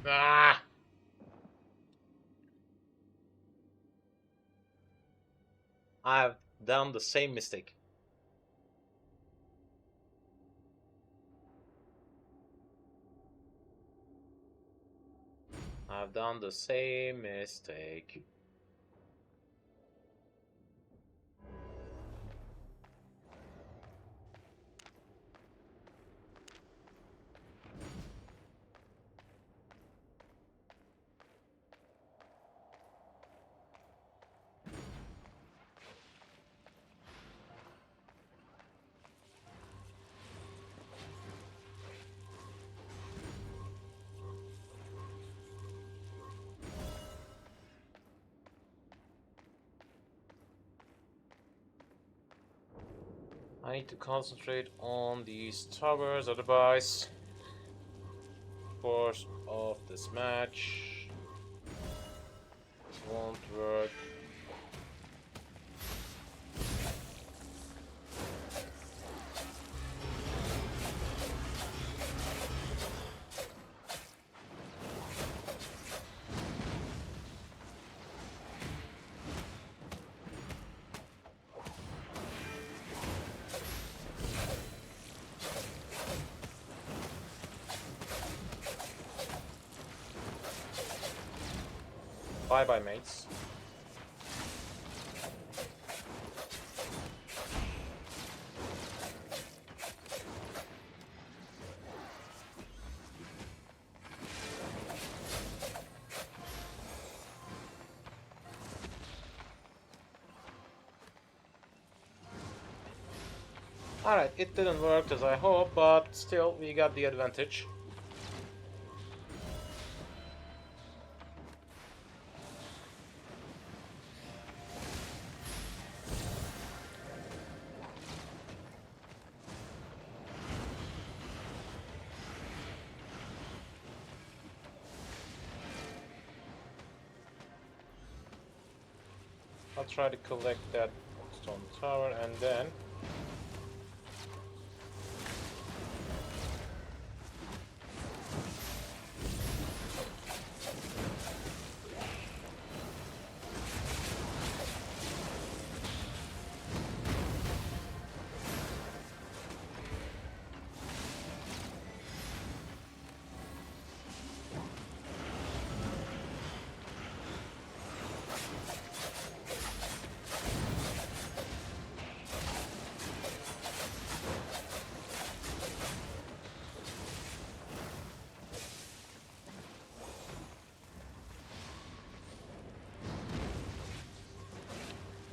Ah! I've done the same mistake. I've done the same mistake. I need to concentrate on these towers, otherwise, course of this match won't work. Bye bye, mates. Alright, it didn't work as I hoped, but still, we got the advantage. I'll try to collect that stone tower and then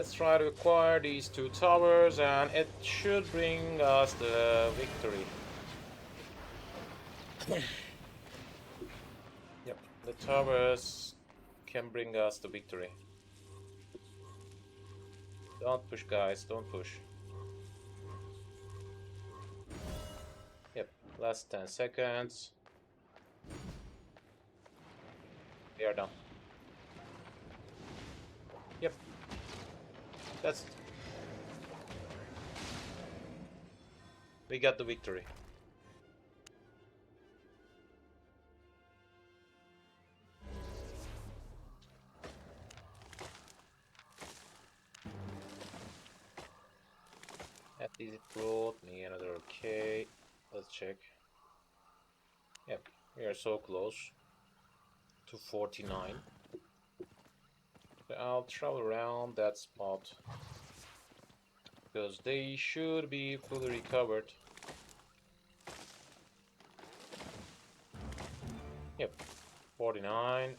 Let's try to acquire these 2 towers, and it should bring us the victory. Yep, the towers can bring us the victory. Don't push, guys, don't push. Yep, last 10 seconds. We are done. Yep. That's... We got the victory. At least it brought me another okay. Let's check. Yep, we are so close to 49. So I'll travel around that spot because they should be fully recovered. Yep, 49.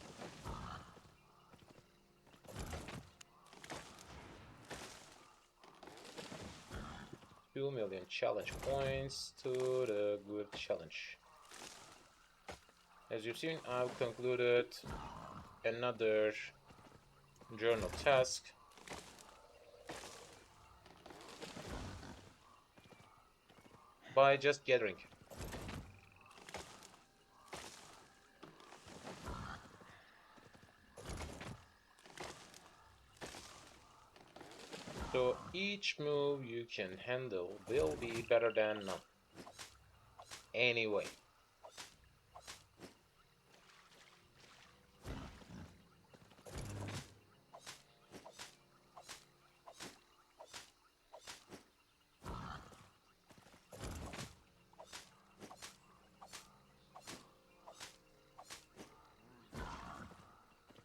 $2 million challenge points to the good challenge. As you've seen, I've concluded another journal task. By just gathering. So each move you can handle will be better than none. Anyway.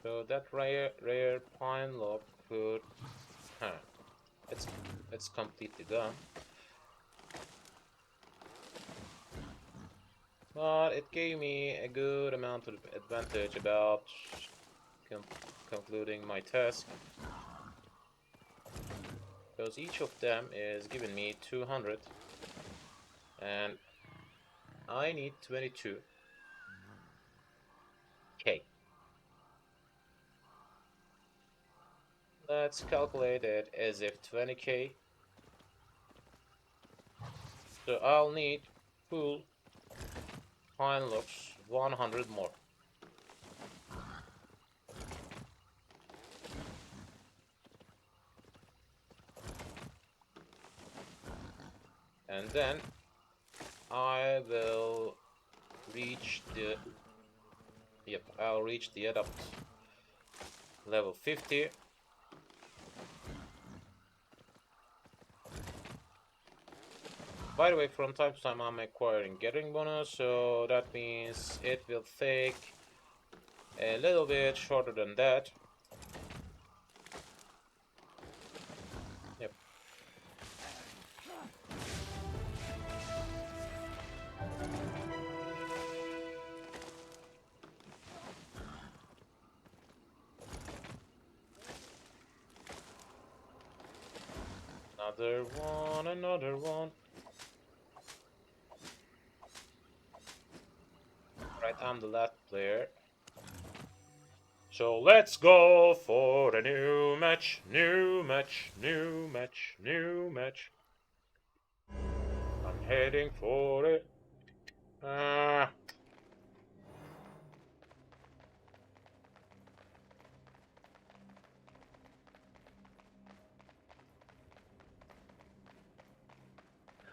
So that rare pine log could... It's completely done. But it gave me a good amount of advantage about concluding my task. Because each of them is giving me 200. And I need 22. Okay. Let's calculate it as if 20k. So I'll need full pine logs 100 more. And then I will reach the... Yep, I'll reach the adapt level 50. By the way, from time to time I'm acquiring gathering bonus, so that means it will take a little bit shorter than that. Yep. Another one, another one. Right, I'm the last player. So let's go for a new match, new match, new match, new match. I'm heading for it.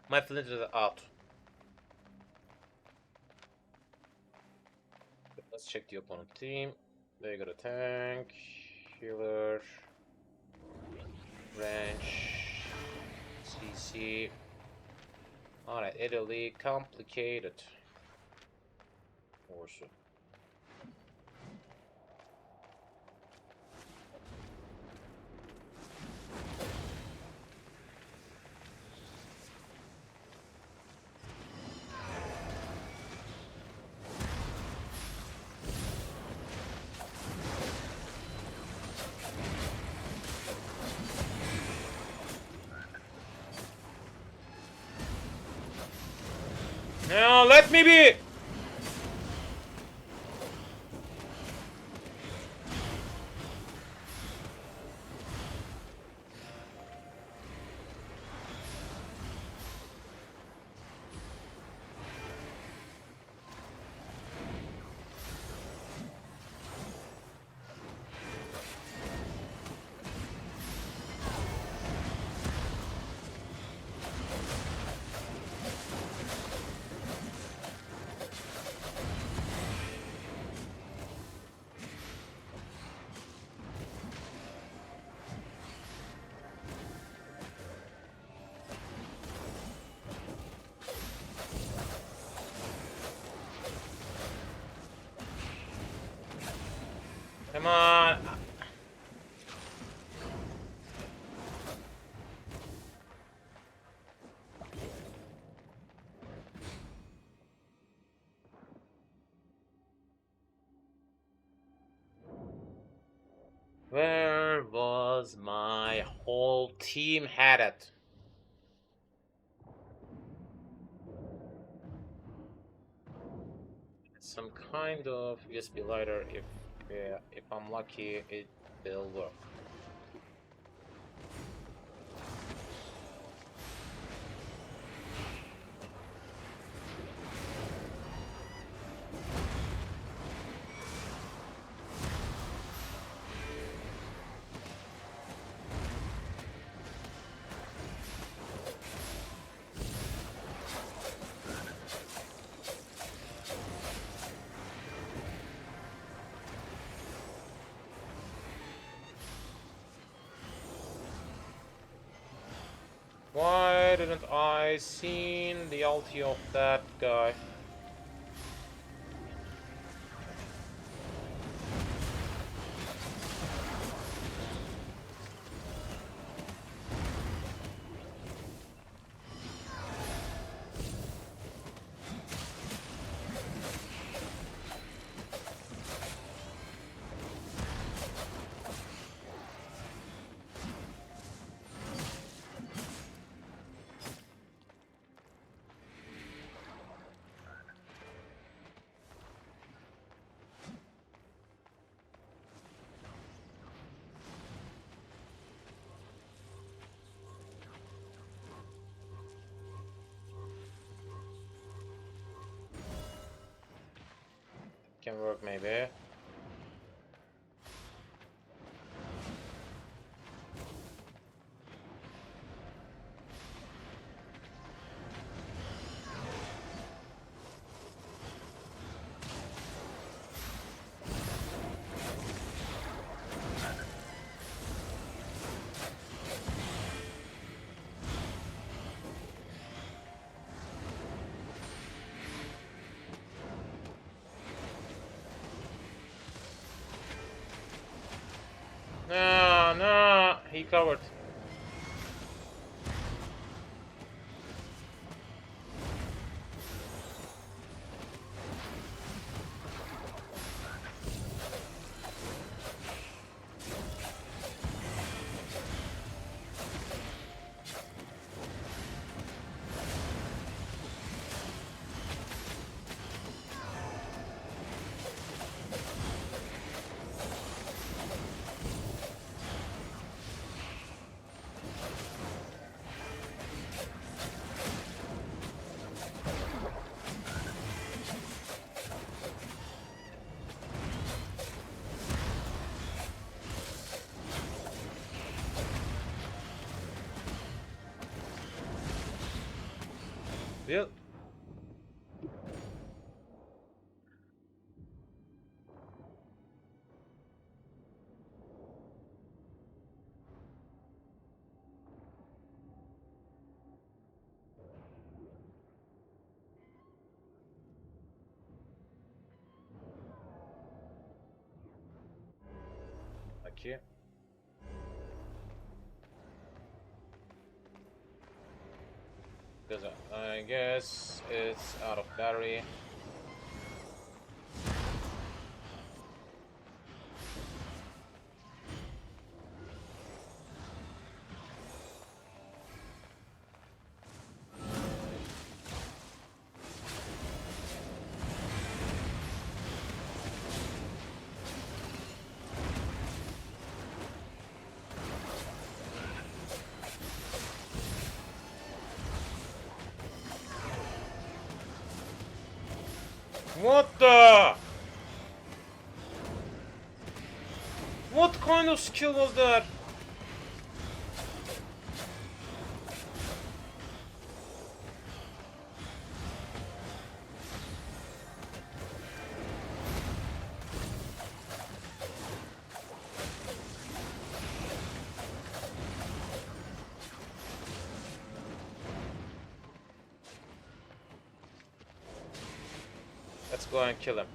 My flint is out. Let's check the opponent team. They got a tank, healer, range, CC. Alright, Italy, complicated. Also. Let me be! Come on. Where was my whole team headed? Some kind of USB lighter. If I'm lucky, it will work. Why didn't I seen the ulti of that guy? Can work maybe. No, no, he covered. Yep. Okay. Because I guess it's out of battery. What the? What kind of skill was that? Let's go and kill him.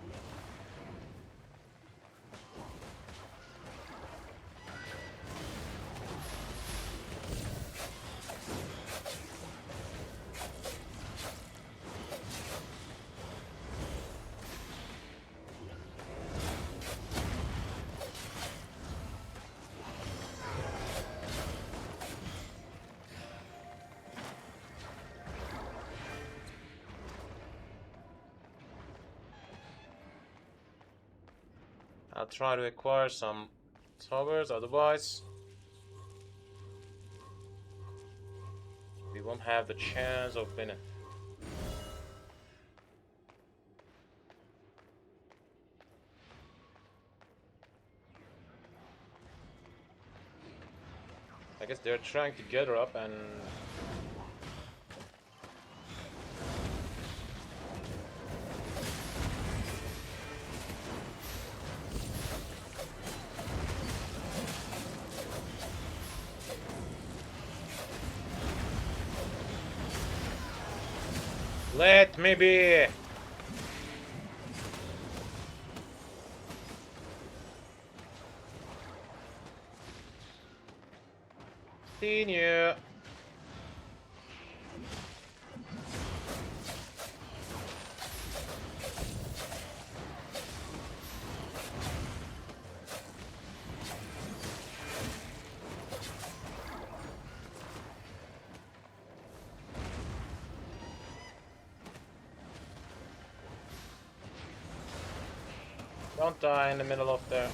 I'll try to acquire some towers, otherwise we won't have the chance of winning. I guess they're trying to gather up and let me be. Seen you. Don't die in the middle of there.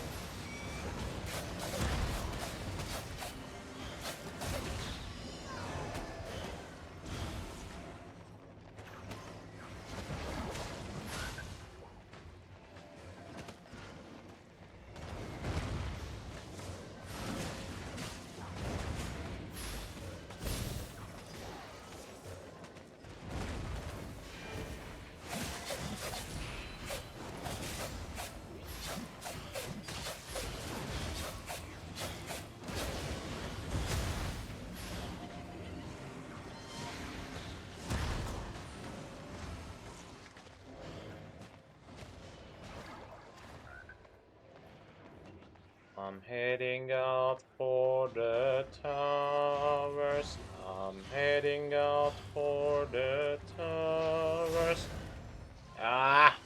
I'm heading out for the towers. I'm heading out for the towers. Ah!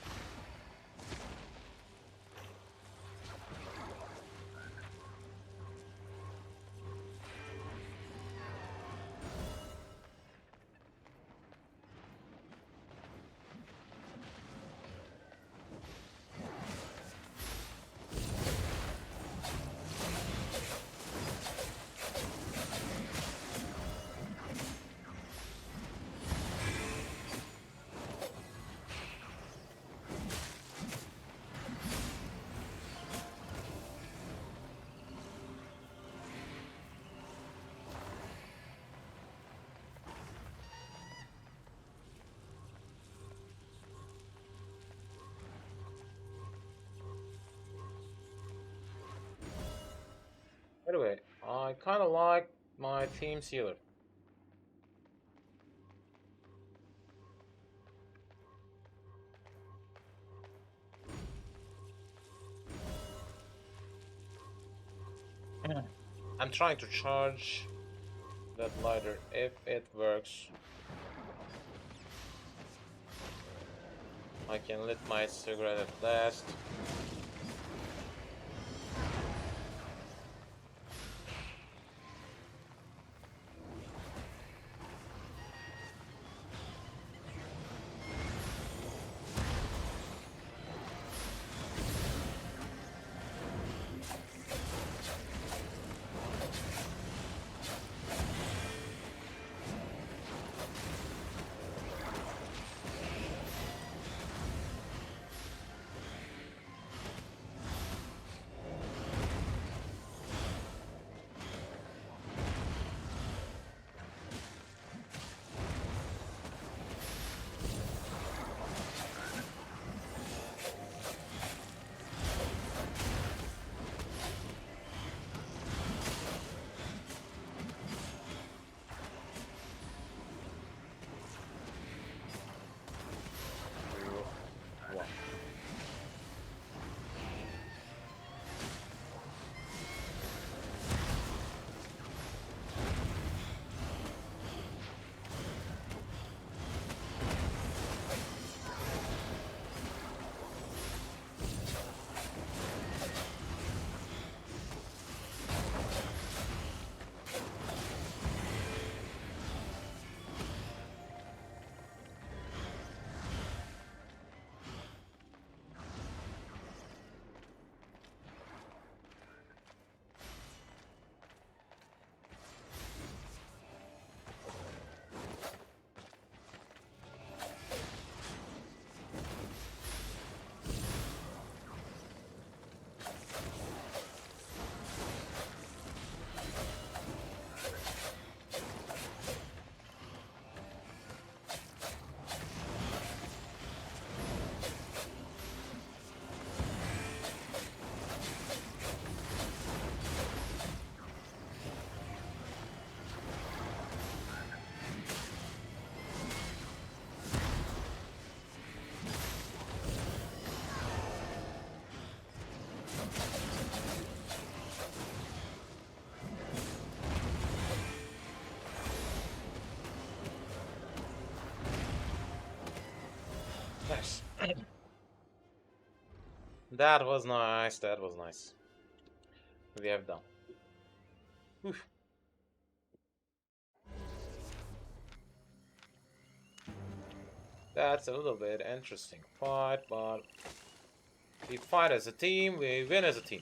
Anyway, I kind of like my team sealer. I'm trying to charge that lighter if it works. I can lit my cigarette at last. That was nice. That was nice. We have done. Oof. That's a little bit interesting fight, but we fight as a team, we win as a team.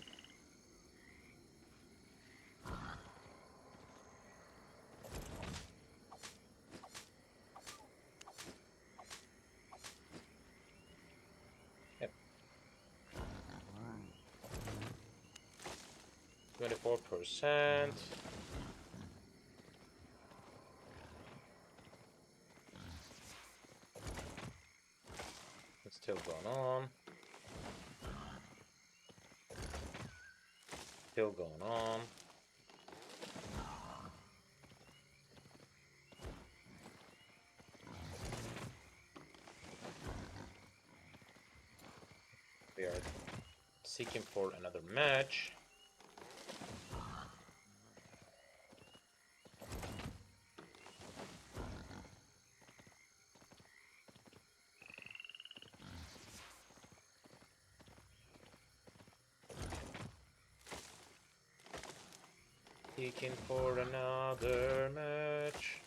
Yep. 24%. It's still going on. Still going on. We are seeking for another match. Seeking for another match.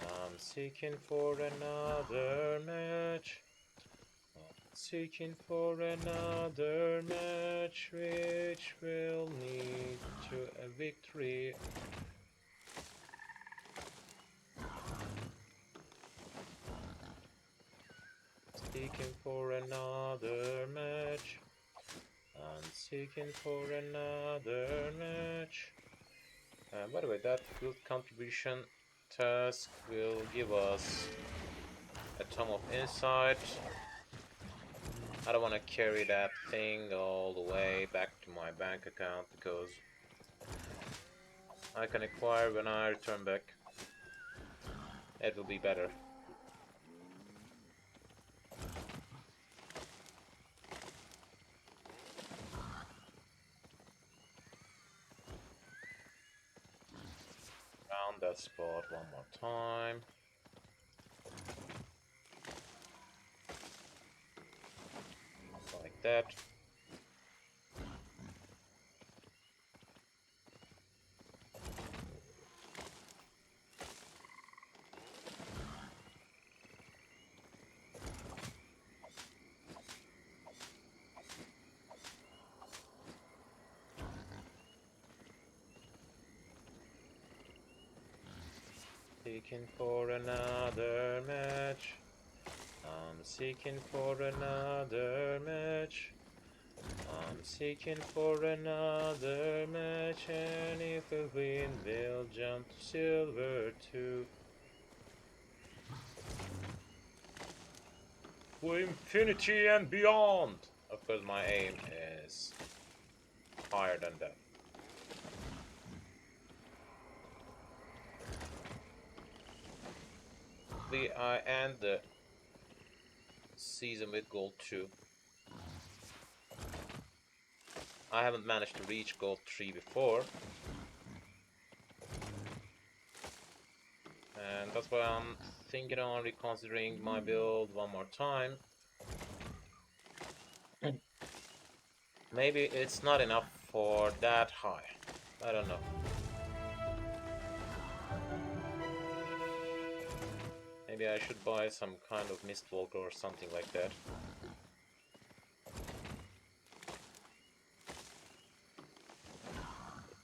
I'm seeking for another match. Seeking for another match which will lead to a victory. Seeking for another match. I'm seeking for another match. By the way, that field contribution task will give us a ton of insight. I don't want to carry that thing all the way back to my bank account because I can acquire when I return back. It will be better. Round that spot one more time. Like that. Seeking for another match. I'm seeking for another match. I'm seeking for another match, and if we win, we'll jump to silver too. For infinity and beyond! Of course, my aim is higher than that. I end the season with gold 2. I haven't managed to reach gold 3 before. And that's why I'm thinking on reconsidering my build one more time. Maybe it's not enough for that high. I don't know. Maybe I should buy some kind of Mistwalker or something like that.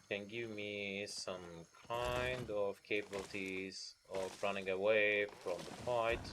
Can give me some kind of capabilities of running away from the fight.